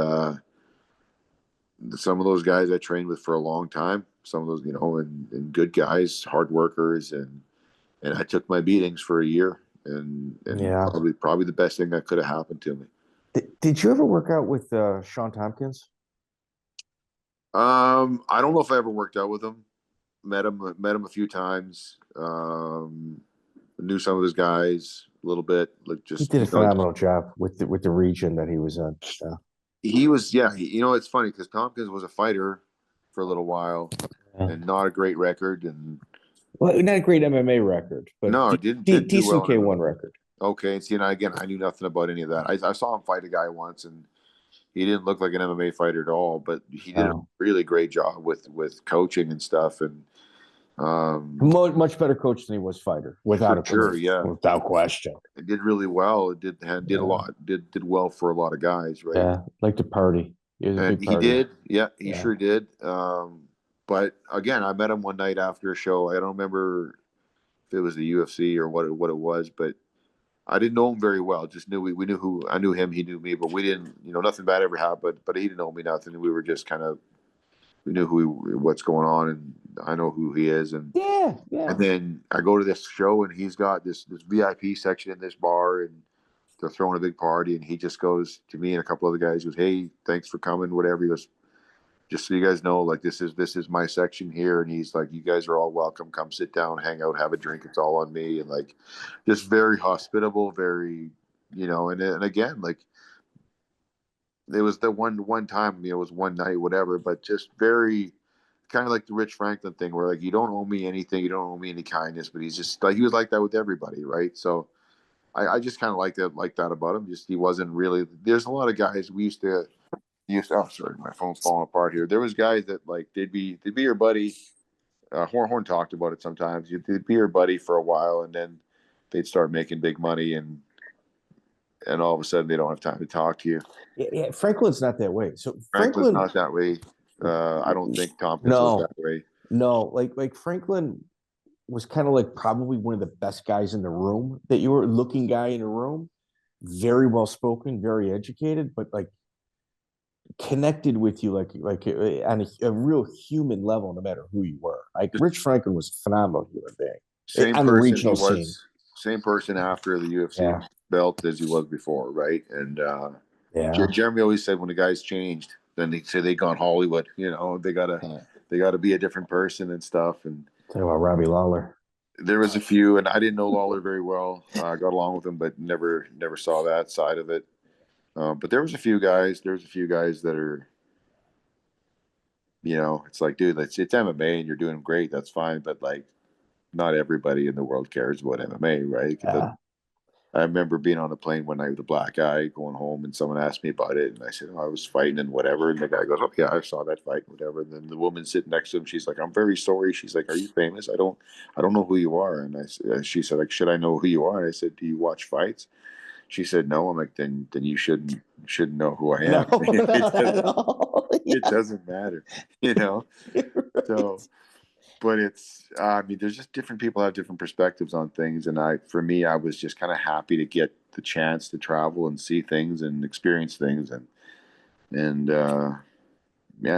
some of those guys I trained with for a long time. Some of those, and good guys, hard workers, and I took my beatings for a year, and Yeah. probably the best thing that could have happened to me. Did you ever work out with Shawn Tompkins? I don't know if I ever worked out with him. Met him a few times. Knew some of his guys a little bit. Like, just He did a phenomenal job with the region that he was in. Yeah. He was, yeah. It's funny because Tompkins was a fighter for a little while, and not a great record, and well, not a great MMA record, but no, didn't do decent well K1 record. Okay, and see, and again, I knew nothing about any of that. I saw him fight a guy once, and he didn't look like an MMA fighter at all, but he did a really great job with coaching and stuff, and much better coach than he was fighter, without question. It did really well. It did a lot. Did well for a lot of guys, right? Yeah, like to party. He did. Yeah, he sure did. But again, I met him one night after a show. I don't remember if it was the UFC or what it was, but I didn't know him very well. Just knew we knew who I knew him. He knew me, but we didn't. Nothing bad ever happened. But he didn't know me nothing. We were just kind of. We knew what's going on, and I know who he is, and yeah. And then I go to this show, and he's got this VIP section in this bar, and they're throwing a big party, and he just goes to me and a couple other guys. He goes, "Hey, thanks for coming." Whatever. He goes, "Just so you guys know, like this is my section here," and he's like, "You guys are all welcome. Come sit down, hang out, have a drink. It's all on me." And like, just very hospitable, very, and again, like. It was the one time, it was one night, whatever, but just very kind of like the Rich Franklin thing where like, you don't owe me anything. You don't owe me any kindness, but he's just like, he was like that with everybody. Right. So I just kind of like that about him. Just, he wasn't really, there's a lot of guys we used to, oh, sorry, my phone's falling apart here. There was guys that like, they'd be your buddy. Horn talked about it sometimes. They'd be your buddy for a while, and then they'd start making big money, and all of a sudden they don't have time to talk to you. Yeah, Franklin's not that way. So Franklin's not that way. I don't think Tompkins was that way. No, like Franklin was kind of like probably one of the best guys in the room, that you were looking guy in the room. Very well spoken, very educated, but like connected with you like on a real human level, no matter who you were. Like Rich Franklin was a phenomenal human being on the regional scene. Same person after the UFC belt as he was before, right? And Jeremy always said when the guys changed, then they say they gone Hollywood. They gotta be a different person and stuff. And talk about Robbie Lawler. There was a few, and I didn't know Lawler very well. I got along with him, but never saw that side of it. But there was a few guys. That are, it's like, dude, it's MMA and you're doing great. That's fine, but like, not everybody in the world cares about MMA, right? I remember being on a plane one night with a black guy going home, and someone asked me about it, and I said, "Oh, I was fighting and whatever." And the guy goes, "Oh yeah, I saw that fight, whatever." And then the woman sitting next to him, she's like, "I'm very sorry." She's like, "Are you famous?" I don't know who you are. And she said, like, "Should I know who you are?" And I said, "Do you watch fights?" She said, "No." I'm like, then you shouldn't know who I am. It doesn't matter, So. But it's, there's just different people have different perspectives on things. And for me, I was just kind of happy to get the chance to travel and see things and experience things. And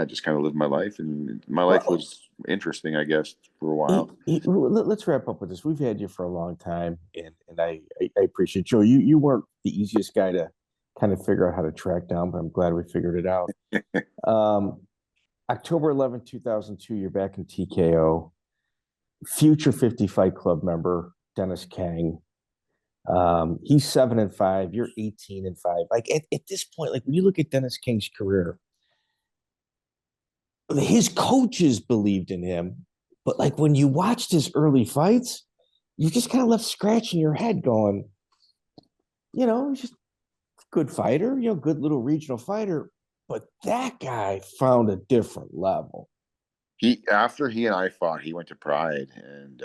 just kind of live my life. And my life was interesting, I guess, for a while. Let's wrap up with this. We've had you for a long time, and I appreciate Joe. You weren't the easiest guy to kind of figure out how to track down, but I'm glad we figured it out. October 11, 2002, you're back in TKO. Future 50 Fight Club member, Denis Kang. He's 7-5. You're 18-5. Like at this point, like when you look at Denis Kang's career, his coaches believed in him, but like when you watched his early fights, you just kind of left scratching your head going, he's just a good fighter, good little regional fighter. But that guy found a different level. After he and I fought, he went to Pride, and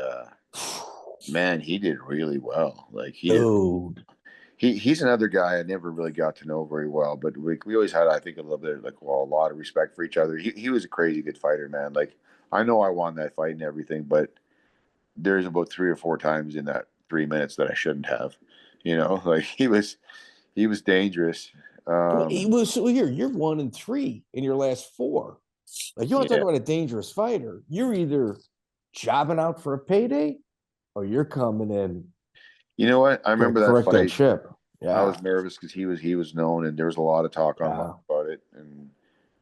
man, he did really well. Like he's another guy I never really got to know very well, but we always had, I think, a little bit of a lot of respect for each other. He was a crazy good fighter, man. Like I know I won that fight and everything, but there's about 3 or 4 times in that 3 minutes that I shouldn't have. Like he was dangerous. So here, you're 1-3 in your last 4. Like, you want to talk about a dangerous fighter? You're either jobbing out for a payday, or you're coming in. You know what? I remember that fight. That ship. Yeah. I was nervous because he was known, and there was a lot of talk online about it, and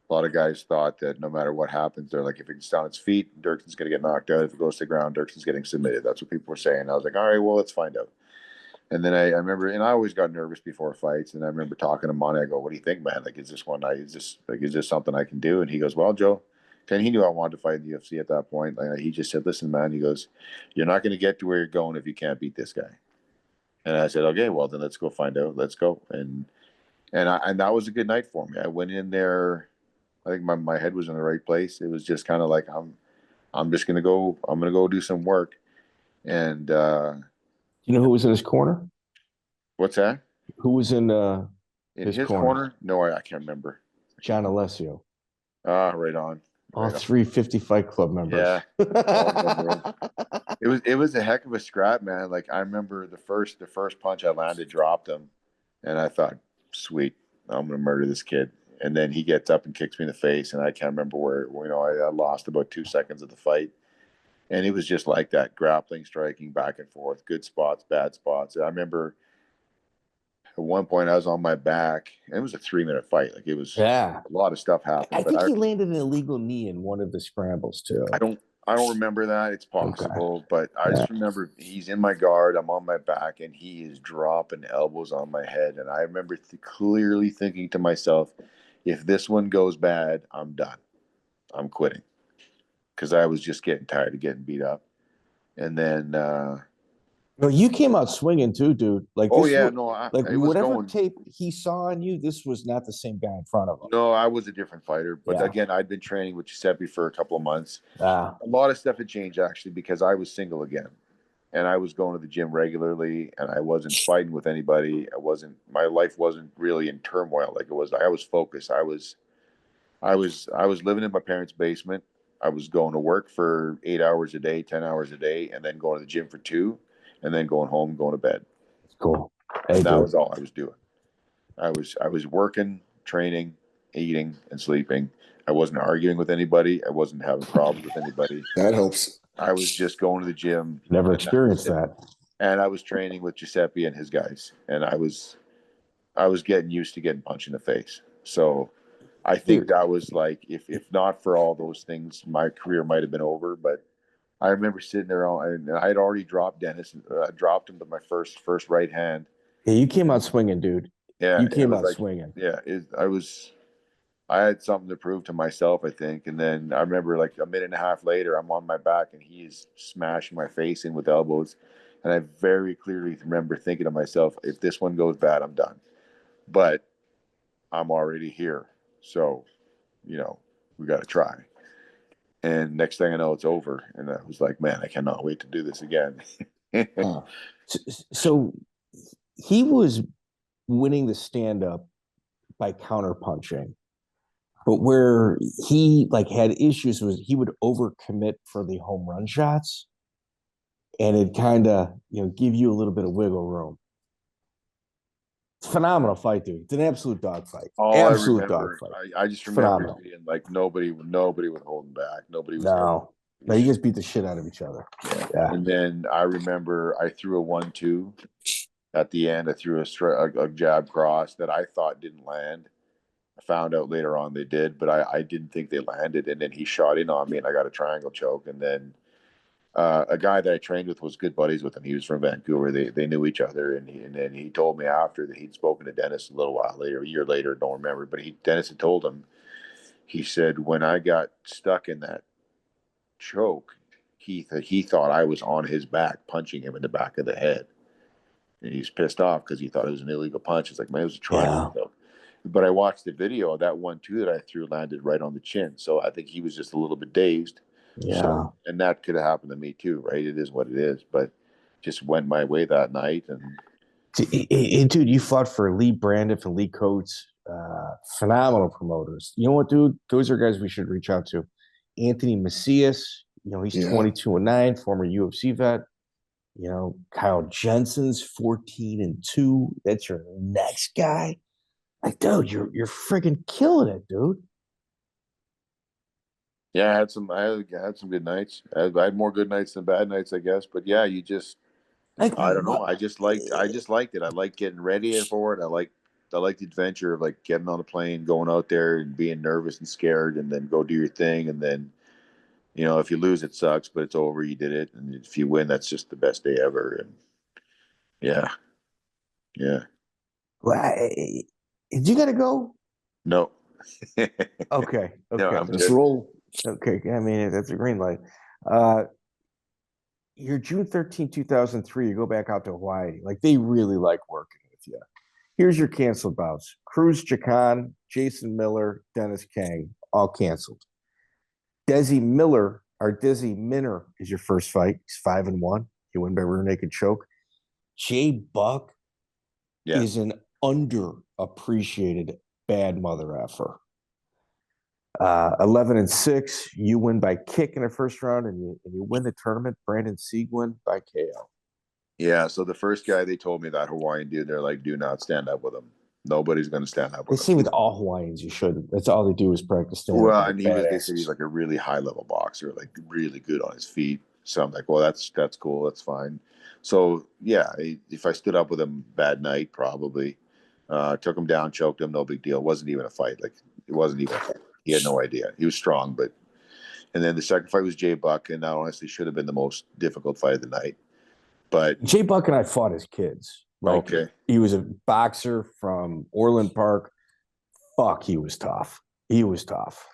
a lot of guys thought that no matter what happens, they're like, if it gets down its feet, Doerkson's going to get knocked out. If it goes to the ground, Doerkson's getting submitted. That's what people were saying. I was like, all right, well, let's find out. And then I remember, and I always got nervous before fights. And I remember talking to Monte. I go, "What do you think, man? Like, is this something I can do?" And he goes, "Well, Joe," and he knew I wanted to fight in the UFC at that point. Like, he just said, "Listen, man," he goes, "you're not going to get to where you're going if you can't beat this guy." And I said, "Okay, well then let's go find out. Let's go." And that was a good night for me. I went in there. I think my head was in the right place. It was just kind of like I'm just gonna go. I'm gonna go do some work. And you know who was in his corner? What's that? Who was in his corner? No, I can't remember. John Alessio. Right on. All 350 Fight Club members. Yeah. It was a heck of a scrap, man. Like, I remember the first punch I landed, dropped him, and I thought, sweet, I'm gonna murder this kid. And then he gets up and kicks me in the face, and I can't remember where. I lost about 2 seconds of the fight. And it was just like that, grappling, striking, back and forth, good spots, bad spots. I remember at one point I was on my back, and it was a 3-minute fight. Like, it was a lot of stuff happened. I think he landed an illegal knee in one of the scrambles too. I don't remember that. It's possible, but I just remember he's in my guard. I'm on my back, and he is dropping elbows on my head. And I remember clearly thinking to myself, if this one goes bad, I'm done. I'm quitting. Because I was just getting tired of getting beat up. And then you came out swinging too, dude. Like, whatever tape he saw on you, this was not the same guy in front of him. No, I was a different fighter. But again, I'd been training with Giuseppe for a couple of months. A lot of stuff had changed, actually, because I was single again. And I was going to the gym regularly, and I wasn't fighting with anybody. My life wasn't really in turmoil like it was. I was focused. I was living in my parents' basement. I was going to work for 8 hours a day, 10 hours a day, and then going to the gym for 2, and then going home and going to bed. Cool. And that was all I was doing. I was working, training, eating, and sleeping. I wasn't arguing with anybody. I wasn't having problems with anybody. That helps. I was just going to the gym. Never experienced that. And I was training with Giuseppe and his guys. And I was getting used to getting punched in the face. So I think that was like, if not for all those things, my career might have been over. But I remember sitting there, and I had already dropped Denis. I dropped him to my first right hand. Yeah, you came out swinging, dude. Yeah, you came out swinging. Yeah, I had something to prove to myself, I think. And then I remember, like, a minute and a half later, I'm on my back, and he is smashing my face in with elbows. And I very clearly remember thinking to myself, if this one goes bad, I'm done. But I'm already here. So, we got to try. And next thing I know, it's over. And I was like, man, I cannot wait to do this again. So he was winning the stand-up by counterpunching. But where he had issues was he would overcommit for the home run shots, and it kind of give you a little bit of wiggle room. Phenomenal fight, dude. It's an absolute dog fight. Absolute dog fight. I just remember being like nobody was holding back. Nobody was. No, you guys beat the shit out of each other. Yeah. And then I remember I threw a 1-2 at the end. I threw a jab cross that I thought didn't land. I found out later on they did, but I didn't think they landed. And then he shot in on me, and I got a triangle choke. And then a guy that I trained with was good buddies with him. He was from Vancouver. They knew each other, and then he told me after that he'd spoken to Denis a little while later, a year later, don't remember. But Denis had told him. He said when I got stuck in that choke, he thought I was on his back punching him in the back of the head, and he's pissed off because he thought it was an illegal punch. It's like, man, it was a triangle. Yeah. But I watched the video. That 1-2 that I threw landed right on the chin. So I think he was just a little bit dazed. Yeah. So, and that could have happened to me too, right? It is what it is. But just went my way that night. And dude, you fought for Lee Brandon and Lee Coates. Phenomenal promoters. You know what, dude? Those are guys we should reach out to. Anthony Macias, he's 22-9, former UFC vet. Kyle Jensen's 14-2. That's your next guy. Like, dude, you're friggin' killing it, dude. Yeah, I had some good nights. I had more good nights than bad nights, I guess. But yeah, Like, I don't know. what? I just liked it. I liked getting ready for it. I like the adventure of like getting on a plane, going out there and being nervous and scared, and then go do your thing. And then, if you lose, it sucks, but it's over. You did it. And if you win, that's just the best day ever. And yeah, yeah. Did you gotta go? No, Okay, no, okay, I'm Let's good. roll. okay. I mean, that's a green light. Uh, you're June 13, 2003. You go back out to Hawaii. Like, they really like working with you. Here's your canceled bouts: Cruz Chacon, Jason Miller, Dennis Kang, all canceled. Desi Minner is your first fight. He's 5-1. You win by rear naked choke. Jay Buck Yeah, is an underappreciated bad mother effer. 11-6. You win by kick in the first round, and you win the tournament. Brandon Seguin by KO. yeah. So the first guy they told me, that Hawaiian dude, they're like, do not stand up with him. Nobody's going to stand up They with him. say with all Hawaiians, you shouldn't. That's all they do is practice standing Well, up. and they said he's like a really high level boxer, like really good on his feet. So I'm like, well, that's cool, that's fine. So yeah, if I stood up with him, bad night probably. Took him down, choked him, no big deal. It wasn't even a fight. Like it wasn't even a fight. He had no idea. He was strong, but and then the second fight was Jay Buck, and that honestly should have been the most difficult fight of the night. But Jay Buck and I fought as kids. Like, okay, he was a boxer from Orland Park. Fuck, he was tough. He was tough.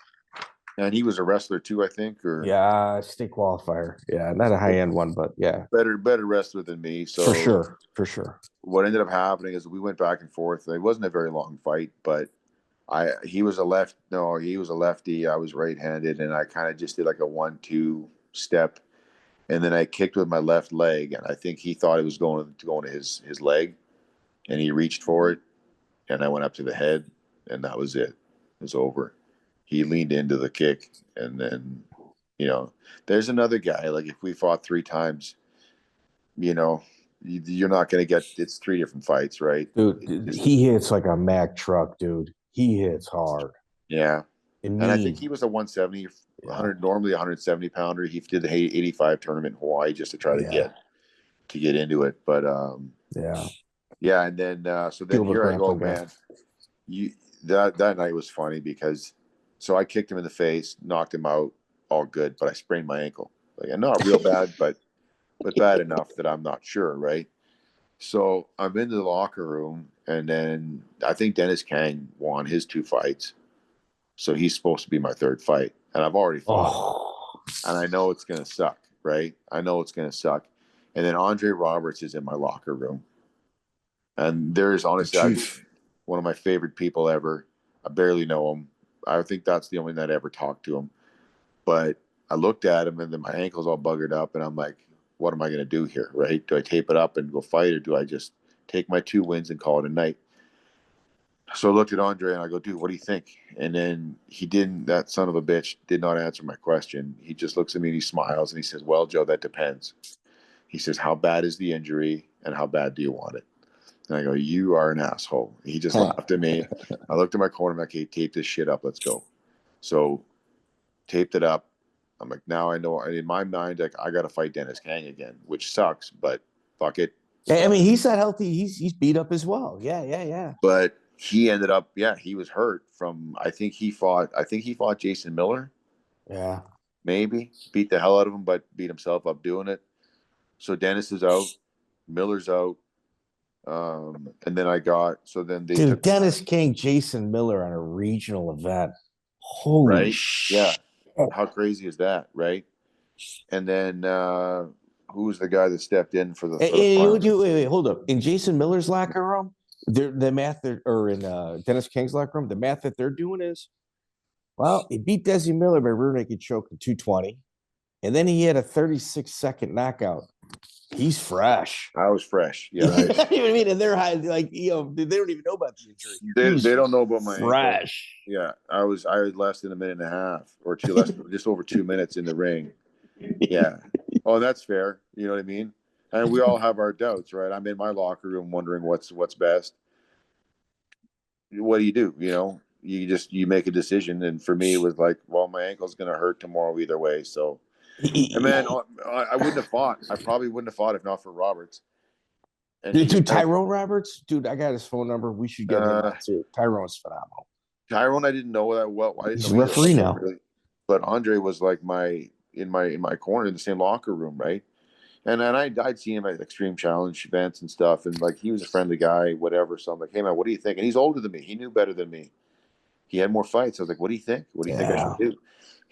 and he was a wrestler too, I think, or Yeah, state qualifier. Yeah, not a high end one, but yeah, better wrestler than me. for So sure, for sure. what ended up happening is we went back and forth. It wasn't a very long fight, but he was a lefty. I was right-handed, and I kind of just did like a 1-2 step, and then I kicked with my left leg, and I think he thought it was going to his leg, and he reached for it, and I went up to the head, and that was it. It was over. He leaned into the kick, and then there's another guy. Like if we fought 3 times, you're not going to get. It's 3 different fights, right? Dude, he hits like a Mack truck, dude. He hits hard. Yeah. And And I mean. think he was a 170, Yeah. normally 170 pounder. He did the 85 tournament in Hawaii just to try to Yeah. get into it. But Yeah. yeah, and then so then Gilbert here I go, grappling guy. man. You that night was funny because so I kicked him in the face, knocked him out, all good, but I sprained my ankle. Like not real bad, but bad enough that I'm not sure, right? So I'm in the locker room, and then I think Dennis Kang won his 2 fights. So he's supposed to be my third fight, and I've already fought him. Oh, And I know it's going to suck, right? I know it's going to suck. And then Andre Roberts is in my locker room. And there's honestly one of my favorite people ever. I barely know him. I think that's the only night I ever talked to him. But I looked at him, and then my ankle's all buggered up, and I'm like, what am I going to do here, right? Do I tape it up and go fight, or do I just take my 2 wins and call it a night? So I looked at Andre and I go, dude, what do you think? And then that son of a bitch did not answer my question. He just looks at me and he smiles and he says, well, Joe, that depends. He says, how bad is the injury and how bad do you want it? And I go, you are an asshole. He just laughed at me. I looked at my corner, I'm like, hey, tape this shit up. Let's go. So taped it up. I'm like, now I know. In my mind, like, I got to fight Dennis Kang again, which sucks, but fuck it. I mean, he's not healthy. He's beat up as well. Yeah. But he ended up, he was hurt from. I think he fought Jason Miller. Yeah. Maybe beat the hell out of him, but beat himself up doing it. So Dennis is out, Miller's out, and then they Dude, took Dennis King, Jason Miller on a regional event. Holy right, shit. yeah. How crazy is that, right? And then who was the guy that stepped in for the final? Wait, hold up. In Jason Miller's locker room, the math or in Dennis King's locker room, the math that they're doing is, well, he beat Desi Miller by rear naked choke in 220, and then he had a 36-second knockout. He's fresh. I was fresh. Yeah. You know what I mean? And they're high, like, they don't even know about the injury. They don't know about my fresh. Ankle. Yeah. I was less than a minute and a half or two, just over 2 minutes in the ring. Yeah. Oh, that's fair. You know what I mean? And we all have our doubts, right? I'm in my locker room wondering what's best. what do? You make a decision. And for me, it was like, well, my ankle's going to hurt tomorrow either way. So, and man, I wouldn't have fought. I probably wouldn't have fought if not for Roberts. And he Dude, Tyrone Roberts, dude, I got his phone number. We should get him on too. Tyrone's phenomenal. Tyrone, I didn't know that well. I didn't He's know a referee now. really. But Andre was like in my corner in the same locker room, right? And then I'd seen him at Extreme Challenge events and stuff, and like he was a friendly guy, whatever. So I'm like, hey man, what do you think? And he's older than me. He knew better than me. He had more fights. I was like, what do you think? What do you think I should do?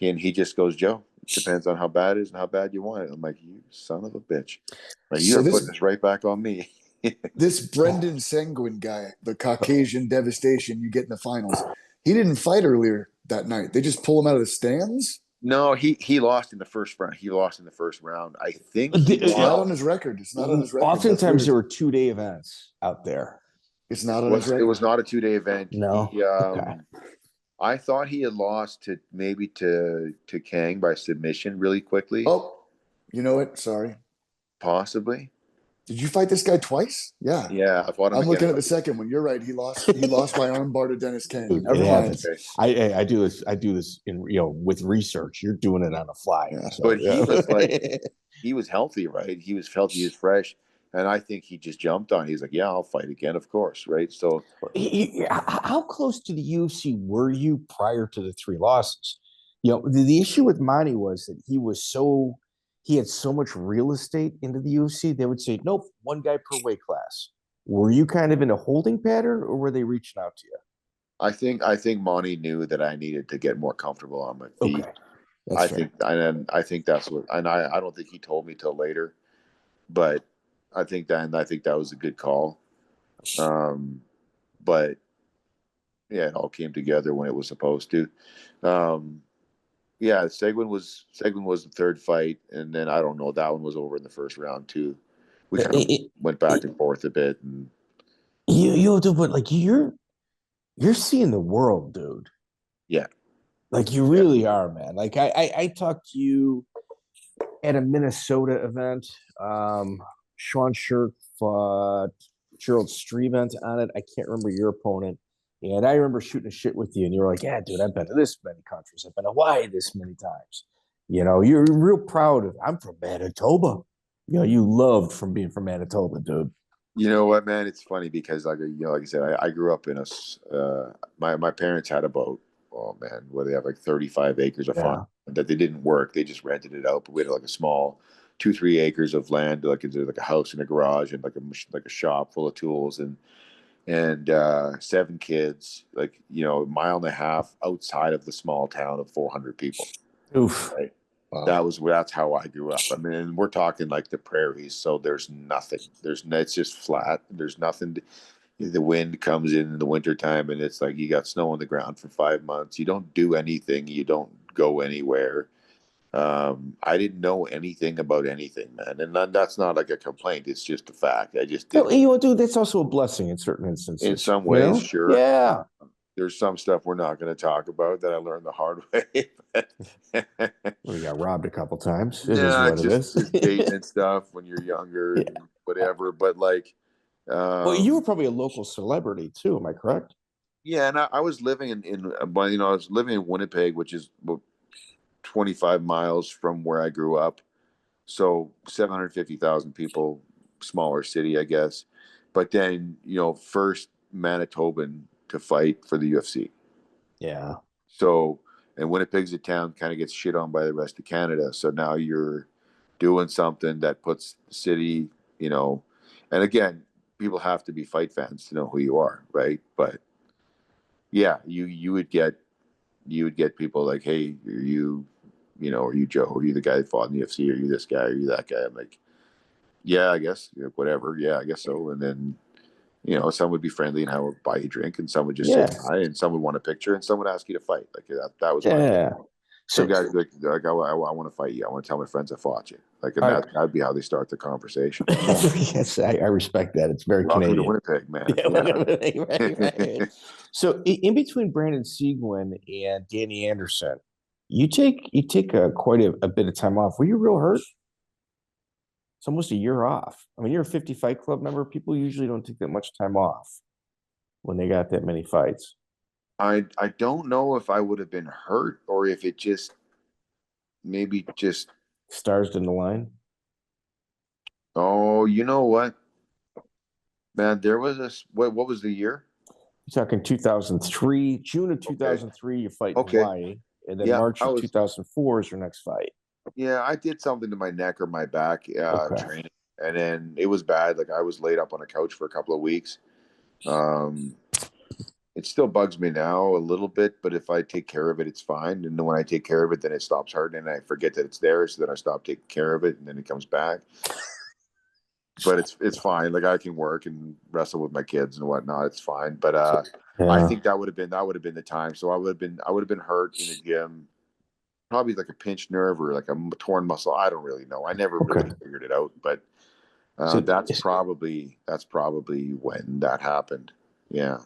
And he just goes, Joe, it depends on how bad it is and how bad you want it. I'm like, you son of a bitch. Like, you're putting this right back on me. This Brendan Seguin guy, the Caucasian devastation you get in the finals, he didn't fight earlier that night. They just pull him out of the stands? No, he lost in the first round. He lost in the first round. I think it's not on his record. It's not on his record. Oftentimes there were 2-day events out there. It's not on his record. It was not a 2-day event. No. Okay. I thought he had lost to Kang by submission really quickly. Oh, you know what? Sorry. Possibly. Did you fight this guy twice? Yeah. Yeah, I fought him. I'm looking at the second one. You're right. He lost by armbar to Dennis Kang. Never mind. I do this in with research. You're doing it on the fly. Yeah. So, but he was like, he was healthy, right? He was fresh. And I think he just jumped on. He's like, yeah, I'll fight again, of course, right? So how close to the UFC were you prior to the 3 losses? The issue with Monty was that he had so much real estate into the UFC. They would say, nope, 1 guy per weight class. Were you kind of in a holding pattern, or were they reaching out to you? I think Monty knew that I needed to get more comfortable on my feet. Okay. I think that's what, and I don't think he told me till later, but I think that was a good call. But yeah, it all came together when it was supposed to. Yeah, Seguin was the third fight, and then I don't know, that one was over in the first round too. We kind of went back and forth a bit, and but like you're seeing the world, dude. Yeah, like you really are, man. Like I talked to you at a Minnesota event. Sean Shirk fought Gerald Strevent on it. I can't remember your opponent. And I remember shooting a shit with you, and you were like, yeah, dude, I've been to this many countries. I've been to Hawaii this many times. You're real proud of, I'm from Manitoba. You loved from being from Manitoba, dude. You know what, man? It's funny because, like I said, I grew up in my parents had a boat. Oh, man, where they have like 35 acres of farm that they didn't work. They just rented it out. But we had like a small 2-3 acres of land, like a house and a garage and like a shop full of tools and 7 kids, like, a mile and a half outside of the small town of 400 people. Oof. Right? Wow. That's how I grew up. I mean, we're talking like the prairies. So there's nothing, it's just flat. There's nothing. The wind comes in the wintertime and it's like, you got snow on the ground for 5 months. You don't do anything. You don't go anywhere. I didn't know anything about anything, man, and that's not like a complaint. It's just a fact. I just didn't. Dude, that's also a blessing in certain instances. In some ways, sure. Yeah. There's some stuff we're not going to talk about that I learned the hard way. We got robbed a couple times. Just dating and stuff when you're younger, and whatever. But like, well, you were probably a local celebrity too. Am I correct? Yeah, and I was living in I was living in Winnipeg, which is 25 miles from where I grew up. So 750,000 people, smaller city, I guess. But then, first Manitoban to fight for the UFC. Yeah. So, and Winnipeg's a town kind of gets shit on by the rest of Canada. So now you're doing something that puts the city, and again, people have to be fight fans to know who you are, right? But yeah, you would get people like, hey, are you Joe? Are you the guy that fought in the UFC? Are you this guy? Are you that guy? I'm like, yeah, I guess, whatever. Yeah, I guess so. And then, some would be friendly and have buy you a drink, and some would just say hi, and some would want a picture, and some would ask you to fight. Like that was some guys like I want to fight you. I want to tell my friends I fought you. Like, and that'd be how they start the conversation. Yes, I respect that. It's very Canadian. To Winnipeg, man. Right. So in between Brandon Seguin and Danny Anderson, you take quite a bit of time off. Were you real hurt? It's almost a year off. I mean, you're a 50 Fight Club member. People usually don't take that much time off. when they got that many fights? I don't know if I would have been hurt or if it just maybe just. Stars didn't align. Oh, you know what, man? There was what was the year? You're talking 2003, June of 2003. You fight in Okay. Hawaii, and then Yeah, March of 2004 is your next fight. Yeah, I did something to my neck or my back Okay. training, and then it was bad. Like I was laid up on a couch for a couple of weeks. It still bugs me now a little bit, but if I take care of it, it's fine. And then when I take care of it, then it stops hurting, and I forget that it's there. So then I stop taking care of it, and then it comes back. But it's fine. Like I can work and wrestle with my kids and whatnot. It's fine. But I think that would have been the time. So I would have been hurt in the gym, probably like a pinched nerve or like a torn muscle. I don't really know. I never really figured it out. But that's probably when that happened. Yeah.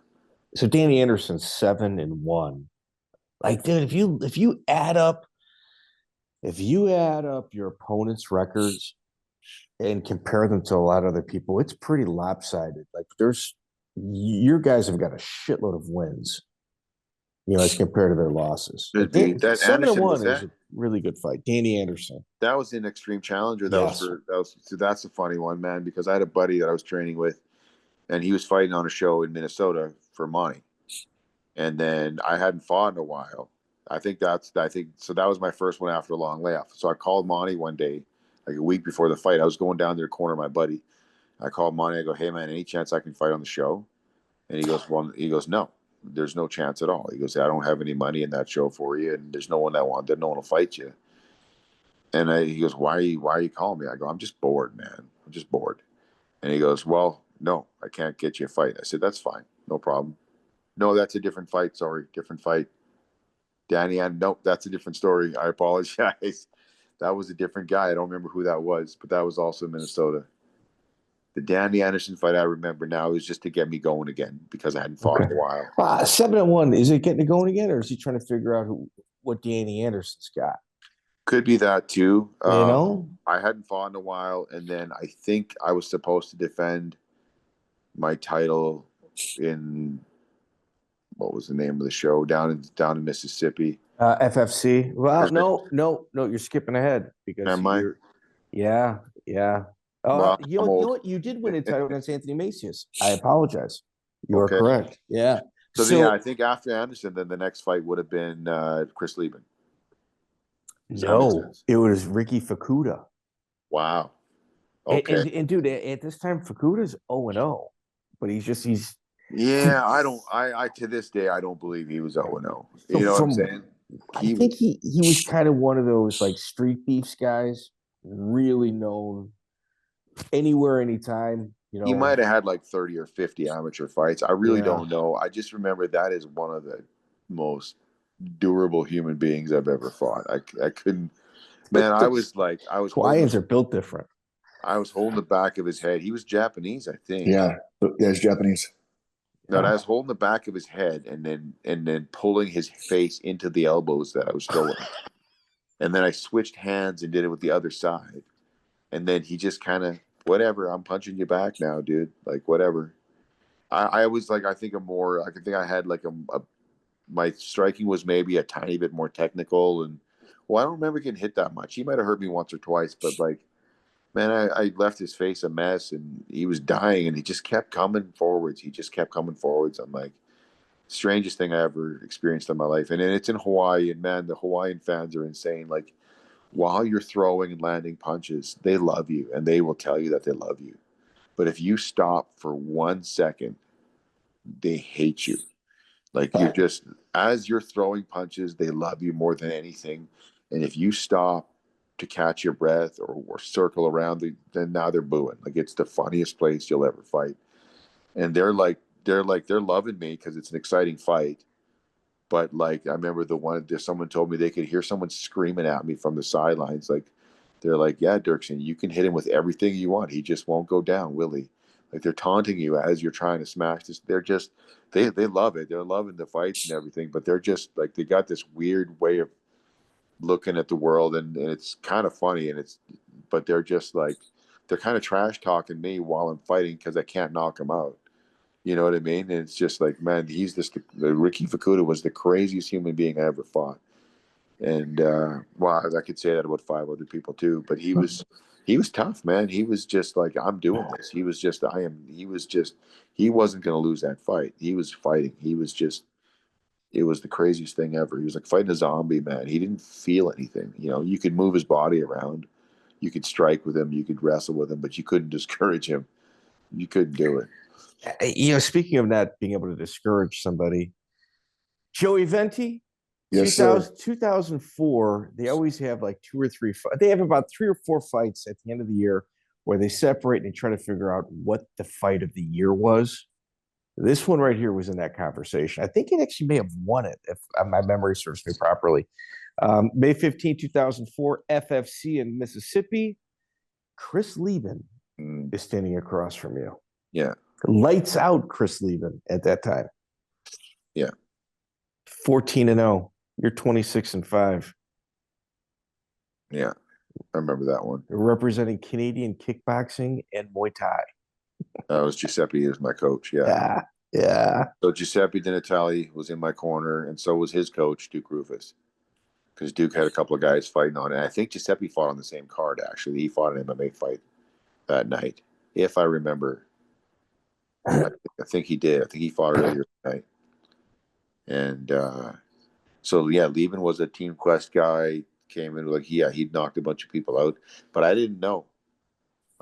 So Danny Anderson's 7-1. Like, dude, if you add up your opponent's records and compare them to a lot of other people, it's pretty lopsided. Like, your guys have got a shitload of wins, as compared to their losses. That 7-1 is a really good fight. Danny Anderson. That was an Extreme Challenger. Yes. That's a funny one, man, because I had a buddy that I was training with, and he was fighting on a show in Minnesota for money. And then I hadn't fought in a while. So that was my first one after a long layoff. So I called Monty one day, like a week before the fight. I was going down there to corner my buddy. I called Monty. I go, "Hey man, any chance I can fight on the show?" And he goes, "No, there's no chance at all." He goes, "I don't have any money in that show for you, and there's no one no one will fight you." And he goes, why are you calling me? I go, "I'm just bored, man. I'm just bored." And he goes, "Well, no, I can't get you a fight." I said, "That's fine. No problem." "No, that's a different fight. Sorry, different fight." "Danny, nope, that's a different story. I apologize." That was a different guy. I don't remember who that was, but that was also Minnesota. The Danny Anderson fight I remember now is just to get me going again because I hadn't fought in a while. 7-1. Is it getting it going again, or is he trying to figure out what Danny Anderson's got? Could be that too. I hadn't fought in a while, and then I think I was supposed to defend my title in what was the name of the show down in Mississippi. FFC. Well, no, you're skipping ahead because Am I? Yeah. Well, you know what? You did win a title against Anthony Macias. I apologize. You are correct. Yeah. So I think after Anderson, then the next fight would have been Chris Lieben. No, it was Ricky Fukuda. Wow. Okay. And dude, at this time, Fukuda's 0-0, but he's. Yeah, I to this day I don't believe he was 0-0. You know what I'm saying? I think he was kind of one of those like street beefs guys, really known anywhere, anytime. He might have had like 30 or 50 amateur fights. I really don't know. I just remember that is one of the most durable human beings I've ever fought. I couldn't. Man, I was. Hawaiians are built different. I was holding the back of his head. He was Japanese, I think. Yeah, he's Japanese. No, I was holding the back of his head and then pulling his face into the elbows that I was throwing. And then I switched hands and did it with the other side. And then he just kind of, whatever, I'm punching you back now, dude. Like, whatever. I was like, I think I had like my striking was maybe a tiny bit more technical. And, well, I don't remember getting hit that much. He might have hurt me once or twice, but like, man, I left his face a mess and he was dying and he just kept coming forwards. I'm like, strangest thing I ever experienced in my life. And it's in Hawaii, and man, the Hawaiian fans are insane. Like, while you're throwing and landing punches, they love you and they will tell you that they love you. But if you stop for 1 second, they hate you. Like, you're just, as you're throwing punches, they love you more than anything. And if you stop to catch your breath or circle around, then now they're booing. Like, it's the funniest place you'll ever fight. And they're loving me because it's an exciting fight. But like, I remember someone told me they could hear someone screaming at me from the sidelines. Like, they're like, "Yeah, Doerkson, you can hit him with everything you want. He just won't go down, will he?" Like, they're taunting you as you're trying to smash this. They're just, they love it. They're loving the fights and everything, but they're just like, they got this weird way of looking at the world, and it's kind of funny. But they're just like, they're kind of trash talking me while I'm fighting because I can't knock them out. You know what I mean? And it's just like, man, he's the Ricky Fukuda was the craziest human being I ever fought. And well, I could say that about 5 other people too. But he was tough, man. He was just like, I'm doing this. He was just, he wasn't going to lose that fight. He was fighting. It was the craziest thing ever. He was like fighting a zombie, man. He didn't feel anything. You know, you could move his body around, you could strike with him, you could wrestle with him, but you couldn't discourage him. You couldn't do it. You know, speaking of not being able to discourage somebody, Joey Venti, Yes, sir. 2004, they always have like 2 or 3 fights. They have about 3 or 4 fights at the end of the year where they separate and try to figure out what the fight of the year was. This one right here was in that conversation. I think it actually may have won it, if my memory serves me properly. May 15, 2004, FFC in Mississippi. Chris Lieben is standing across from you. Yeah. Lights out Chris Lieben at that time. Yeah. 14-0. You're 26-5. Yeah. I remember that one. You're representing Canadian kickboxing and Muay Thai. That was Giuseppe as my coach. Yeah. Yeah. So Giuseppe Denatale was in my corner, and so was his coach, Duke Rufus. Because Duke had a couple of guys fighting on it. And I think Giuseppe fought on the same card, actually. He fought an MMA fight that night, if I remember. I think he did. I think he fought earlier tonight. And so, yeah, Lieben was a Team Quest guy. Came in like, yeah, he'd knocked a bunch of people out. But I didn't know.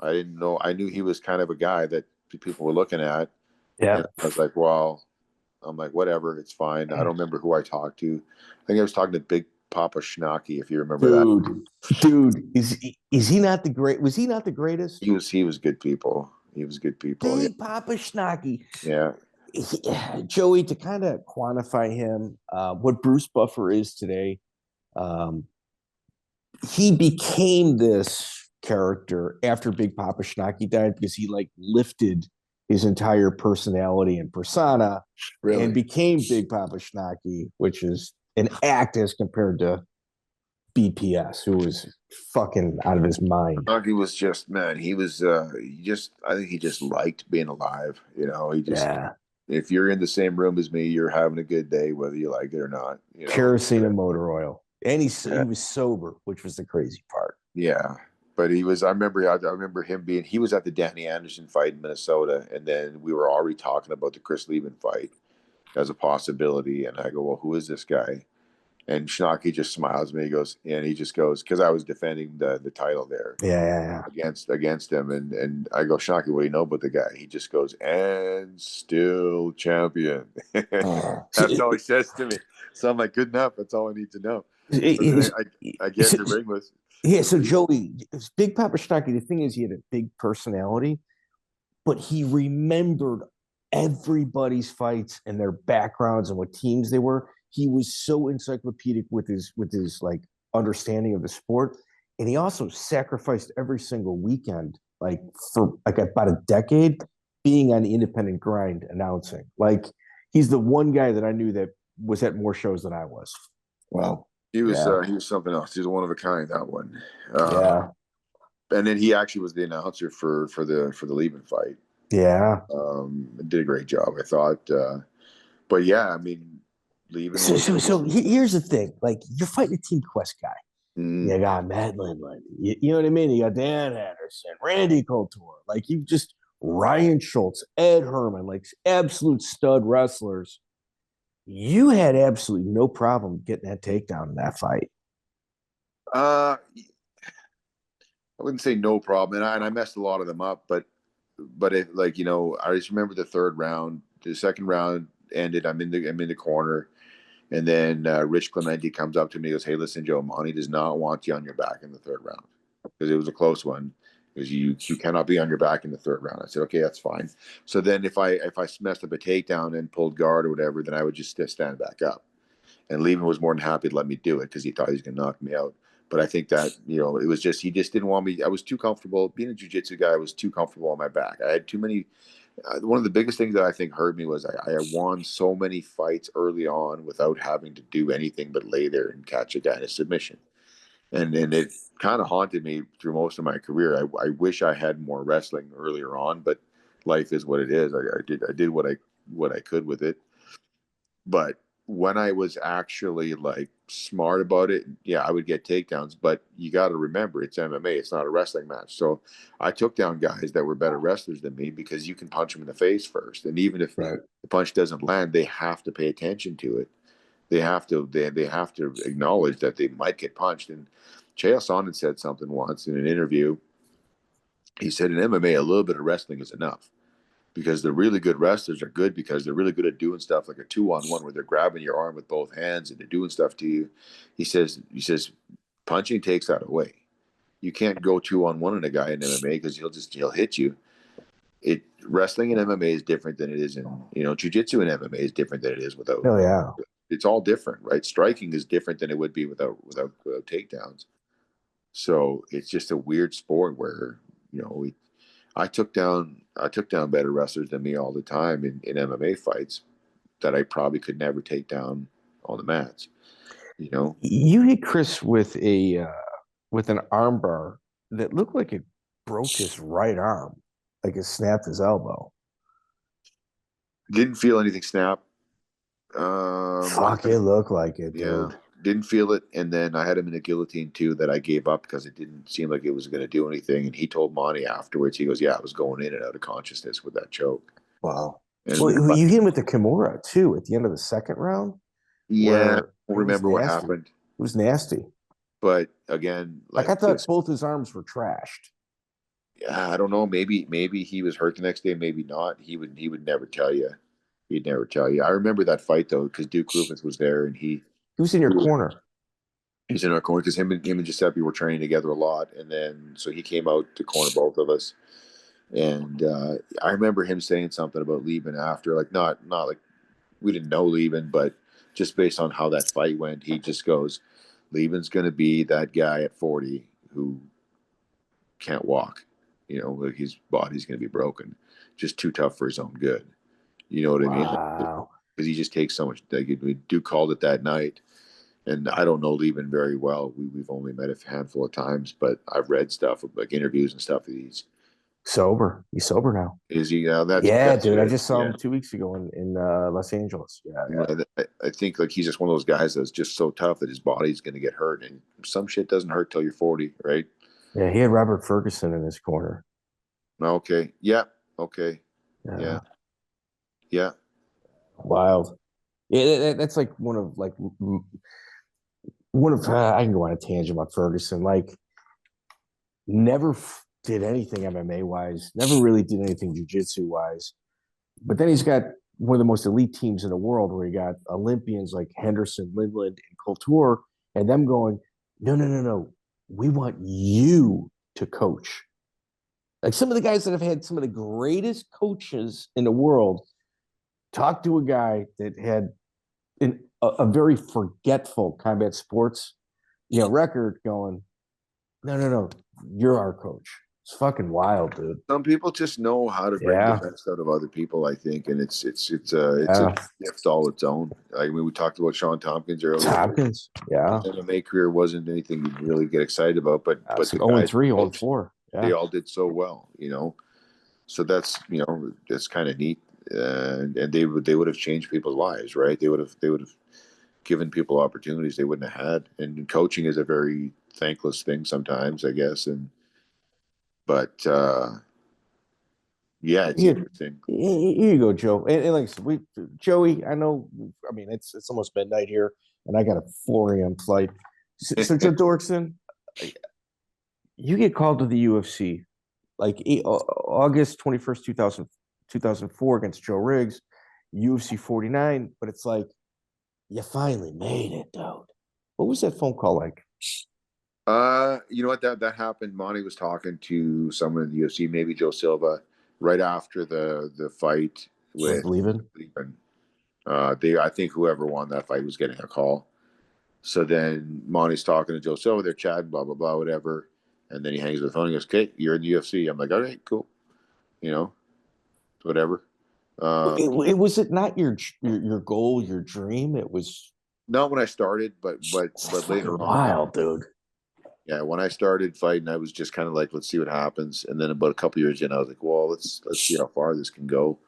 I knew he was kind of a guy that people were looking at. Yeah. And I was like, well, I'm like, whatever, it's fine. I don't remember who I talked to. I think I was talking to Big Papa Schnocky, if you remember that. Dude, is he not the great? Was he not the greatest? He was good people. He was good people. Big Papa Schnocky. Yeah. Joey, to kind of quantify him, what Bruce Buffer is today, he became this character after Big Papa Schnocky died because he like lifted his entire personality and persona and became Big Papa Schnocky, which is an act as compared to BPS, who was fucking out of his mind. Schnocky was just, man, he was I think he just liked being alive. You know, he just if you're in the same room as me, you're having a good day, whether you like it or not. You know? Kerosene and motor oil. And he was sober, which was the crazy part. Yeah. But I remember him being, he was at the Danny Anderson fight in Minnesota, and then we were already talking about the Chris Lieben fight as a possibility. And I go, well, who is this guy? And Schnocky just smiles at me. He just goes, because I was defending the title there. Yeah. Against him. And I go, Schnocky, what do you know about the guy? He just goes, and still champion. That's all he says to me. So I'm like, good enough. That's all I need to know. I get the ring with. Yeah, so Joey, Big Papa Schnocky, the thing is he had a big personality, but he remembered everybody's fights and their backgrounds and what teams they were. He was so encyclopedic with his like understanding of the sport. And he also sacrificed every single weekend, like for like about a decade, being on the independent grind announcing. Like he's the one guy that I knew that was at more shows than I was. Wow. He was something else. He was one of a kind, that one. And then he actually was the announcer for the Lieben fight. Yeah. Did a great job, I thought. But yeah, I mean, Lieben. So here's the thing: like you're fighting a Team Quest guy. You got Matt Lindland. You know what I mean? You got Dan Anderson, Randy Couture. Like you just Ryan Schultz, Ed Herman, like absolute stud wrestlers. You had absolutely no problem getting that takedown in that fight. I wouldn't say no problem, and I messed a lot of them up, but it, like, you know, I just remember the third round. The second round ended. I'm in the corner, and then Rich Clemente comes up to me and goes, "Hey, listen, Joe, Monty does not want you on your back in the third round because it was a close one. Because you cannot be on your back in the third round." I said, okay, that's fine. So then if I messed up a takedown and pulled guard or whatever, then I would just stand back up. And Lieben was more than happy to let me do it because he thought he was going to knock me out. But I think that, you know, it was just, he just didn't want me. I was too comfortable. Being a jiu-jitsu guy, I was too comfortable on my back. I had too many. One of the biggest things that I think hurt me was I won so many fights early on without having to do anything but lay there and catch a guy in a submission. And it kind of haunted me through most of my career. I wish I had more wrestling earlier on, but life is what it is. I did what I could with it. But when I was actually like smart about it, yeah, I would get takedowns. But you got to remember, it's MMA. It's not a wrestling match. So I took down guys that were better wrestlers than me because you can punch them in the face first, and even if the punch doesn't land, they have to pay attention to it. They have to acknowledge that they might get punched. And Chael Sonnen said something once in an interview. He said in MMA, a little bit of wrestling is enough. Because the really good wrestlers are good because they're really good at doing stuff like a 2-on-1 where they're grabbing your arm with both hands and they're doing stuff to you. He says punching takes that away. You can't go 2-on-1 on a guy in MMA because he'll hit you. Wrestling in MMA is different than it is in jiu-jitsu in MMA is different than it is without. Oh yeah, it's all different, right? Striking is different than it would be without takedowns. So it's just a weird sport where I took down better wrestlers than me all the time in MMA fights that I probably could never take down on the mats. You hit Chris with an armbar that looked like it broke his right arm, like it snapped his elbow. Didn't feel anything snap. Fuck, it looked like it, dude. Didn't feel it, and then I had him in a guillotine too that I gave up because it didn't seem like it was going to do anything. And he told Monty afterwards, he goes, "Yeah, I was going in and out of consciousness with that choke." Wow. Well, you hit him with the Kimura too at the end of the second round. Yeah, I don't remember what happened. It was nasty. But again, like I thought both his arms were trashed. Yeah, I don't know. Maybe he was hurt the next day. Maybe not. He would never tell you. He'd never tell you. I remember that fight though because Duke Rufus was there and he was in your corner. He's in our corner because him and Giuseppe were training together a lot, and then so he came out to corner both of us. And I remember him saying something about Lieben after, like not like we didn't know Lieben, but just based on how that fight went, he just goes, Lieben's going to be that guy at 40 who can't walk. Like his body's going to be broken, just too tough for his own good. You know what I mean? Wow. Because he just takes so much. Duke called it that night. And I don't know Lieben very well. We've only met a handful of times, but I've read stuff, like interviews and stuff. He's sober. He's sober now. Is he? That's dude. Good. I just saw him 2 weeks ago in Los Angeles. Yeah. I think like he's just one of those guys that's just so tough that his body's going to get hurt, and some shit doesn't hurt till you're 40, right? Yeah, he had Robert Ferguson in his corner. Okay. Yeah. Okay. Yeah. Wild. Yeah, that's like one of I can go on a tangent about Ferguson. Like, never did anything MMA wise. Never really did anything jiu-jitsu wise. But then he's got one of the most elite teams in the world, where he got Olympians like Henderson, Lindland, and Couture, and them going, no. We want you to coach. Like some of the guys that have had some of the greatest coaches in the world talk to a guy that had a very forgetful combat sports, record going, no, you're our coach. It's fucking wild, dude. Some people just know how to bring the best out of other people, I think, and it's a gift all its own. I mean, we talked about Shawn Tompkins earlier. His MMA career wasn't anything you really get excited about, but the 0-3, 0-4. They all did so well, So that's that's kind of neat, and they would have changed people's lives, right? They would have given people opportunities they wouldn't have had, and coaching is a very thankless thing sometimes, I guess, But it's interesting. Here you go, Joe. And like I said, Joey, I know. I mean, it's almost midnight here, and I got a 4 a.m. flight. So Joe Doerkson, you get called to the UFC like August 21st, 2004 against Joe Riggs, UFC 49. But it's like you finally made it, dude. What was that phone call like? You know what? That happened. Monty was talking to someone in the UFC, maybe Joe Silva, right after the fight with Lieben. I think whoever won that fight was getting a call. So then Monty's talking to Joe Silva. They're chatting, blah blah blah, whatever. And then he hangs the phone and goes, "Okay, you're in the UFC." I'm like, "All right, cool." Whatever. Was it not your goal, your dream? It was not when I started, but later on. Wild, dude. Yeah, when I started fighting, I was just kind of like, let's see what happens. And then about a couple years in, I was like, well, let's see how far this can go.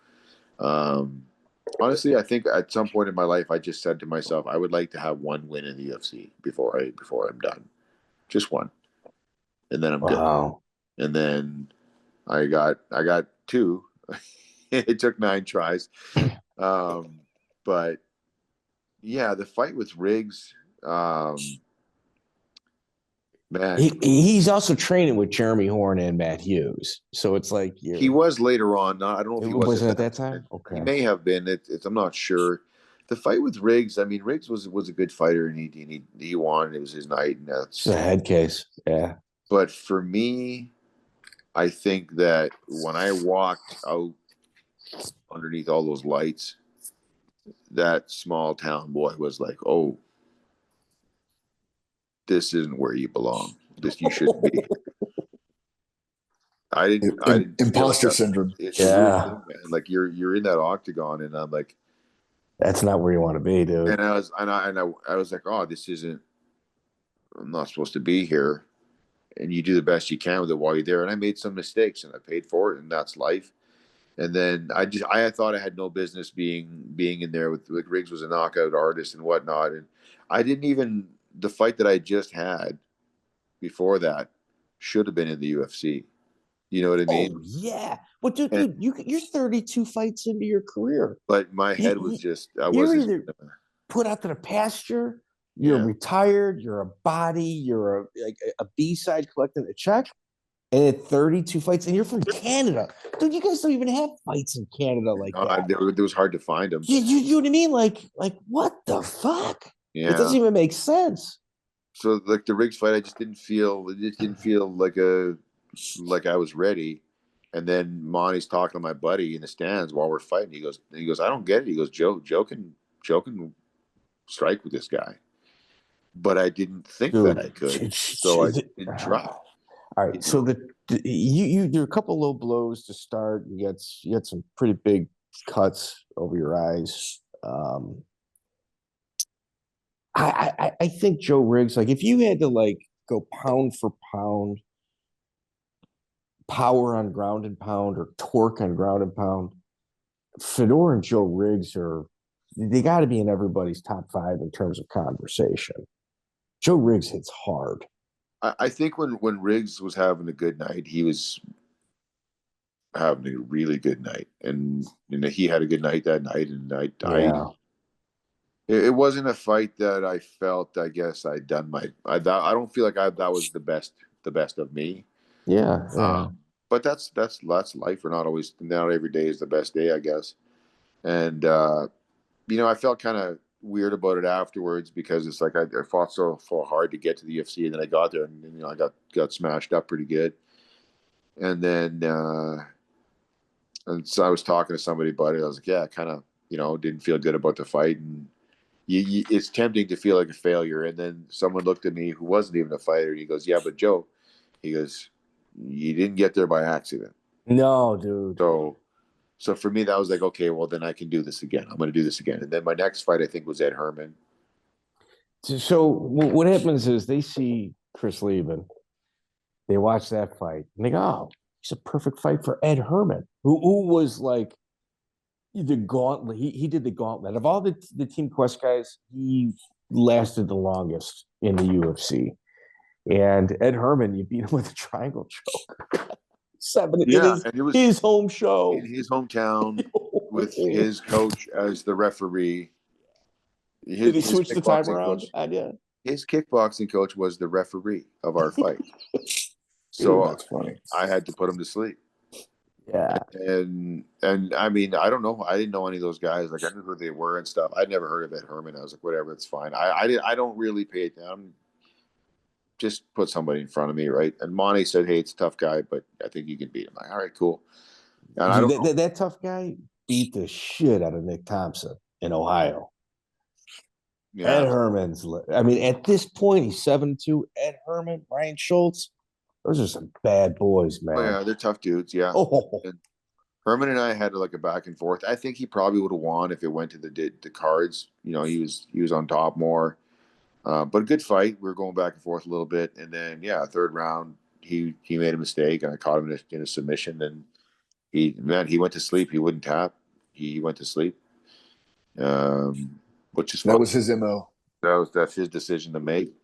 Honestly, I think at some point in my life, I just said to myself, I would like to have one win in the UFC before I'm done, just one, and then I'm good. Wow. And then I got two. It took 9 tries, but yeah, the fight with Riggs. Man, He's also training with Jeremy Horn and Matt Hughes, so it's like he was later on. I don't know if he was wasn't at that time. Okay, he may have been. I'm not sure. The fight with Riggs. I mean, Riggs was a good fighter, and he won. It was his night, and that's it's a head case. Yeah, but for me, I think that when I walked out underneath all those lights, that small town boy was like, "Oh, this isn't where you belong. This you shouldn't be." I didn't imposter like syndrome. It's a real thing, man. Like you're in that octagon, and I'm like, that's not where you want to be, dude. and I was like, oh, this isn't. I'm not supposed to be here. And you do the best you can with it while you're there. And I made some mistakes, and I paid for it, and that's life. And then I thought I had no business being in there with Riggs was a knockout artist and whatnot. And I didn't even the fight that I just had before that should have been in the UFC. You know what I mean? Oh yeah, but dude, you're 32 fights into your career. But my head was just I you're wasn't either put out to the pasture, you're retired, you're a body, you're a B-side collecting a check, and at 32 fights, and you're from Canada, dude. You guys don't even have fights in Canada like that. It was hard to find them. You know what I mean? Like what the fuck? Yeah, it doesn't even make sense. So like the Riggs fight, I just didn't feel like I was ready. And then Monty's talking to my buddy in the stands while we're fighting. He goes, I don't get it. He goes, Joe can strike with this guy, but I didn't think that I could, so I didn't try. All right, so you do a couple low blows to start. You got some pretty big cuts over your eyes. I think Joe Riggs, like if you had to like go pound for pound, power on ground and pound or torque on ground and pound, Fedor and Joe Riggs they got to be in everybody's top 5 in terms of conversation. Joe Riggs hits hard. I think when Riggs was having a good night, he was having a really good night, and he had a good night that night, and it wasn't a fight that I felt. I guess I'd done I don't feel like that was the best of me. Yeah. But that's life. Not every day is the best day, I guess. And I felt kind of weird about it afterwards because it's like I fought so hard to get to the UFC, and then I got there, and I got smashed up pretty good. And then and so I was talking to somebody about it. I was like, yeah, kind of didn't feel good about the fight, and it's tempting to feel like a failure. And then someone looked at me who wasn't even a fighter. And he goes, yeah, but Joe, he goes, you didn't get there by accident. No, dude. So for me, that was like, okay, well, then I can do this again. I'm going to do this again. And then my next fight, I think, was Ed Herman. So what happens is they see Chris Lieben, they watch that fight, and they go, oh, it's a perfect fight for Ed Herman, who was like the gauntlet. He did the gauntlet. Of all the Team Quest guys, he lasted the longest in the UFC. And Ed Herman, you beat him with a triangle choke. It was his home show. In his hometown with his coach as the referee. Did he switch the time around? Yeah. His kickboxing coach was the referee of our fight. So that's funny. I had to put him to sleep. Yeah. And I mean, I don't know. I didn't know any of those guys. Like I knew who they were and stuff. I'd never heard of Ed Herman. I was like, whatever, it's fine. I don't really pay it down. Just put somebody in front of me, right? And Monty said, hey, it's a tough guy, but I think you can beat him. I'm like, all right, cool. And that tough guy beat the shit out of Nick Thompson in Ohio. Yeah. Ed Herman's, I mean, at this point, he's 7-2. Ed Herman, Ryan Schultz, those are some bad boys, man. Oh, yeah, they're tough dudes, yeah. Oh. And Herman and I had like a back and forth. I think he probably would have won if it went to the cards. He was on top more. But a good fight. We were going back and forth a little bit, and then third round he made a mistake, and I caught him in a submission, and he went to sleep. He wouldn't tap. He went to sleep, which is fun. That was his MO. That's his decision to make.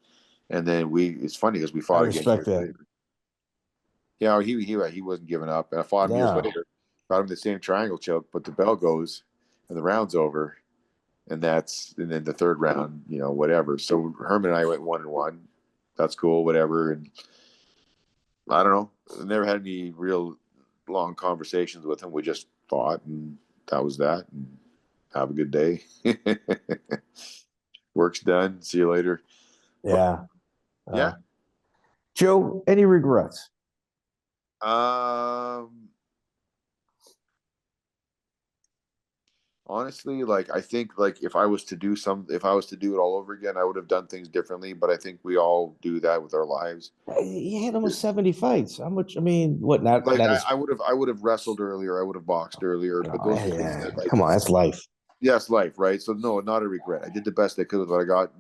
And then it's funny because we fought I respect that. Later. Yeah, he wasn't giving up, and I fought him years later. Got him the same triangle choke, but the bell goes, and the round's over, and then the third round, whatever. So Herman and I went 1-1. That's cool, whatever. And I don't know. I never had any real long conversations with him. We just fought, and that was that. And have a good day. Work's done. See you later. Yeah. Yeah. Joe, any regrets? Honestly, I think if I was to do it all over again, I would have done things differently. But I think we all do that with our lives. You had almost 70 fights. How much? I mean, what? Not I would have wrestled earlier. I would have boxed earlier. But those are things that, come on, that's life. Yes, life, right? So no, not a regret. I did the best I could with what I got.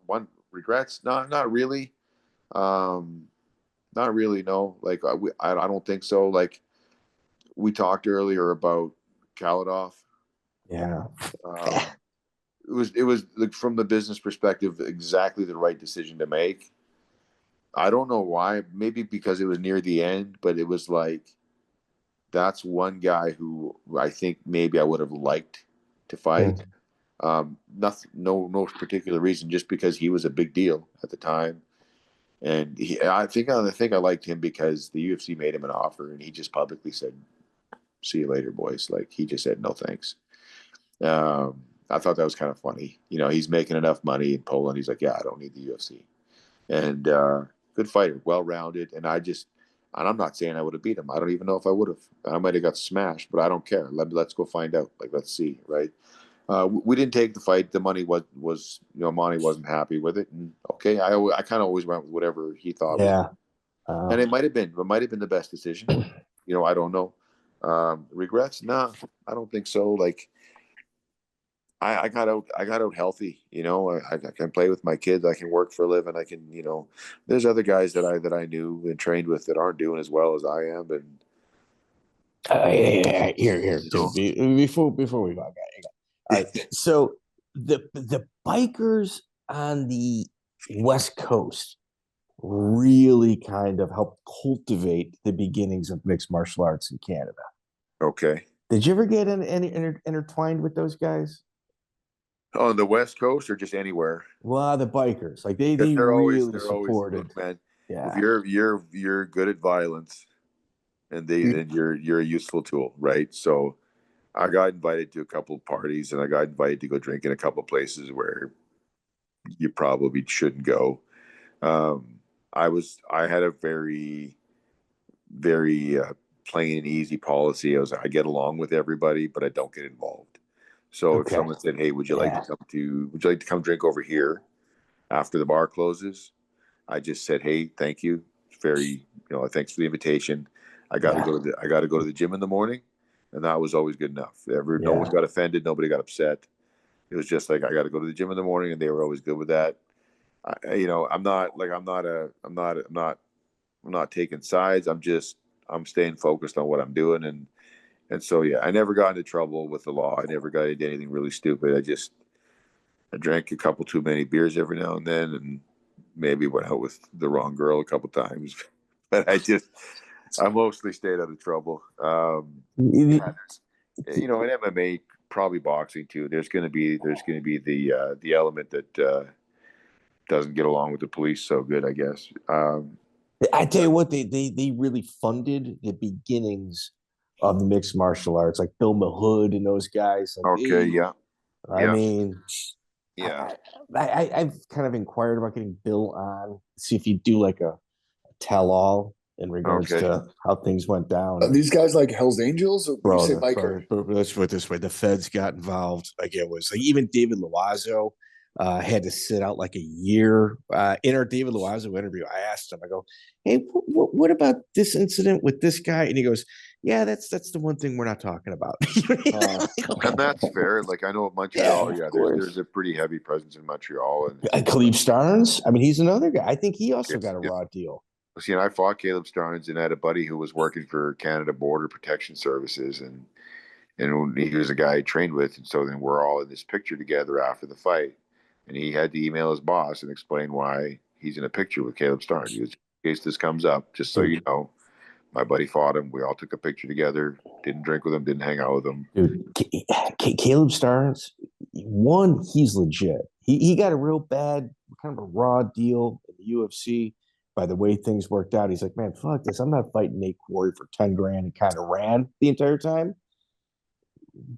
One regrets? Not really. Not really. No, I don't think so. We talked earlier about Kaladov. Yeah. It was from the business perspective, exactly the right decision to make. I don't know why. Maybe because it was near the end, but it was that's one guy who I think maybe I would have liked to fight. Nothing, no particular reason, just because he was a big deal at the time. And I think I liked him because the UFC made him an offer, and he just publicly said, "See you later, boys." He just said, "No, thanks." I thought that was kind of funny. He's making enough money in Poland. He's like, "Yeah, I don't need the UFC." And good fighter, well-rounded. And I'm not saying I would have beat him. I don't even know if I would have. I might have got smashed, but I don't care. Let's go find out. Let's see, right? We didn't take the fight. The money was Monty wasn't happy with it. And okay, I kind of always went with whatever he thought. Yeah. And it might have been the best decision. I don't know. Regrets? Nah, I don't think so. I got out healthy. I can play with my kids. I can work for a living. I can, there's other guys that I knew and trained with that aren't doing as well as I am. And Here, before we go, all right. So the bikers on the West Coast really kind of helped cultivate the beginnings of mixed martial arts in Canada. Okay. Did you ever get intertwined with those guys? On the West Coast or just anywhere? Well, the bikers, they really supported. Look, man, yeah. If you're good at violence, and then you're a useful tool, right? So I got invited to a couple of parties, and I got invited to go drink in a couple of places where you probably shouldn't go. I had a very, very plain and easy policy. I get along with everybody, but I don't get involved. So if someone said, "Hey, would you like to come drink over here after the bar closes?" I just said, "Hey, thank you. Very, thanks for the invitation. I got to go to the gym in the morning," and that was always good enough. No one got offended. Nobody got upset. It was just I got to go to the gym in the morning, and they were always good with that. I'm not taking sides. I'm staying focused on what I'm doing, and so I never got into trouble with the law. I never got into anything really stupid. I drank a couple too many beers every now and then, and maybe went out with the wrong girl a couple times, but I mostly stayed out of trouble. In MMA, probably boxing too. There's going to be the element that doesn't get along with the police so good, I guess. I tell you what, they really funded the beginnings of the mixed martial arts, like Bill Mahood and those guys. I've kind of inquired about getting Bill on, see if you do a tell-all in regards to how things went down. Are these guys like Hell's Angels, or you say biker? Let's put it this way: the feds got involved. It was even David Loiseau had to sit out a year. In our David Loiseau interview, I asked him, I go, "Hey, what about this incident with this guy?" And he goes, yeah, that's the one thing we're not talking about. And that's fair. Like I know at Montreal, there's a pretty heavy presence in Montreal, and Caleb Starnes. I mean, he's another guy. I think he also got a raw deal. See, and I fought Caleb Starnes, and I had a buddy who was working for Canada Border Protection Services, and he was a guy I trained with, and so then we're all in this picture together after the fight, and he had to email his boss and explain why he's in a picture with Caleb Starnes. He was, in case this comes up, just so you know, my buddy fought him. We all took a picture together. Didn't drink with him. Didn't hang out with him. Dude, Caleb Starnes, one, he's legit. He got a real bad, kind of a raw deal in the UFC. By the way things worked out, he's like, man, fuck this. I'm not fighting Nate Quarry for 10 grand, and kind of ran the entire time.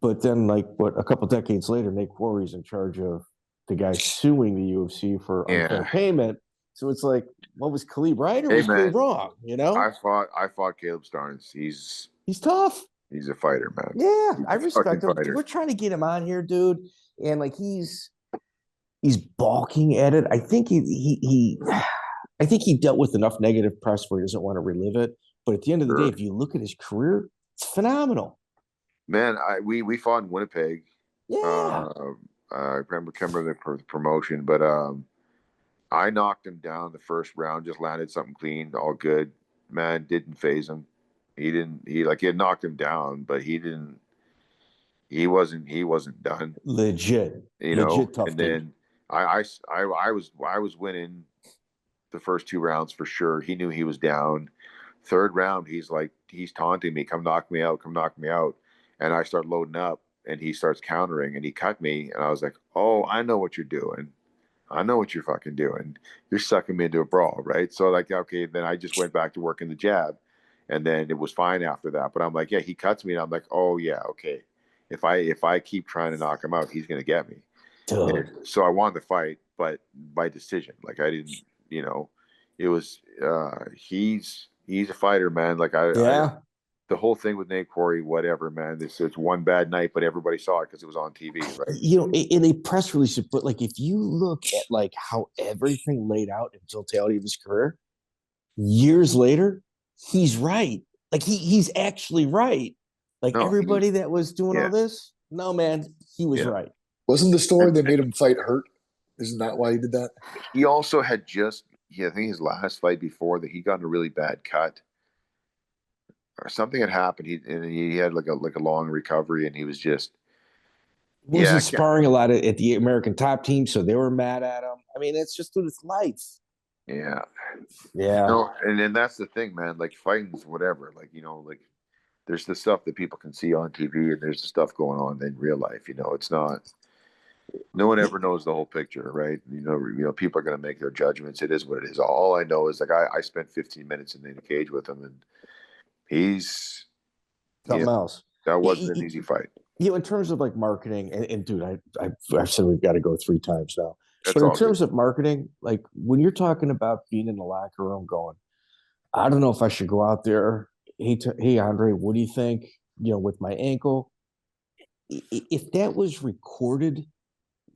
But then, like, a couple decades later, Nate Quarry's in charge of the guy suing the UFC for unfair payment. So it's like, what was Khalib right or was Khalib wrong? You know, I fought Caleb Starnes. He's tough. He's a fighter, man. Yeah, I respect him. Fighter. We're trying to get him on here, dude, and like he's balking at it. I think he dealt with enough negative press where he doesn't want to relive it. But at the end of the day, if you look at his career, it's phenomenal. Man, we fought in Winnipeg. Yeah. I remember the promotion, but I knocked him down the first round, just landed something clean, all good. Man, didn't phase him. He had knocked him down, but he wasn't done. Legit. You know, legit tough and then I was winning the first 2 rounds for sure. He knew he was down. Third round, he's taunting me, come knock me out. And I start loading up and he starts countering and he cut me. And I was like, oh, I know what you're doing. I know what you're fucking doing. You're sucking me into a brawl, right? So like, okay, then I just went back to working the jab. And then it was fine after that. But I'm like, yeah, he cuts me. And I'm like, oh yeah, okay. If I keep trying to knock him out, he's gonna get me. So I won the fight, but by decision. Like I didn't, you know, it was he's a fighter, man. Like the whole thing with Nate Quarry, whatever, man. It's one bad night, but everybody saw it because it was on TV, right? You know, in a press release, but like if you look at like how everything laid out in totality of his career, years later, he's right. Like he's actually right. Like everybody that was doing all this, no, man, he was right. Wasn't the story that made him fight hurt? Isn't that why he did that? He also had I think his last fight before that, he got in a really bad cut. Or something had happened. He had like a long recovery, and he was just wasn't sparring a lot at the American top team, so they were mad at him. I mean, it's just it's Lytes. Yeah. No, and then that's the thing, man. Like fighting's whatever. Like, you know, like there's the stuff that people can see on TV, and there's the stuff going on in real life. You know, it's not. No one ever knows the whole picture, right? You know, people are going to make their judgments. It is what it is. All I know is like I spent 15 minutes in the cage with him, and he's something else. That wasn't an easy fight. You know, in terms of like marketing, and dude, I've said we've got to go 3 times now. But in terms of marketing, like when you're talking about being in the locker room going, I don't know if I should go out there. Hey, Andre, what do you think? You know, with my ankle, if that was recorded,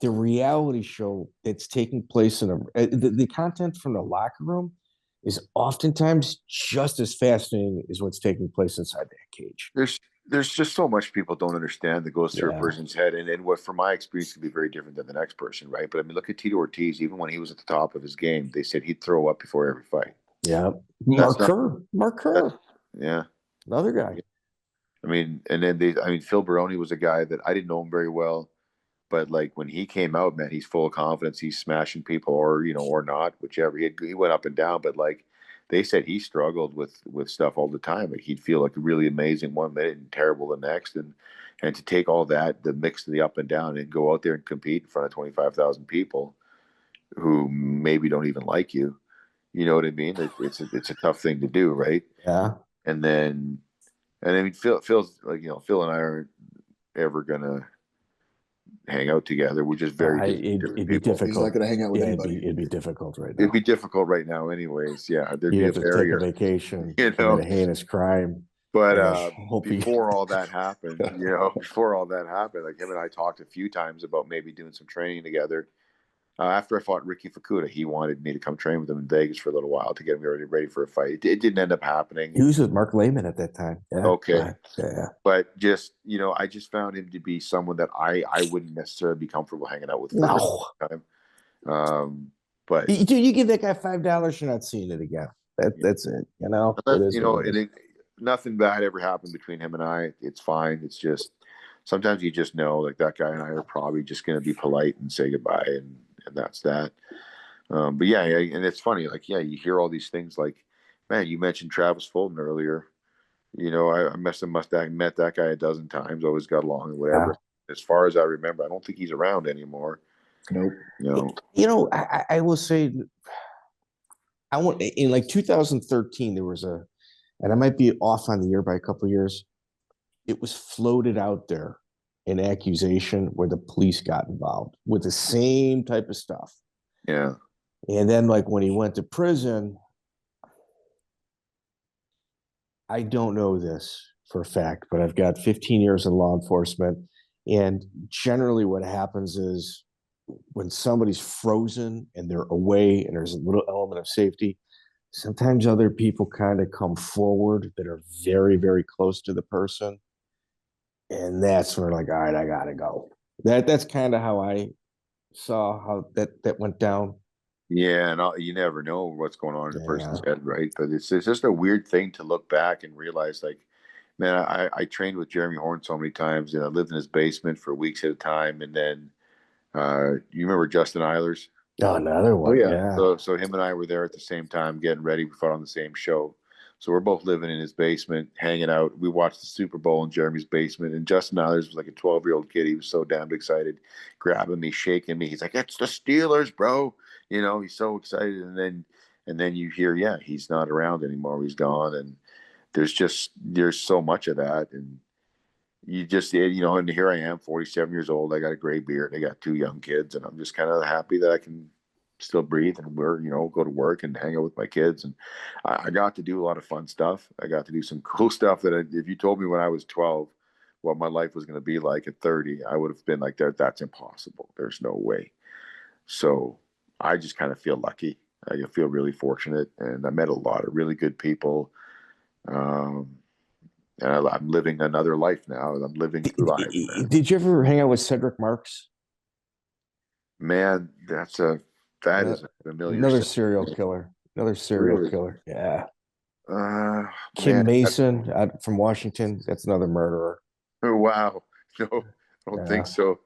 the reality show that's taking place in the content from the locker room is oftentimes just as fascinating as what's taking place inside that cage. There's just so much people don't understand that goes through a person's head, and what from my experience can be very different than the next person, right? But I mean, look at Tito Ortiz. Even when he was at the top of his game, they said he'd throw up before every fight. Yeah, Mark Kerr. Yeah, another guy. I mean, and then Phil Baroni was a guy that I didn't know him very well, but like when he came out, man, he's full of confidence. He's smashing people, or not, whichever. He went up and down, but like they said, he struggled with stuff all the time. Like he'd feel like really amazing 1 minute and terrible the next, and to take all that, the mix of the up and down, and go out there and compete in front of 25,000 people who maybe don't even like you. You know what I mean? It's a tough thing to do, right? Yeah. And I mean, Phil's like, Phil and I aren't ever gonna hang out together. We're just it'd be difficult. He's not going to hang out with anybody. It'd be difficult right now. It'd be difficult right now, anyways. Yeah, there'd be a barrier. Take a vacation, a heinous crime. But before all that happened, like him and I talked a few times about maybe doing some training together. After I fought Ricky Fukuda, he wanted me to come train with him in Vegas for a little while to get me ready for a fight. It didn't end up happening. He was with Mark Lehman at that time. Yeah. Okay. Yeah. But just, I just found him to be someone that I wouldn't necessarily be comfortable hanging out with for No. the time. But dude, you give that guy $5, you're not seeing it again. That's it. Nothing bad ever happened between him and I. It's fine. It's just sometimes you just know, like, that guy and I are probably just going to be polite and say goodbye, and that's that. But yeah, and it's funny, like, yeah, you hear all these things, like, man, you mentioned Travis Fulton earlier. I met that guy a dozen times, always got along and whatever. Yeah. As far as I remember, I don't think he's around anymore. Nope. I will say, in like 2013, there was and I might be off on the year by a couple of years, it was floated out there, an accusation where the police got involved with the same type of stuff. Yeah. And then, like, when he went to prison, I don't know this for a fact, but I've got 15 years in law enforcement. And generally what happens is when somebody's frozen and they're away and there's a little element of safety, sometimes other people kind of come forward that are very, very close to the person. And that's where, like, all right, I got to go. That's kind of how I saw how that went down. Yeah, and you never know what's going on in a person's head, right? But it's just a weird thing to look back and realize, like, man, I trained with Jeremy Horn so many times, and I lived in his basement for weeks at a time. And then, you remember Justin Eilers? Oh, another one. Oh, yeah. So him and I were there at the same time, getting ready. We fought on the same show. So we're both living in his basement, hanging out. We watched the Super Bowl in Jeremy's basement, and Justin Eilers was like a 12-year-old kid. He was so damn excited, grabbing me, shaking me. He's like, "It's the Steelers, bro!" He's so excited. And then you hear, yeah, he's not around anymore. He's gone, and there's so much of that, and you just, and here I am, 47 years old. I got a gray beard. I got 2 young kids, and I'm just kind of happy that I can still breathe and go to work and hang out with my kids. And I got to do a lot of fun stuff. I got to do some cool stuff that if you told me when I was 12 what my life was going to be like at 30, I would have been like, that's impossible. There's no way. So I just kind of feel lucky. I feel really fortunate, and I met a lot of really good people. And I'm living another life now. I'm living through life. Did you ever hang out with Cedric Marks? Man, that is a familiar. Another serial killer. Yeah. Kim Man, Mason from Washington. That's another murderer. Oh, wow. No, I don't think so.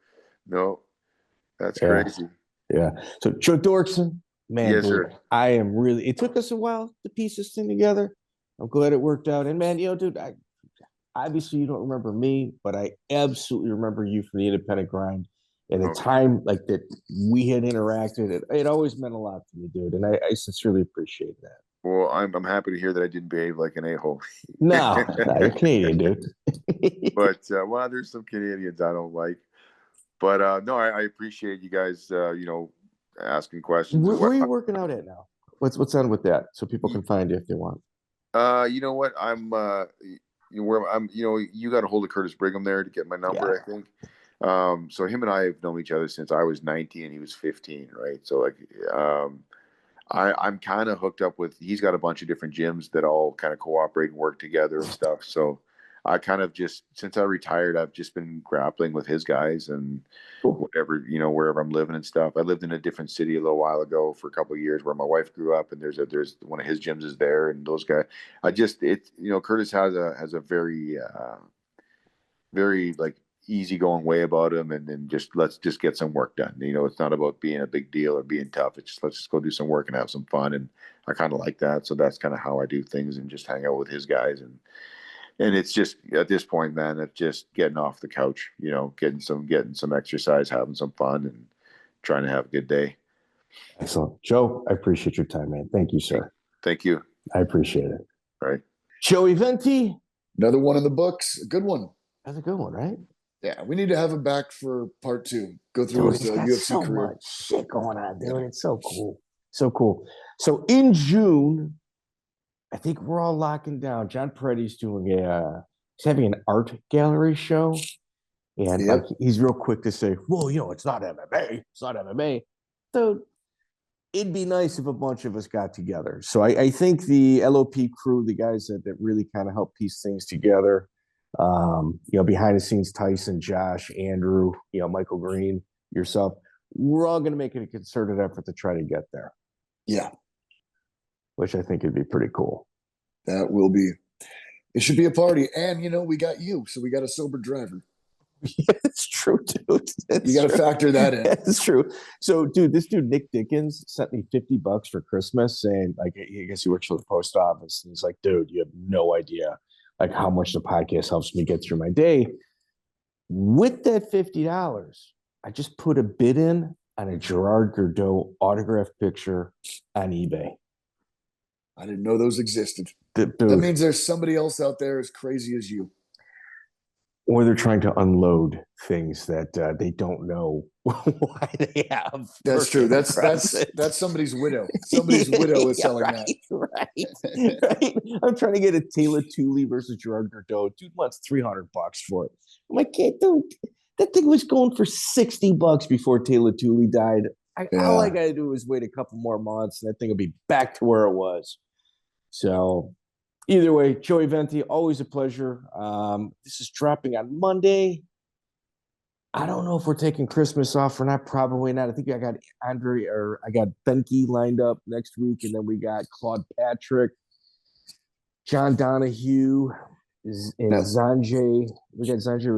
No, that's crazy. Yeah. So Joe Doerkson, man, yes, sir. I am really. It took us a while to piece this thing together. I'm glad it worked out. And man, dude, obviously you don't remember me, but I absolutely remember you from the independent grind. And the time like that we had interacted, it always meant a lot to me, dude. And I sincerely appreciate that. Well, I'm happy to hear that I didn't behave like an a-hole. No, you're Canadian, dude. But there's some Canadians I don't like. But no, I appreciate you guys, asking questions. Where are you working out at now? What's on with that, so people can find you if they want? You know what? I'm where I'm. You got a hold of Curtis Brigham there to get my number, I think. So him and I have known each other since I was 19 and he was 15, right? So like, I'm kind of hooked up with. He's got a bunch of different gyms that all kind of cooperate and work together and stuff. So I kind of just, since I retired, I've just been grappling with his guys and whatever, wherever I'm living and stuff. I lived in a different city a little while ago for a couple of years where my wife grew up, and there's one of his gyms is there, and those guys. Curtis has a very, very like easygoing way about him, and then let's just get some work done. It's not about being a big deal or being tough. It's just, let's just go do some work and have some fun. And I kind of like that. So that's kind of how I do things, and just hang out with his guys. And it's just, at this point, man, it's just getting off the couch, getting some exercise, having some fun, and trying to have a good day. Excellent. Joe, I appreciate your time, man. Thank you, sir. Thank you. I appreciate it. Right. Joey Venti. Another one in the books. A good one. That's a good one, right? Yeah, we need to have him back for part 2. Go through his UFC so career. Much shit going on, dude. It's so cool. So cool. So in June, I think we're all locking down. John Peretti's doing he's having an art gallery show. And like, he's real quick to say, well, it's not MMA. It's not MMA. So it'd be nice if a bunch of us got together. So I think the LOP crew, the guys that really kind of help piece things together, behind the scenes, Tyson, Josh, Andrew, Michael Green, yourself, we're all going to make it a concerted effort to try to get there. Yeah. Which I think would be pretty cool. That will be. It should be a party. And, we got you, so we got a sober driver. Yeah, it's true, dude. You got to factor that in. It's true. So, dude, this dude, Nick Dickens, sent me $50 for Christmas. And, I guess he works for the post office. And he's like, dude, you have no idea, how much the podcast helps me get through my day. With that $50, I just put a bid in on a Gerard Gordeau autographed picture on eBay. I didn't know those existed. Dude, that means there's somebody else out there as crazy as you. Or they're trying to unload things that they don't know why they have. That's true. That's somebody's widow. Somebody's widow is selling that. Right. I'm trying to get a Taylor Tooley versus Gerard Gordeau. Dude wants $300 for it. I'm like, dude, that thing was going for $60 before Taylor Tooley died. All I got to do is wait a couple more months, and that thing will be back to where it was. So either way, Joey Venti, always a pleasure. This is dropping on Monday. I don't know if we're taking Christmas off or not. Probably not. I think I got I got Becky lined up next week, and then we got Claude Patrick, John Donahue, and Sanjay. We got Sanjay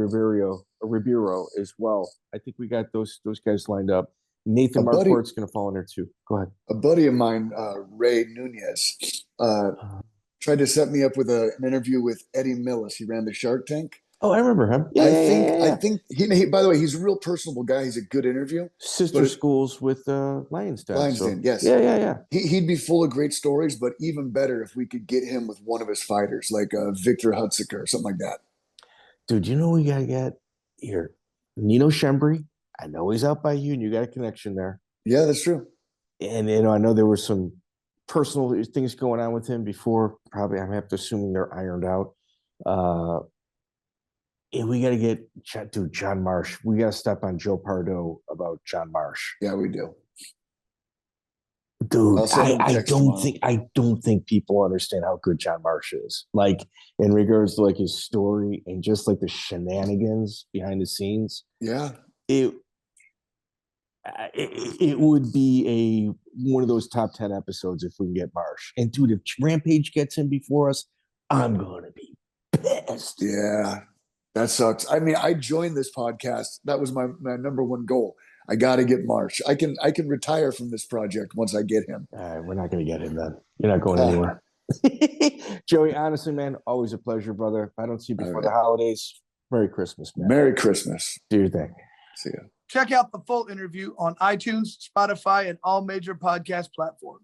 Ribeiro as well. I think we got those guys lined up. Nathan Marquardt's going to fall in there too. Go ahead. A buddy of mine, Ray Nunez, tried to set me up with an interview with Eddie Millis. He ran the Shark Tank. Oh, I remember him. I think he, by the way, he's a real personable guy. He's a good interview. Sister schools with Lions Den. So, yes. Yeah. He'd be full of great stories, but even better if we could get him with one of his fighters, like Victor Hudsiker or something like that. Dude, we got to get here? Nino Schembri. I know he's out by you, and you got a connection there. Yeah, that's true. And, I know there were some personal things going on with him before. Probably, I'm have to assume they're ironed out. And we got to get John Marsh. We got to step on Joe Pardo about John Marsh. Yeah, we do. Dude, I don't think people understand how good John Marsh is. In regards to his story and just the shenanigans behind the scenes. Yeah. It would be one of those top 10 episodes if we can get Marsh. And dude, if Rampage gets him before us, I'm gonna be pissed. Yeah, that sucks. I mean, I joined this podcast. That was my number one goal. I got to get Marsh. I can retire from this project once I get him. We're not gonna get him then. You're not going anywhere. Joey, honestly, man, always a pleasure, brother. If I don't see you before the holidays, Merry Christmas, man. Merry Christmas. Do your thing. See ya. Check out the full interview on iTunes, Spotify, and all major podcast platforms.